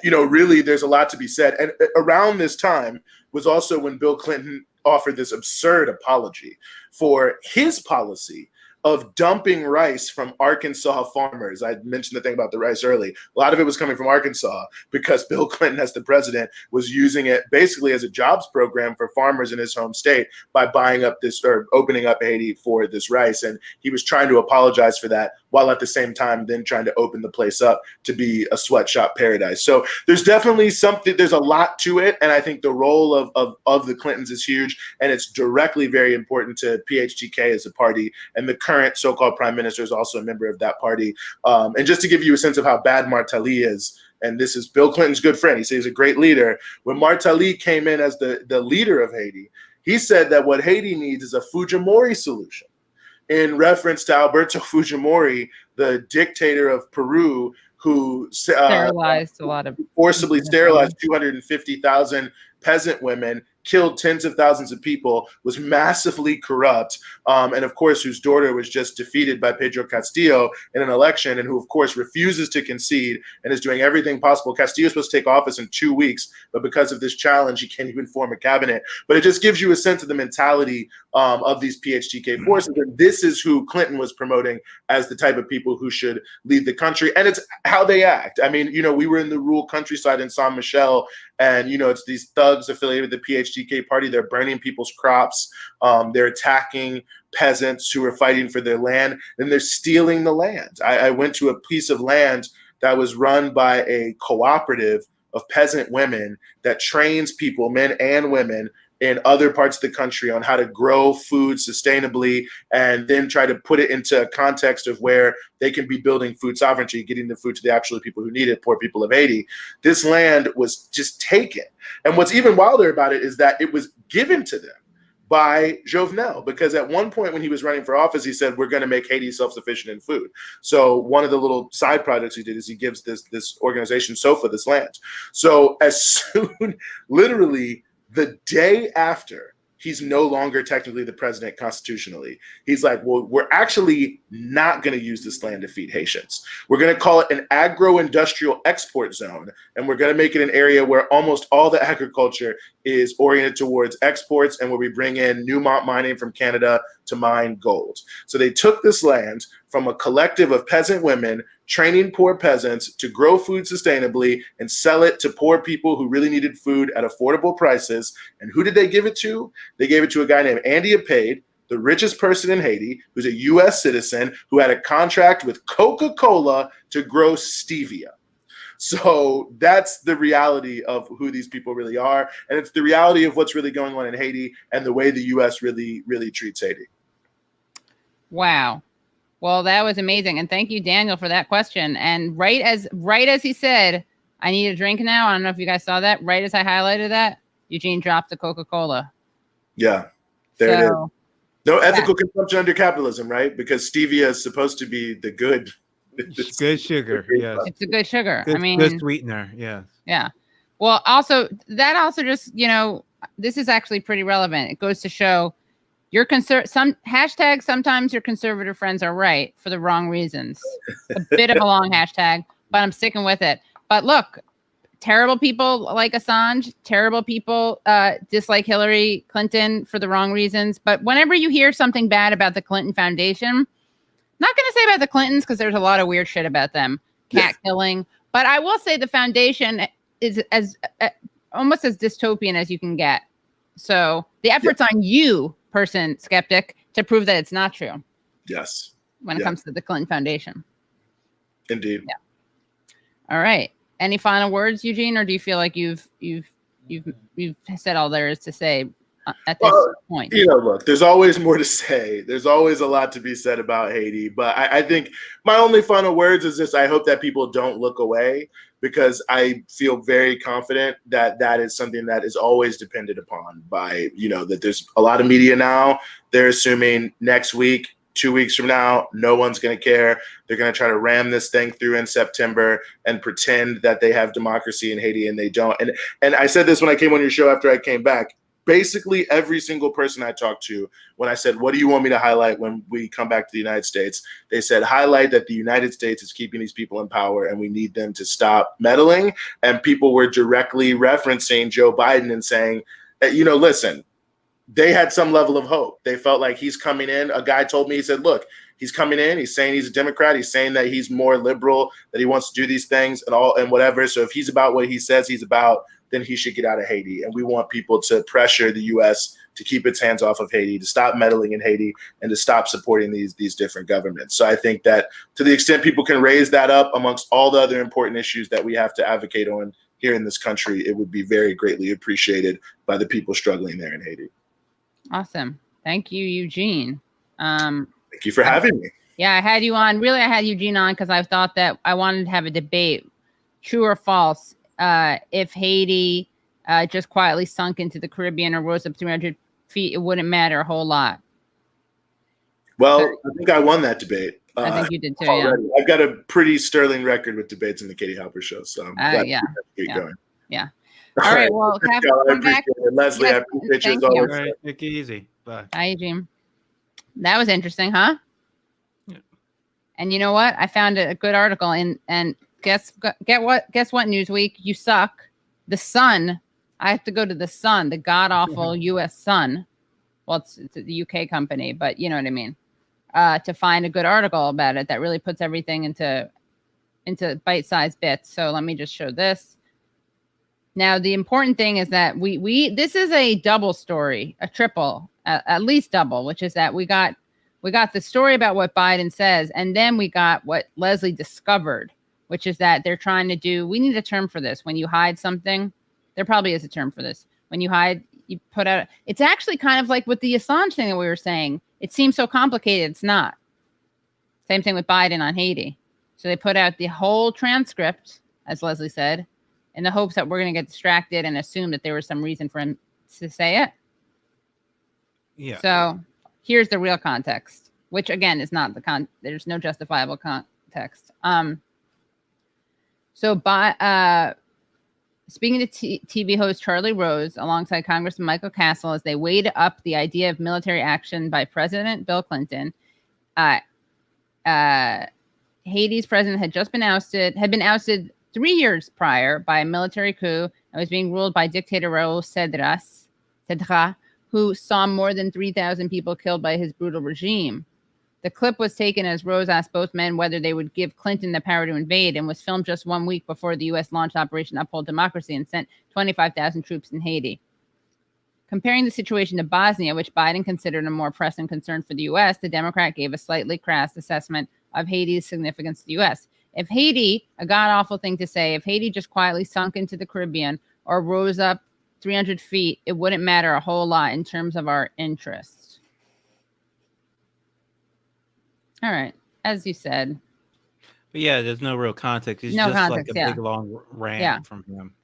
you know, really there's a lot to be said. And around this time was also when Bill Clinton offered this absurd apology for his policy of dumping rice from Arkansas farmers. I mentioned the thing about the rice early. A lot of it was coming from Arkansas because Bill Clinton, as the president, was using it basically as a jobs program for farmers in his home state by buying up this, or opening up Haiti for this rice. And he was trying to apologize for that, while at the same time then trying to open the place up to be a sweatshop paradise. So there's definitely something, there's a lot to it. And I think the role of the Clintons is huge. And it's directly very important to PHTK as a party. And the current so-called prime minister is also a member of that party. And just to give you a sense of how bad Martelly is, and this is Bill Clinton's good friend, he says he's a great leader. When Martelly came in as the leader of Haiti, he said that what Haiti needs is a Fujimori solution, in reference to Alberto Fujimori, the dictator of Peru, who sterilized a lot of forcibly sterilized 250,000 peasant women, killed tens of thousands of people, was massively corrupt, and of course, whose daughter was just defeated by Pedro Castillo in an election, and who, of course, refuses to concede and is doing everything possible. Castillo is supposed to take office in 2 weeks, but because of this challenge, he can't even form a cabinet. But it just gives you a sense of the mentality of these PHTK forces, and this is who Clinton was promoting as the type of people who should lead the country, and it's how they act. I mean, you know, we were in the rural countryside in Saint Michel, And, it's these thugs affiliated with the PHTK party. They're burning people's crops. They're attacking peasants who are fighting for their land, and they're stealing the land. I went to a piece of land that was run by a cooperative of peasant women that trains people, men and women, in other parts of the country on how to grow food sustainably, and then try to put it into a context of where they can be building food sovereignty, getting the food to the actual people who need it, poor people of Haiti. This land was just taken. And what's even wilder about it is that it was given to them by Jovenel, because at one point when he was running for office, he said, we're going to make Haiti self-sufficient in food. So one of the little side projects he did is he gives this organization SOFA this land. So as soon, literally the day after, he's no longer technically the president constitutionally. He's like, well, we're actually not going to use this land to feed Haitians. We're going to call it an agro-industrial export zone, and we're going to make it an area where almost all the agriculture is oriented towards exports, and where we bring in Newmont mining from Canada to mine gold. So they took this land from a collective of peasant women training poor peasants to grow food sustainably and sell it to poor people who really needed food at affordable prices. And who did they give it to? They gave it to a guy named Andy Apade, the richest person in Haiti, who's a U.S. citizen who had a contract with Coca-Cola to grow stevia. So that's the reality of who these people really are. And it's the reality of what's really going on in Haiti and the way the U.S. really, really treats Haiti. Wow. Well, that was amazing. And thank you, Daniel, for that question. And right as he said, I need a drink now. I don't know if you guys saw that. Right as I highlighted that, Eugene dropped the Coca-Cola. Yeah, there it is. No ethical consumption under capitalism, right? Because stevia is supposed to be the good. Good sugar. Yes. It's a good sugar. Good, I mean, good sweetener. Yeah. Yeah. Well, also just, this is actually pretty relevant. It goes to show your hashtag, sometimes your conservative friends are right for the wrong reasons. A bit of a long hashtag, but I'm sticking with it. But look, terrible people like Assange, terrible people dislike Hillary Clinton for the wrong reasons. But whenever you hear something bad about the Clinton Foundation, not going to say about the Clintons because there's a lot of weird shit about them, killing. But I will say the foundation is almost as dystopian as you can get. So the effort's on you, person skeptic, to prove that it's not true. Yes. When it comes to the Clinton Foundation. Indeed. Yeah. All right. Any final words, Eugene, or do you feel like you've said all there is to say at this point? Look, there's always more to say. There's always a lot to be said about Haiti. But I think my only final words is this: I hope that people don't look away, because I feel very confident that that is something that is always depended upon by, that there's a lot of media now. They're assuming next week, 2 weeks from now, no one's going to care. They're going to try to ram this thing through in September and pretend that they have democracy in Haiti, and they don't. And I said this when I came on your show after I came back. Basically, every single person I talked to, when I said, what do you want me to highlight when we come back to the United States? They said, highlight that the United States is keeping these people in power and we need them to stop meddling. And people were directly referencing Joe Biden and saying, listen, they had some level of hope. They felt like he's coming in. A guy told me, he said, look, he's coming in. He's saying he's a Democrat. He's saying that he's more liberal, that he wants to do these things and whatever. So if he's about what he says he's about, then he should get out of Haiti. And we want people to pressure the U.S. to keep its hands off of Haiti, to stop meddling in Haiti, and to stop supporting these different governments. So I think that to the extent people can raise that up amongst all the other important issues that we have to advocate on here in this country, it would be very greatly appreciated by the people struggling there in Haiti. Awesome. Thank you, Eugene. Thank you for having me. Yeah, I had you on. Really, I had Eugene on because I thought that I wanted to have a debate, true or false, if Haiti just quietly sunk into the Caribbean or rose up 300 feet, it wouldn't matter a whole lot. Well, I think I won that debate. I think you did too, already. Yeah. I've got a pretty sterling record with debates in the Katie Halper show, so I'm glad to keep going. Yeah. All right, well, I appreciate it. Leslie, I appreciate you as always. All right, take it easy. Bye. Bye, Eugene. That was interesting, huh? Yeah. And you know what? I found a good article and guess what, Newsweek? You suck. The Sun. I have to go to the Sun, the god-awful U.S. Sun. Well, it's the UK company, but you know what I mean. To find a good article about it that really puts everything into bite-sized bits. So let me just show this. Now, the important thing is that we this is a double story, a triple, at least double, which is that we got the story about what Biden says, and then we got what Leslie discovered, which is that they're trying to do. We need a term for this. When you hide something, there probably is a term for this. When you hide, you put out. It's actually kind of like with the Assange thing that we were saying. It seems so complicated. It's not. Same thing with Biden on Haiti. So they put out the whole transcript, as Leslie said, in the hopes that we're going to get distracted and assume that there was some reason for him to say it. Yeah. So here's the real context, which again is not there's no justifiable context. So by speaking to TV host Charlie Rose alongside Congressman Michael Castle as they weighed up the idea of military action by President Bill Clinton, Haiti's president had been ousted 3 years prior by a military coup and was being ruled by dictator Raul Cedra, who saw more than 3,000 people killed by his brutal regime. The clip was taken as Rose asked both men whether they would give Clinton the power to invade and was filmed just 1 week before the U.S. launched Operation Uphold Democracy and sent 25,000 troops in Haiti. Comparing the situation to Bosnia, which Biden considered a more pressing concern for the U.S., the Democrat gave a slightly crass assessment of Haiti's significance to the U.S. If Haiti, a god-awful thing to say, if Haiti just quietly sunk into the Caribbean or rose up 300 feet, it wouldn't matter a whole lot in terms of our interests. All right, as you said. But yeah, there's no real context. It's No just context, like a yeah. big long rant from him.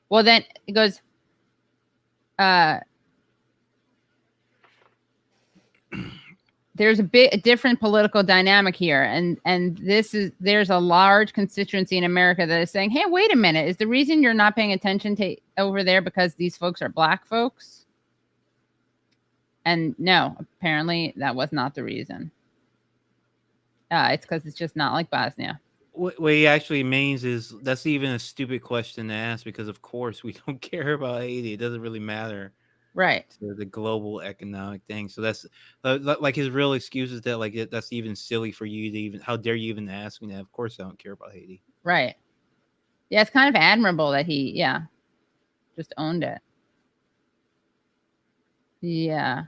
Well, then it goes, there's a different political dynamic here, and there's a large constituency in America that is saying, hey, wait a minute, is the reason you're not paying attention to over there because these folks are black folks? And no, apparently that was not the reason. It's because it's just not like Bosnia. What he actually means is that's even a stupid question to ask because, of course, we don't care about Haiti. It doesn't really matter. Right. To the global economic thing. So that's like his real excuse is that like that's even silly for you to even. How dare you even ask me that? Of course, I don't care about Haiti. Right. Yeah, it's kind of admirable that he, just owned it. Yeah.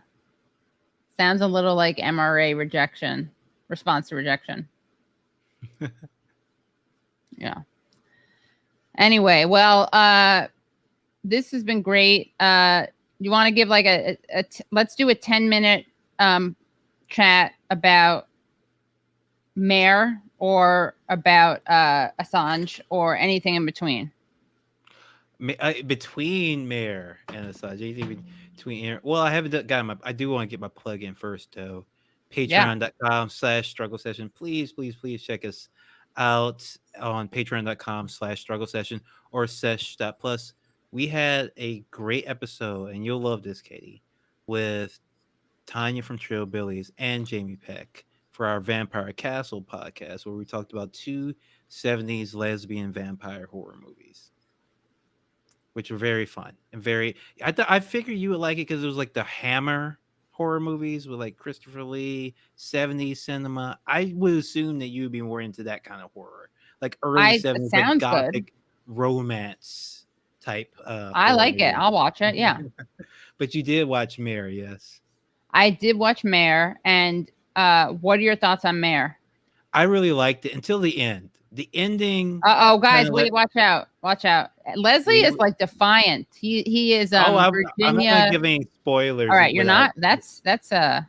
Sounds a little like MRA rejection. Response to rejection. Yeah. Anyway, well, this has been great. You want to give like let's do a 10-minute chat about Mayor or about Assange or anything in between. Between Mayor and Assange, anything between. Well, I haven't got I do want to get my plug in first though. Patreon.com/struggle session. Please check us out on patreon.com/struggle session or sesh.plus. We had a great episode, and you'll love this, Katie, with Tanya from Trailbillies and Jamie Peck for our Vampire Castle podcast, where we talked about 2 70s lesbian vampire horror movies, which were very fun and very. I figured you would like it because it was like the Hammer horror movies with like Christopher Lee, 70s cinema. I would assume that you would be more into that kind of horror, like early 70s, like gothic romance type. I like it. I'll watch it. Yeah. But you did watch Mayor, yes? I did watch Mayor, and what are your thoughts on Mayor? I really liked it until the end. The ending. Guys, wait! Watch out! Watch out! Leslie is like defiant. He is. I'm Virginia. not giving any spoilers. All right, you're not. That's I'm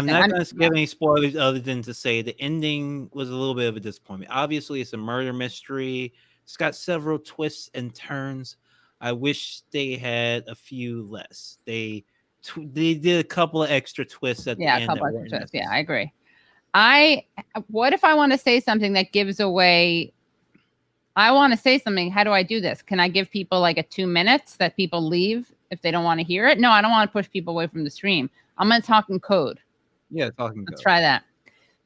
not going to give any spoilers other than to say the ending was a little bit of a disappointment. Obviously, it's a murder mystery. It's got several twists and turns. I wish they had a few less. They did a couple of extra twists at the end. Yeah, a couple extra twists. Yeah, I agree. What if I want to say something that gives away? I want to say something. How do I do this? Can I give people like a 2 minutes that people leave if they don't want to hear it? No, I don't want to push people away from the stream. I'm going to talk in code. Yeah, talking code. Let's try that.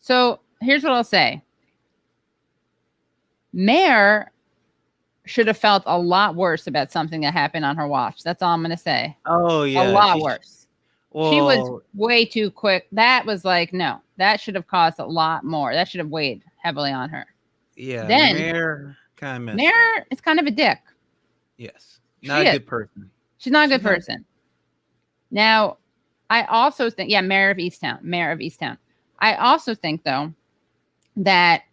So here's what I'll say. Mayor should have felt a lot worse about something that happened on her watch. That's all I'm going to say. Oh, yeah. A lot worse. She was way too quick. That was like, no, that should have caused a lot more. That should have weighed heavily on her. Yeah. Then Mayor kind of Mayor is kind of a dick. Yes. Not a good person. She's not a good person. Now, I also think, Mayor of Easttown. I also think, though, that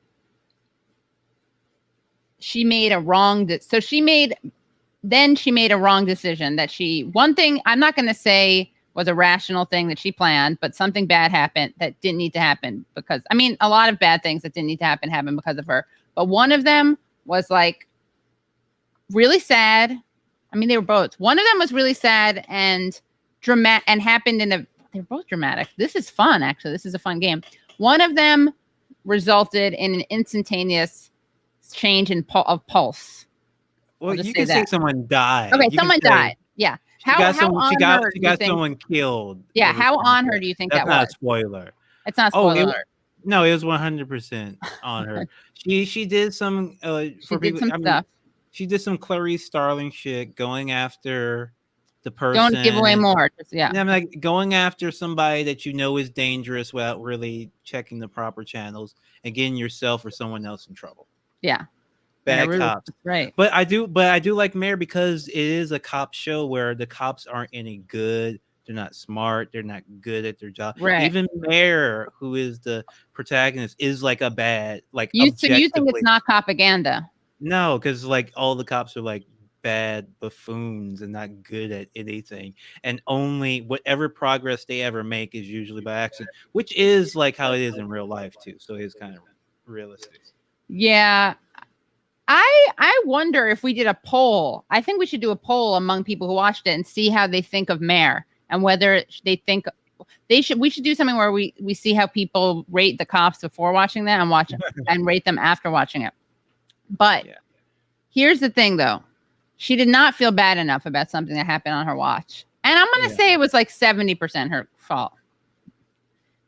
she made a wrong. She made a wrong decision. One thing I'm not going to say was a rational thing that she planned, but something bad happened that didn't need to happen because, a lot of bad things that didn't need to happen happened because of her. But one of them was like really sad. They were both. One of them was really sad and dramatic and happened they're both dramatic. This is fun, actually. This is a fun game. One of them resulted in an instantaneous change of pulse. Well, you can say someone died. Okay, someone died. Yeah. She got someone killed. Yeah, how on her do you think that was? That's not a spoiler. It's not a spoiler. No, it was 100% on her. She did some stuff. She did some Clarice Starling shit, going after the person. Don't give away more. Going after somebody that you know is dangerous without really checking the proper channels and getting yourself or someone else in trouble. Yeah. Bad cops. Right. But I do like Mayor because it is a cop show where the cops aren't any good. They're not smart. They're not good at their job. Right. Even Mayor, who is the protagonist, is like a bad, like so you think it's not propaganda? No, because like all the cops are like bad buffoons and not good at anything, and only whatever progress they ever make is usually by accident, which is like how it is in real life too. So it's kind of realistic. Yeah. I wonder if we did a poll. I think we should do a poll among people who watched it and see how they think of Mayor and whether they think we should do something where we see how people rate the cops before watching that and watch and rate them after watching it. But here's the thing, though. She did not feel bad enough about something that happened on her watch. And I'm going to say it was like 70% her fault.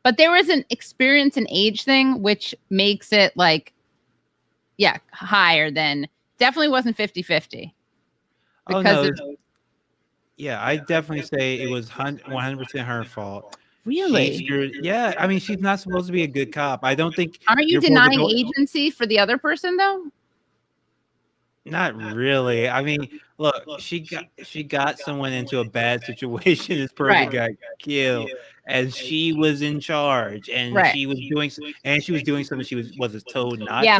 But there was an experience and age thing, which makes it like, higher than, definitely wasn't 50-50. I definitely say it was 100% her fault. Really? She's not supposed to be a good cop. I don't think. Aren't you denying agency for the other person, though? Not really. Look, she got someone into a bad situation. This person got killed, and she was in charge, and she was doing something she wasn't told not to do.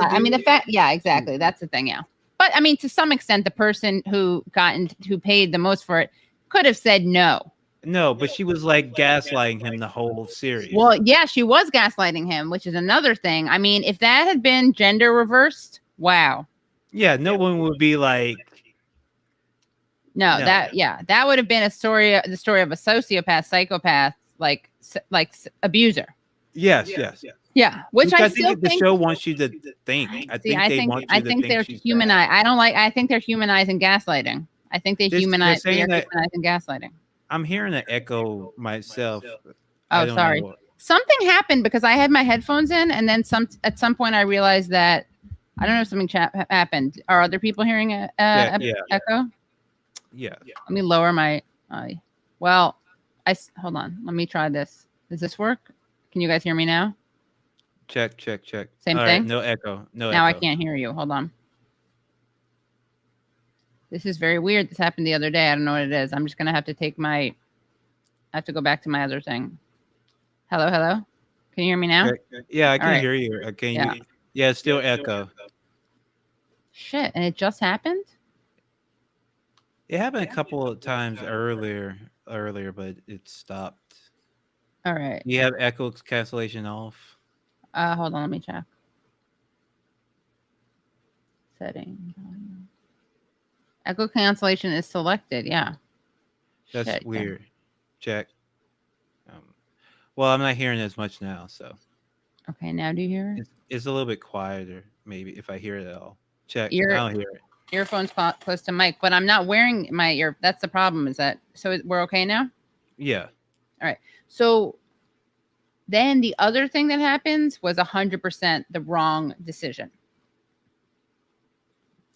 Exactly. That's the thing. Yeah, but to some extent, the person who paid the most for it could have said no. No, but she was like gaslighting him the whole series. Well, yeah, she was gaslighting him, which is another thing. If that had been gender reversed, wow. Yeah, no one would be like. No, that would have been the story of a sociopath, psychopath, like abuser. Yes. Yeah, which I still think the show wants you to think. I think they're humanizing. I think they're humanizing gaslighting. I think they're humanizing gaslighting. I'm hearing an echo myself. Oh, sorry. Something happened because I had my headphones in, and then at some point I realized that I don't know if something happened. Are other people hearing an echo? Yeah. Let me lower my. Hold on. Let me try this. Does this work? Can you guys hear me now? Check. Same All thing. Right, no echo. Now I can't hear you. Hold on. This is very weird. This happened the other day. I don't know what it is. I'm just gonna have to I have to go back to my other thing. Hello. Can you hear me now? Yeah, I can hear you. Yeah, still echo. Shit, and it just happened? It happened a couple of times earlier, but it stopped. All right. You have echo cancellation off? Hold on, let me check. Setting. Echo cancellation is selected, yeah. That's Shit, weird. Check. Well, I'm not hearing as much now, so. Okay, now do you hear it? It's a little bit quieter, maybe, if I hear it at all. Check. I don't hear it. Earphones close to mic, but I'm not wearing my ear. That's the problem. So we're okay now? Yeah. All right. So then the other thing that happens was 100% the wrong decision.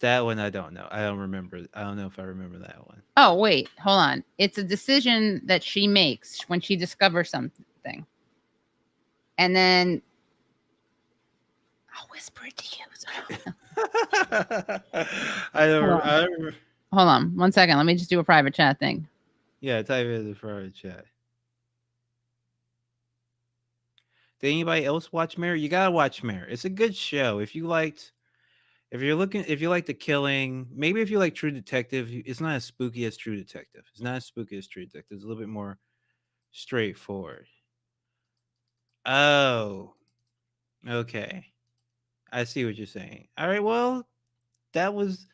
That one I don't know. I don't remember. I don't know if I remember that one. Oh, wait. Hold on. It's a decision that she makes when she discovers something. And then I'll whisper it to you. I don't. Hold on 1 second. Let me just do a private chat thing. Yeah, type it in the private chat. Did anybody else watch Mare? You gotta watch Mare. It's a good show. If you like the killing, maybe if you like True Detective, it's not as spooky as True Detective. It's not as spooky as True Detective. It's a little bit more straightforward. Oh, okay. I see what you're saying. All right, well, that was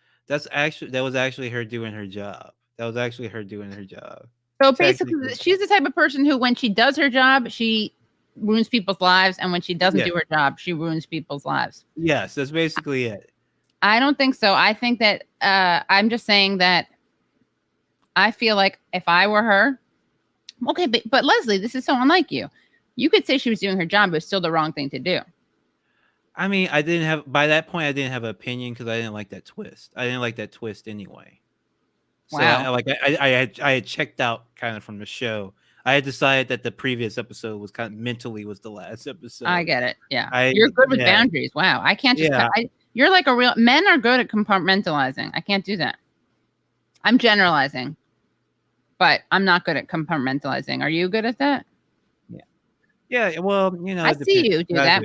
actually her doing her job. That was actually her doing her job. So basically, she's the type of person who, when she does her job, she ruins people's lives, and when she doesn't do her job, she ruins people's lives. Yes, that's basically it. I don't think so. I think that I'm just saying that I feel like if I were her, okay, but Leslie, this is so unlike you. You could say she was doing her job, but it's still the wrong thing to do. I mean, by that point, I didn't have an opinion because I didn't like that twist. I didn't like that twist anyway. So Wow. I had checked out kind of from the show. I had decided that the previous episode was kind of mentally was the last episode. I get it. Yeah. You're good with boundaries. Wow. I can't just, you're like men are good at compartmentalizing. I can't do that. I'm generalizing, but I'm not good at compartmentalizing. Are you good at that? Yeah. Yeah. Well, I see you do that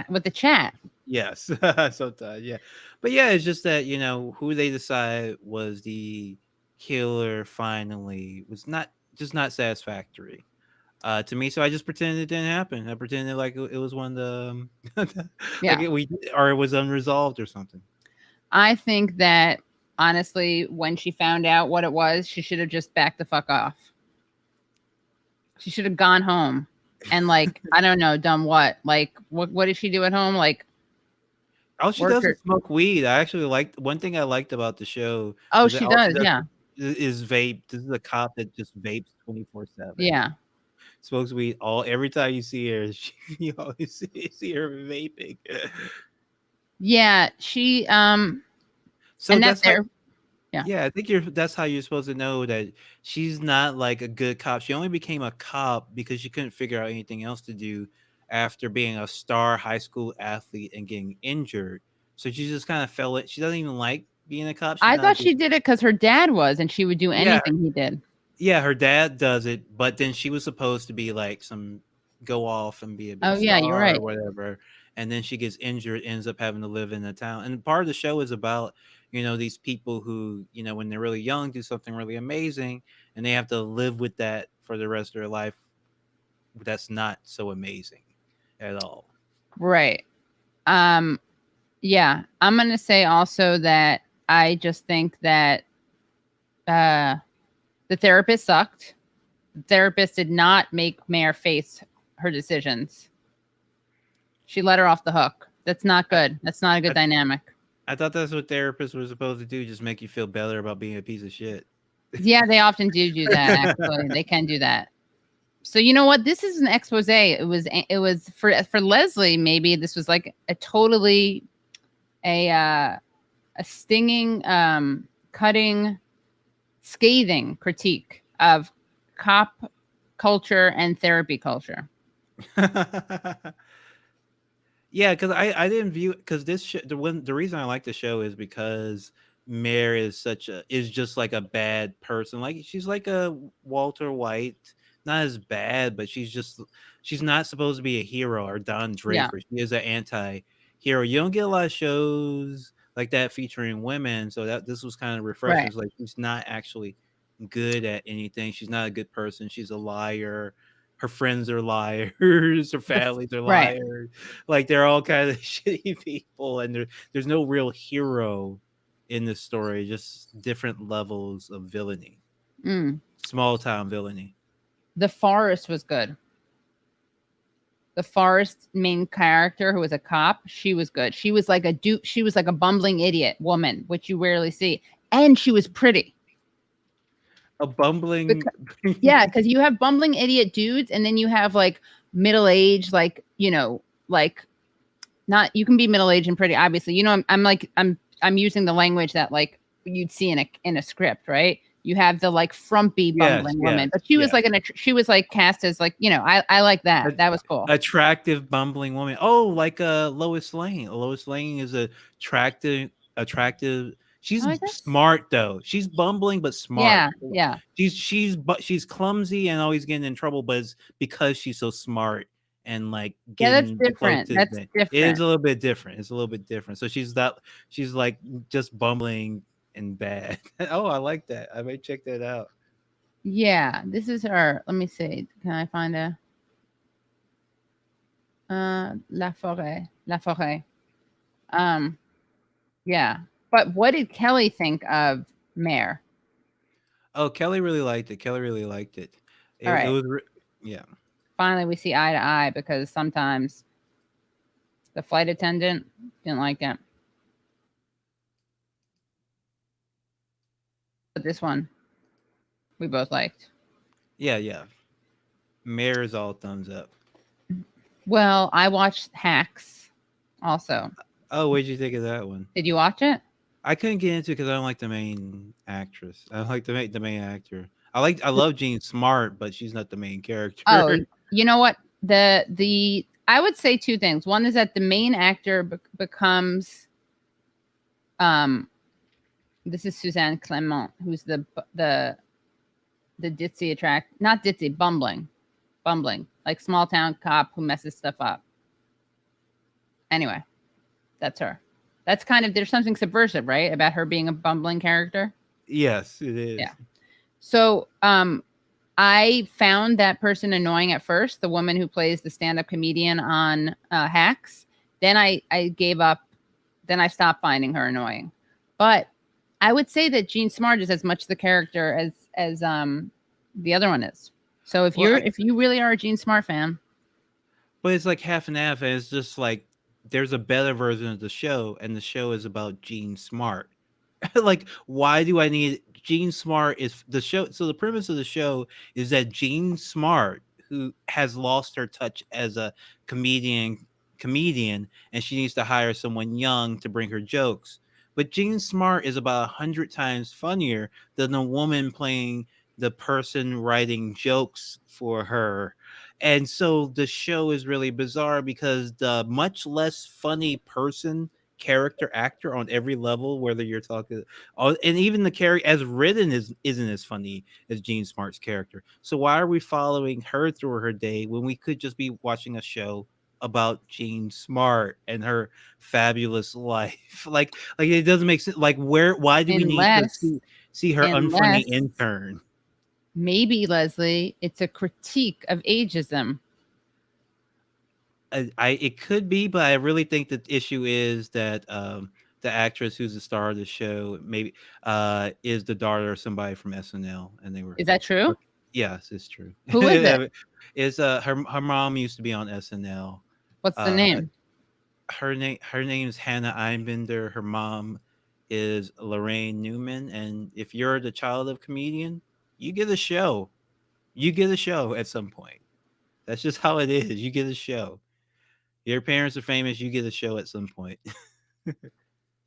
with the chat. Yes. Sometimes. Yeah. But yeah, it's just that, who they decide was the killer finally was not satisfactory to me. So I just pretended it didn't happen. I pretended like it was one of the or it was unresolved or something. I think that honestly, when she found out what it was, she should have just backed the fuck off. She should have gone home and I don't know, done what? What did she do at home? Oh, she doesn't smoke weed. I actually liked one thing I liked about the show. Oh, she does, yeah. Is vape. This is a cop that just vapes 24/7. Yeah. Smokes weed every time you see her. You always see her vaping. Yeah, she So and that's there. Yeah, I think that's how you're supposed to know that she's not like a good cop. She only became a cop because she couldn't figure out anything else to do after being a star high school athlete and getting injured. So she just kind of fell it. She doesn't even like being a cop. I thought she did it because her dad was, and she would do anything he did. Yeah, her dad does it, but then she was supposed to be go off and be a big star you're right. or whatever. And then she gets injured, ends up having to live in a town. And part of the show is about, these people who, when they're really young, do something really amazing, and they have to live with that for the rest of their life. That's not so amazing at all. Right. Yeah. I'm going to say also that I just think that the therapist sucked. The therapist did not make Mare face her decisions. She let her off the hook. That's not good. That's not a good dynamic. I thought that's what therapists were supposed to do, just make you feel better about being a piece of shit. Yeah, they often do that, actually. They can do that. So you know what? This is an expose. It was for Leslie, maybe this was like a totally a stinging, cutting, scathing critique of cop culture and therapy culture. Yeah, because I didn't view it because the reason I like the show is because Mare is just like a bad person. Like she's like a Walter White, not as bad, but she's not supposed to be a hero or Don Draper. She is an anti-hero. You don't get a lot of shows like that featuring women, so this was kind of refreshing. Right. Like she's not actually good at anything. She's not a good person. She's a liar. Her friends are liars. Her families are liars. Right. Like they're all kind of shitty people, and there's no real hero in this story. Just different levels of villainy. Small town villainy. The Forest was good. The Forest main character, who was a cop, she was good. She was like a dupe. She was like a bumbling idiot woman, which you rarely see, and she was pretty. A bumbling, because you have bumbling idiot dudes, and then you have like middle-aged, not, you can be middle-aged and pretty, obviously. I'm using the language that like you'd see in a script, right? You have the like frumpy bumbling woman, but she was she was like cast as like, I like that. That was cool. Attractive bumbling woman. Oh, like Lois Lane. Lois Lane is attractive. She's Oh, I guess- smart though. She's bumbling but smart. Yeah. She's clumsy and always getting in trouble, but it's because she's so smart and like Yeah, that's getting the folks different. to That's admit- It is different. a little bit different. It's a little bit different. So she's like just bumbling and bad. Oh, I like that. I may check that out. Yeah, this is her. Let me see. Can I find a La Forêt. Yeah. But what did Kelly think of Mare? Oh, Kelly really liked it. It All right. was yeah. Finally, we see eye to eye because sometimes the flight attendant didn't like it. But this one, we both liked. Yeah. Mare is all thumbs up. Well, I watched Hacks also. Oh, what did you think of that one? Did you watch it? I couldn't get into it because I don't like the main actress. I don't like the main actor. I love Jean Smart, but she's not the main character. Oh, you know what? The I would say two things. One is that the main actor becomes this is Suzanne Clement, who's the ditzy not ditzy, bumbling, like small town cop who messes stuff up. Anyway, that's her. That's kind of, there's something subversive, right, about her being a bumbling character. Yes, it is. Yeah. So I found that person annoying at first, the woman who plays the stand-up comedian on Hacks. Then I gave up. Then I stopped finding her annoying. But I would say that Jean Smart is as much the character as the other one is. So if you really are a Jean Smart fan, but it's like half and half, and it's just like there's a better version of the show, and the show is about Jean Smart. Like, why do I need Jean Smart? Is the show? So the premise of the show is that Jean Smart, who has lost her touch as a comedian, and she needs to hire someone young to bring her jokes. But Jean Smart is about 100 times funnier than the woman playing the person writing jokes for her. And so the show is really bizarre because the much less funny character actor on every level, whether you're talking, and even the character as written isn't as funny as Jean Smart's character. So why are we following her through her day when we could just be watching a show about Jean Smart and her fabulous life? Like it doesn't make sense. Like, why do we need to see her unfunny intern? Maybe, Leslie, it's a critique of ageism. It could be, but I really think the issue is that the actress who's the star of the show maybe is the daughter of somebody from SNL, and they were. Is that true? Yes, it's true. Who is it? It's her mom used to be on SNL. What's the name? Her name's Hannah Einbinder. Her mom is Lorraine Newman, and if you're the child of a comedian, you get a show. You get a show at some point. That's just how it is. You get a show. Your parents are famous. You get a show at some point.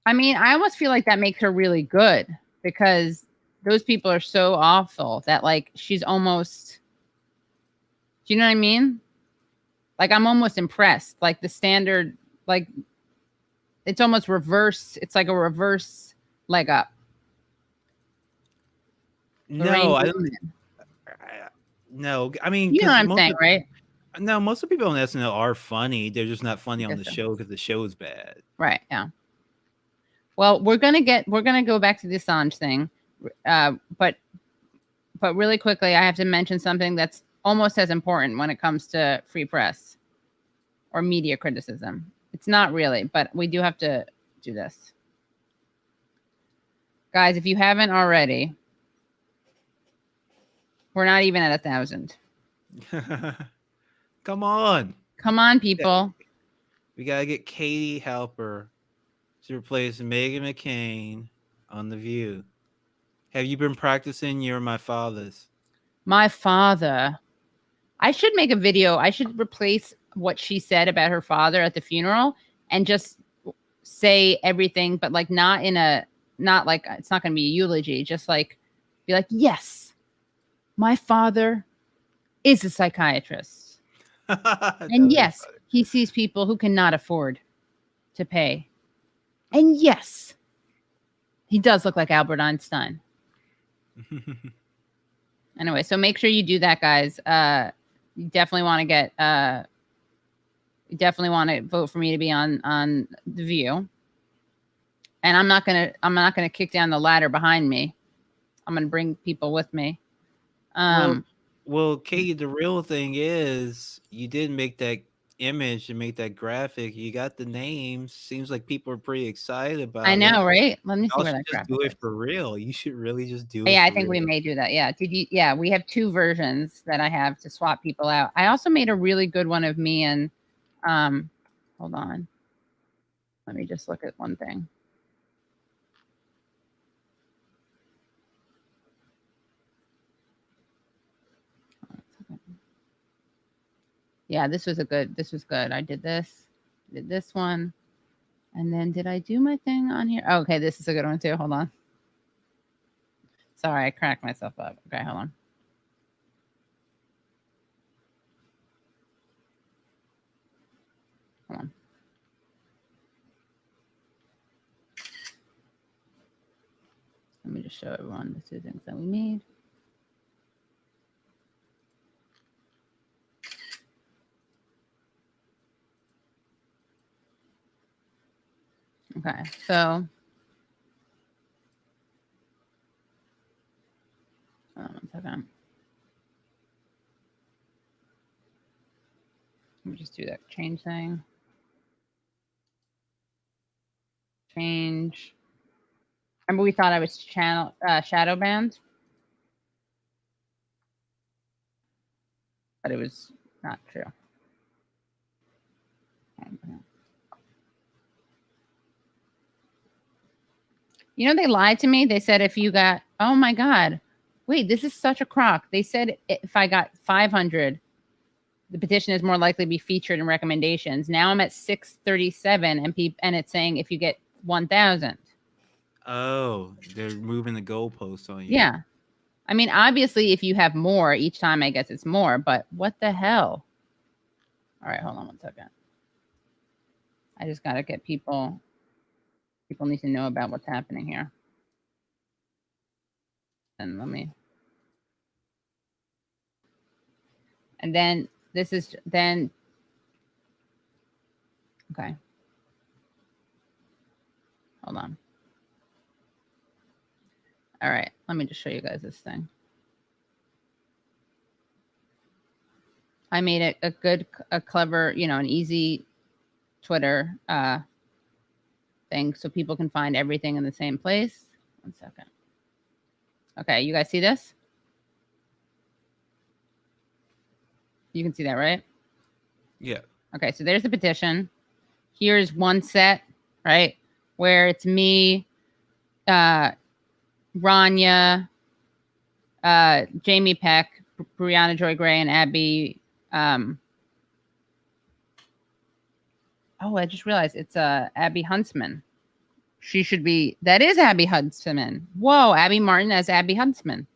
I mean, I almost feel like that makes her really good because those people are so awful that like she's almost. Do you know what I mean? Like I'm almost impressed. Like the standard, like it's almost reverse. It's like a reverse leg up. No, I don't. No, I mean, you know what I'm saying, right? No, most of the people on SNL are funny. They're just not funny on the show because the show is bad. Right. Yeah. Well, we're gonna go back to the Assange thing, but really quickly, I have to mention something that's almost as important when it comes to free press or media criticism. It's not really, but we do have to do this, guys. If you haven't already. We're not even at 1,000. Come on, people. We gotta get Katie Halper to replace Meghan McCain on The View. Have you been practicing your My Father's? My father. I should make a video. I should replace what she said about her father at the funeral and just say everything, but like not like it's not gonna be a eulogy. Just like be like, yes. My father is a psychiatrist. And yes, he sees people who cannot afford to pay. And yes, He does look like Albert Einstein. Anyway, so make sure you do that, guys. You definitely want to get. You definitely want to vote for me to be on The View. And I'm not gonna kick down the ladder behind me. I'm gonna bring people with me. Well, Katie, the real thing is you did make that image and make that graphic. You got the names. Seems like people are pretty excited about it. I know, right? Let me see Y'all where should that just graphic do is. it for real. You should really just do it. Yeah, I for think we real. may do that. Yeah. Yeah, we have 2 versions that I have to swap people out. I also made a really good one of me and hold on. Let me just look at one thing. Yeah, this was good. I did this one. And then did I do my thing on here? Oh, okay, this is a good one too. Hold on. Sorry, I cracked myself up. Okay, hold on. Hold on. Let me just show everyone the 2 things that we made. Okay, so hold on 1 second. Let me just do that change thing. Change. Remember we thought I was shadow banned? But it was not true. You know, they lied to me. They said if you got, oh my God, wait, this is such a crock. They said if I got 500, the petition is more likely to be featured in recommendations. Now I'm at 637, and it's saying if you get 1,000. Oh, they're moving the goalposts on you. Yeah. I mean, obviously, if you have more each time, I guess it's more, but what the hell? All right, hold on 1 second. I just got to get people need to know about what's happening here. And then this is then, okay. Hold on. All right, let me just show you guys this thing. I made it a clever, an easy Twitter thing so people can find everything in the same place. 1 second. Okay, you guys see this? You can see that, right? Yeah. Okay, so there's the petition. Here's one set, right? Where it's me, Rania, Jamie Peck, Brianna Joy Gray, and Abby. Oh, I just realized it's Abby Huntsman. She should be. That is Abby Huntsman. Whoa, Abby Martin as Abby Huntsman.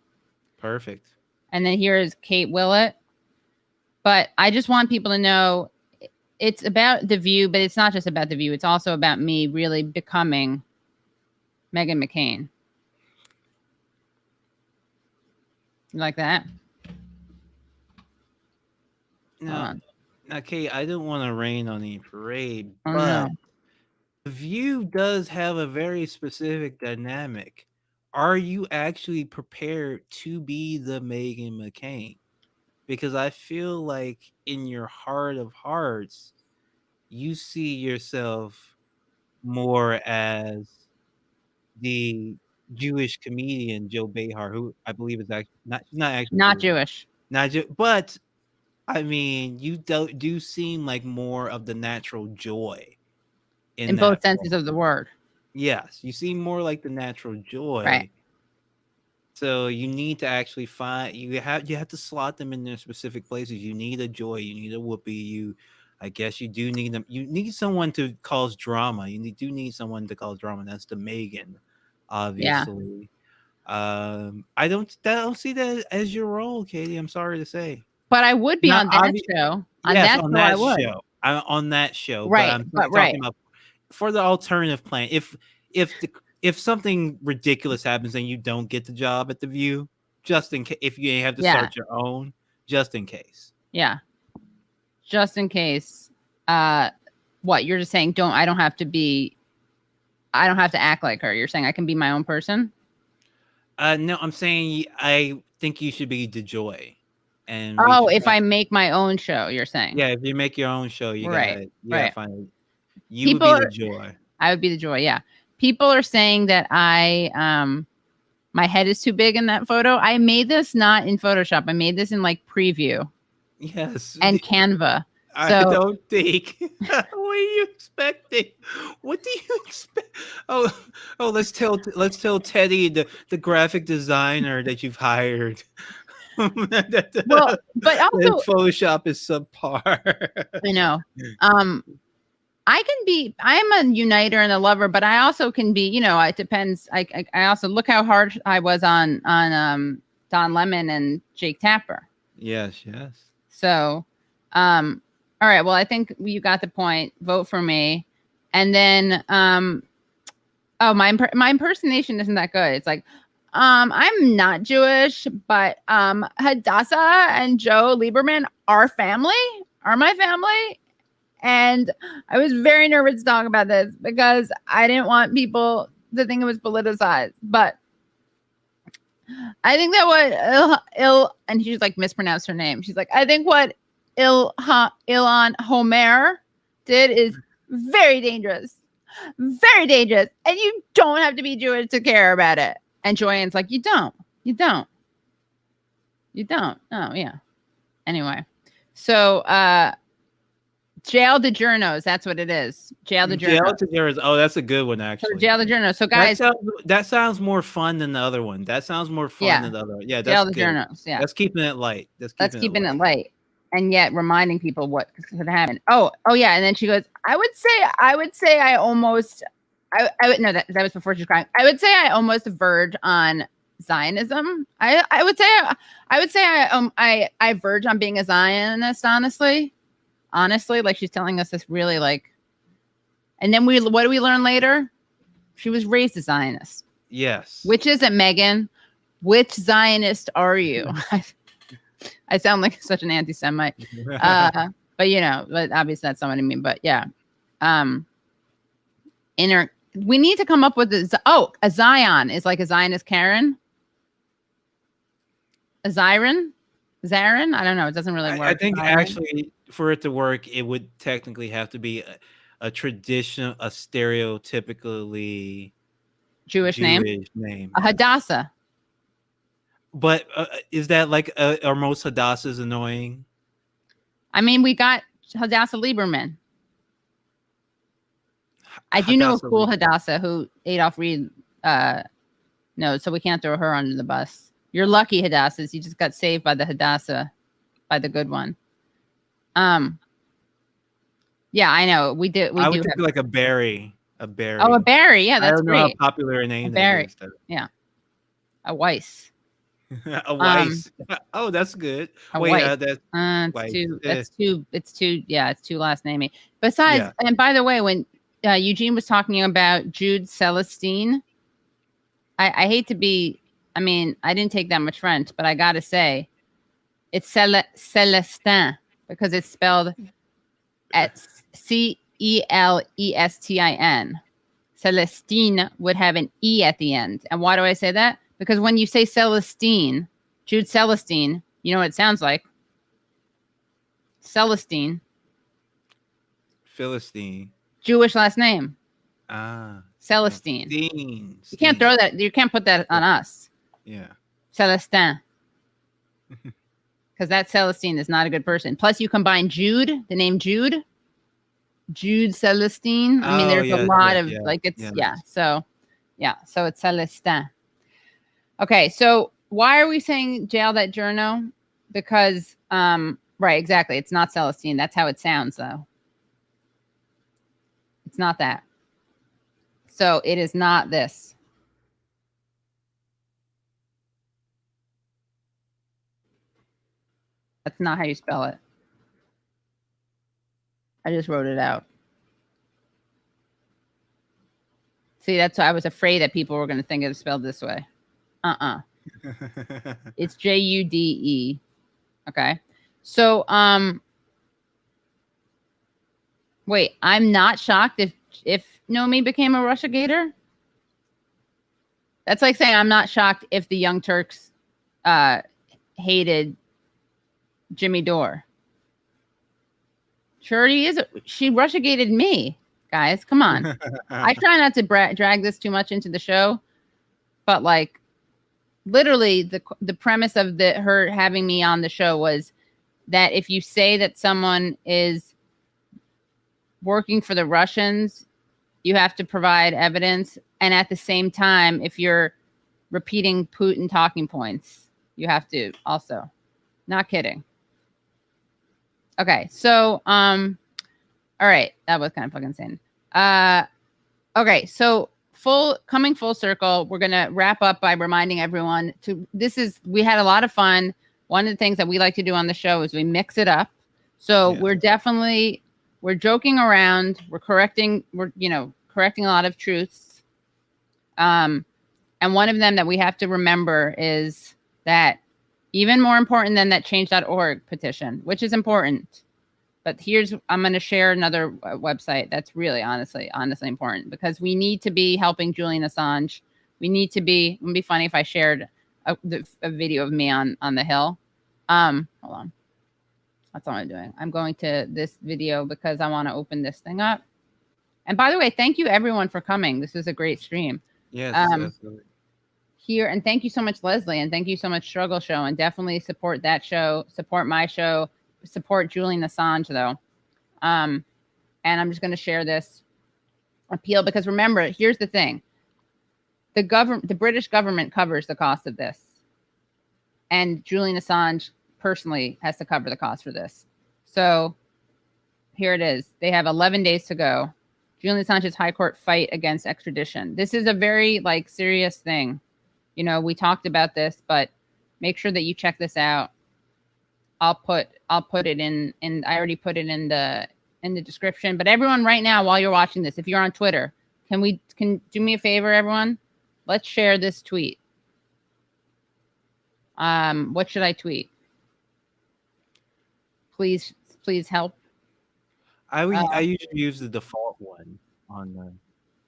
Perfect. And then here is Kate Willett. But I just want people to know it's about The View, but it's not just about The View. It's also about me really becoming Meghan McCain. You like that? No. Now, Kate, I don't want to rain on the parade, Oh, but no. The View does have a very specific dynamic. Are you actually prepared to be the Meghan McCain? Because I feel like in your heart of hearts, you see yourself more as the Jewish comedian Joe Behar, who I believe is actually not Jewish. But I mean, you do seem like more of the natural joy In both senses of the word. Yes, you seem more like the natural joy. Right. So you need to actually find you have to slot them in their specific places. You need a Joy, you need a Whoopi, I guess you do need them. You need someone to cause drama. You do need someone to cause drama. That's the Meghan, obviously. Yeah. I don't see that as your role, Katie. I'm sorry to say. But I would be on that show. On that show, I would. On that show. Right. But I'm talking about for the alternative plan. If if something ridiculous happens and you don't get the job at the View, just in case, if you have to Yeah. start your own, just in case. Yeah. Just in case. What you're just saying? I don't have to act like her. You're saying I can be my own person. No, I'm saying I think you should be DeJoy. And if I make my own show, you're saying? Yeah, if you make your own show, you Right, gotta right. find it. You would be the joy. I would be the joy. Yeah. People are saying that my head is too big in that photo. I made this not in Photoshop. I made this in like Preview. Yes. And Canva. I So, don't think. What are you expecting? What do you expect? Oh, let's tell Teddy, the graphic designer that you've hired. well, but also Photoshop is subpar. I know. I'm a uniter and a lover, but I also can be, it depends. I also look how hard I was on Don Lemon and Jake Tapper. Yes. So, all right. Well, I think you got the point. Vote for me. And then, my impersonation isn't that good. It's like, I'm not Jewish, but Hadassah and Joe Lieberman are my family. And I was very nervous to talk about this because I didn't want people to think it was politicized. But I think that what and she's like mispronounced her name. She's like, I think what Ilhan Homer did is very dangerous. Very dangerous. And you don't have to be Jewish to care about it. And Joanne's like, you don't. Oh, yeah. Anyway. So, Jail de Journos, that's what it is. Jail de Journos. Oh, that's a good one, actually. So Jail de Journos. So, guys, that sounds more fun than the other one. That sounds more fun than the other one. Yeah, that's Jail de good. Journos. Yeah, that's keeping it light. That's keeping it light, and yet reminding people what could happen. Oh, yeah. And then she goes, I would say I almost. I would no, that was before she was crying. I would say I almost verge on Zionism. I would say I verge on being a Zionist, honestly, like she's telling us this really like, and then what do we learn later? She was raised a Zionist. Yes. Which is it, Megan? Which Zionist are you? I sound like such an anti-Semite. But but obviously that's not what I mean. But yeah. We need to come up with a Zion is like a Zionist Karen. A Zyron? I don't know. It doesn't really work. I think actually for it to work, it would technically have to be a traditional, a stereotypically Jewish name. A Hadassah. But is that like are most Hadassahs annoying? I mean, we got Hadassah Lieberman. I do know a cool Hadassah who Adolph Reed knows, so we can't throw her under the bus. You're lucky, Hadassahs. You just got saved by the Hadassah, by the good one. Yeah, I know. We did. I would think like a Barry. Oh, a Barry. Yeah, that's great. I don't know how popular a name Barry. That is. Yeah. A Weiss. A Weiss. Oh, that's good. Wait, that's it's too last namey. Besides, and by the way, when Eugene was talking about Jude Celestine, I hate to be. I mean, I didn't take that much French, but I gotta say, it's Celestin because it's spelled at Celestin. Celestine would have an E at the end. And why do I say that? Because when you say Celestine, Jude Celestine, you know what it sounds like? Celestine. Philistine. Jewish last name. Celestine. You can't throw that. You can't put that on us. Yeah. Celestin. Because that Celestine is not a good person. Plus, you combine Jude, the name Jude Celestine. I mean, there's a lot of So it's Celestin. Okay, so why are we saying jail that journo? Because, right, exactly. It's not Celestine. That's how it sounds, though. It's not that. So it is not this. That's not how you spell it. I just wrote it out. See, that's why I was afraid that people were going to think it was spelled this way. It's Jude. Okay. So, wait, I'm not shocked if Nomi became a Russiagator. That's like saying I'm not shocked if the Young Turks hated Jimmy Dore. Sure, he is. She Russiagated me, guys. Come on. I try not to drag this too much into the show, but like, literally, the premise of her having me on the show was that if you say that someone is working for the Russians, you have to provide evidence, and at the same time, if you're repeating Putin talking points, you have to also. Not kidding. Okay, so all right, that was kind of fucking insane. Okay, so coming full circle, we're gonna wrap up by reminding everyone we had a lot of fun. One of the things that we like to do on the show is we mix it up. So we're joking around, we're correcting a lot of truths. And one of them that we have to remember is that even more important than that change.org petition, which is important. But I'm going to share another website that's really honestly important, because we need to be helping Julian Assange. It would be funny if I shared a video of me on the Hill. Hold on. That's all I'm doing. I'm going to this video because I want to open this thing up. And by the way, thank you everyone for coming. This is a great stream. Yes, absolutely. Here, and thank you so much, Leslie, and thank you so much, Struggle Show, and definitely support that show, support my show, support Julian Assange, though. And I'm just going to share this appeal, because remember, here's the thing. The British government covers the cost of this. And Julian Assange personally has to cover the cost for this. So here it is. They have 11 days to go. Julian Assange's high court fight against extradition. This is a very serious thing. We talked about this, but make sure that you check this out. I'll put it in I already put it in the description. But everyone right now, while you're watching this, if you're on Twitter, can do me a favor, everyone? Let's share this tweet. What should I tweet? Please help. I usually use the default one on the.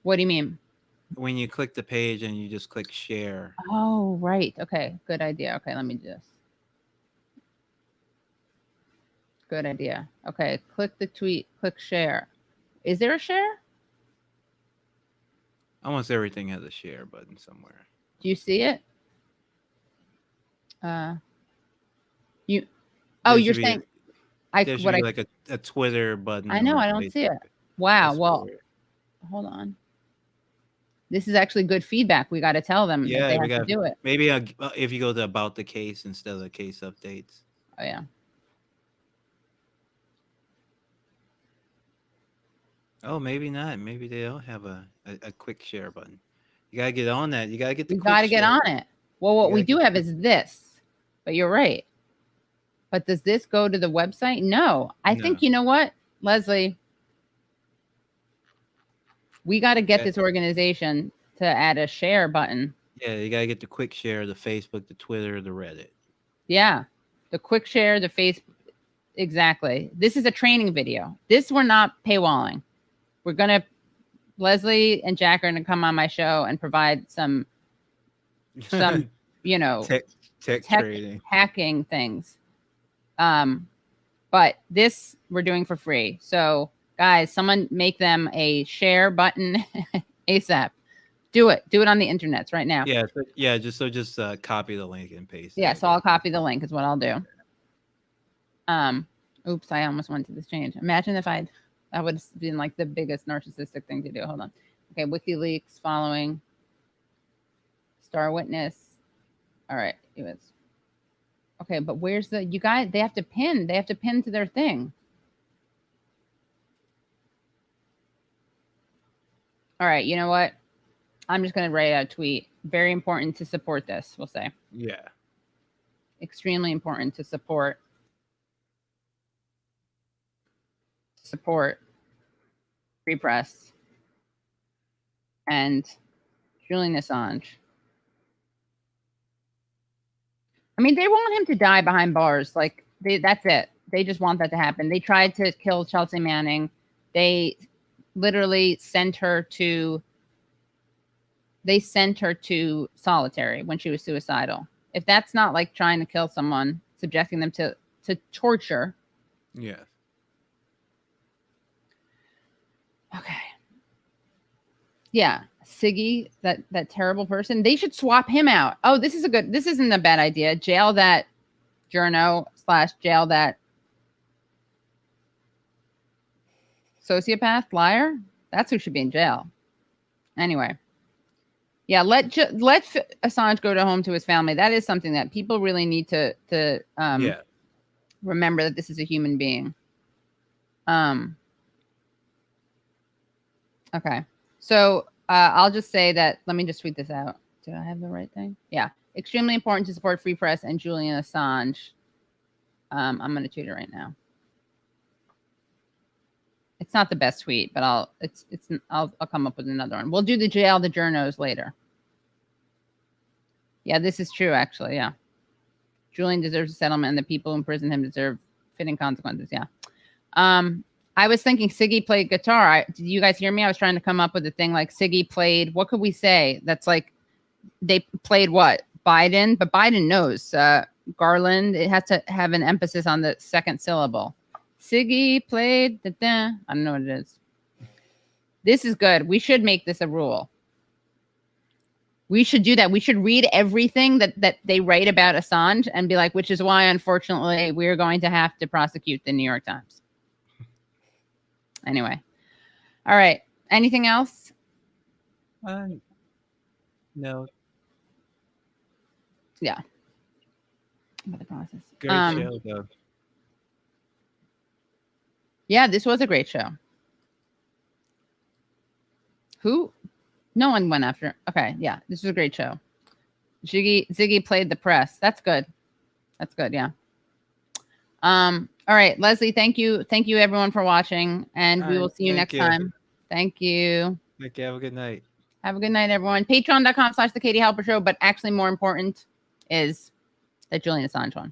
What do you mean? When you click the page and you just click share. Oh, right. Okay, good idea. Okay, let me do this. Good idea. Okay, click the tweet, click share. Is there a share? Almost everything has a share button somewhere. Do you see it? You're saying there should be like a Twitter button. I know, I don't see it. Wow. Well, hold on. This is actually good feedback. We got to tell them that they have to do it. Maybe if you go to about the case instead of case updates. Oh, yeah. Oh, maybe not. Maybe they don't have a quick share button. You got to get on that. You got to get the You got to get on it. Well, what we do have is this. But you're right. But does this go to the website? No. I think, you know what, Leslie? We got to get this organization to add a share button. Yeah, you got to get the quick share, the Facebook, the Twitter, the Reddit. Yeah, the quick share, the Facebook. Exactly. This is a training video. This we're not paywalling. We're going to, Leslie and Jack are going to come on my show and provide some tech trading, hacking things. But this we're doing for free. So guys, someone make them a share button ASAP. Do it on the internets right now. Yeah. Just copy the link and paste. Yeah. So I'll copy the link is what I'll do. Oops, I almost went to this change. Imagine if that would have been like the biggest narcissistic thing to do. Hold on. Okay. WikiLeaks following Star Witness. All right. It was. Okay. But where's you guys, they have to pin to their thing. All right, you know what? I'm just going to write a tweet. Very important to support this, we'll say. Yeah. Extremely important to support free press. and Julian Assange. I mean, they want him to die behind bars. Like, that's it. They just want that to happen. They tried to kill Chelsea Manning. They literally sent her to solitary when she was suicidal. If that's not like trying to kill someone, subjecting them to torture. Yeah. Okay. Yeah. Siggy, that terrible person. They should swap him out. Oh, this isn't a bad idea. Jail that journo / jail that sociopath, liar. That's who should be in jail. Anyway. Yeah, let Assange go home to his family. That is something that people really need to remember, that this is a human being. Okay. So I'll just say that, let me just tweet this out. Do I have the right thing? Yeah. Extremely important to support free press and Julian Assange. I'm going to tweet it right now. It's not the best tweet, but I'll come up with another one. We'll do the jail the journos later. Yeah, this is true, actually. Yeah. Julian deserves a settlement, and the people who imprison him deserve fitting consequences. Yeah. I was thinking Siggy played guitar. Did you guys hear me? I was trying to come up with a thing like Siggy played. What could we say? That's like, they played what? Biden, but Biden knows. Garland, it has to have an emphasis on the second syllable. Siggy played. I don't know what it is. This is good. We should make this a rule. We should do that. We should read everything that they write about Assange and be like, which is why, unfortunately, we're going to have to prosecute the New York Times. Anyway. All right. Anything else? No. Yeah. About the process. Great show, though. Yeah, this was a great show. Who? No one went after. Okay, yeah, this was a great show. Ziggy played the press. That's good. That's good. Yeah. All right, Leslie. Thank you everyone for watching, and we will see you next time. Thank you. Okay, have a good night. Have a good night, everyone. Patreon.com/The Katie Halper Show. But actually, more important is that Julian Assange one.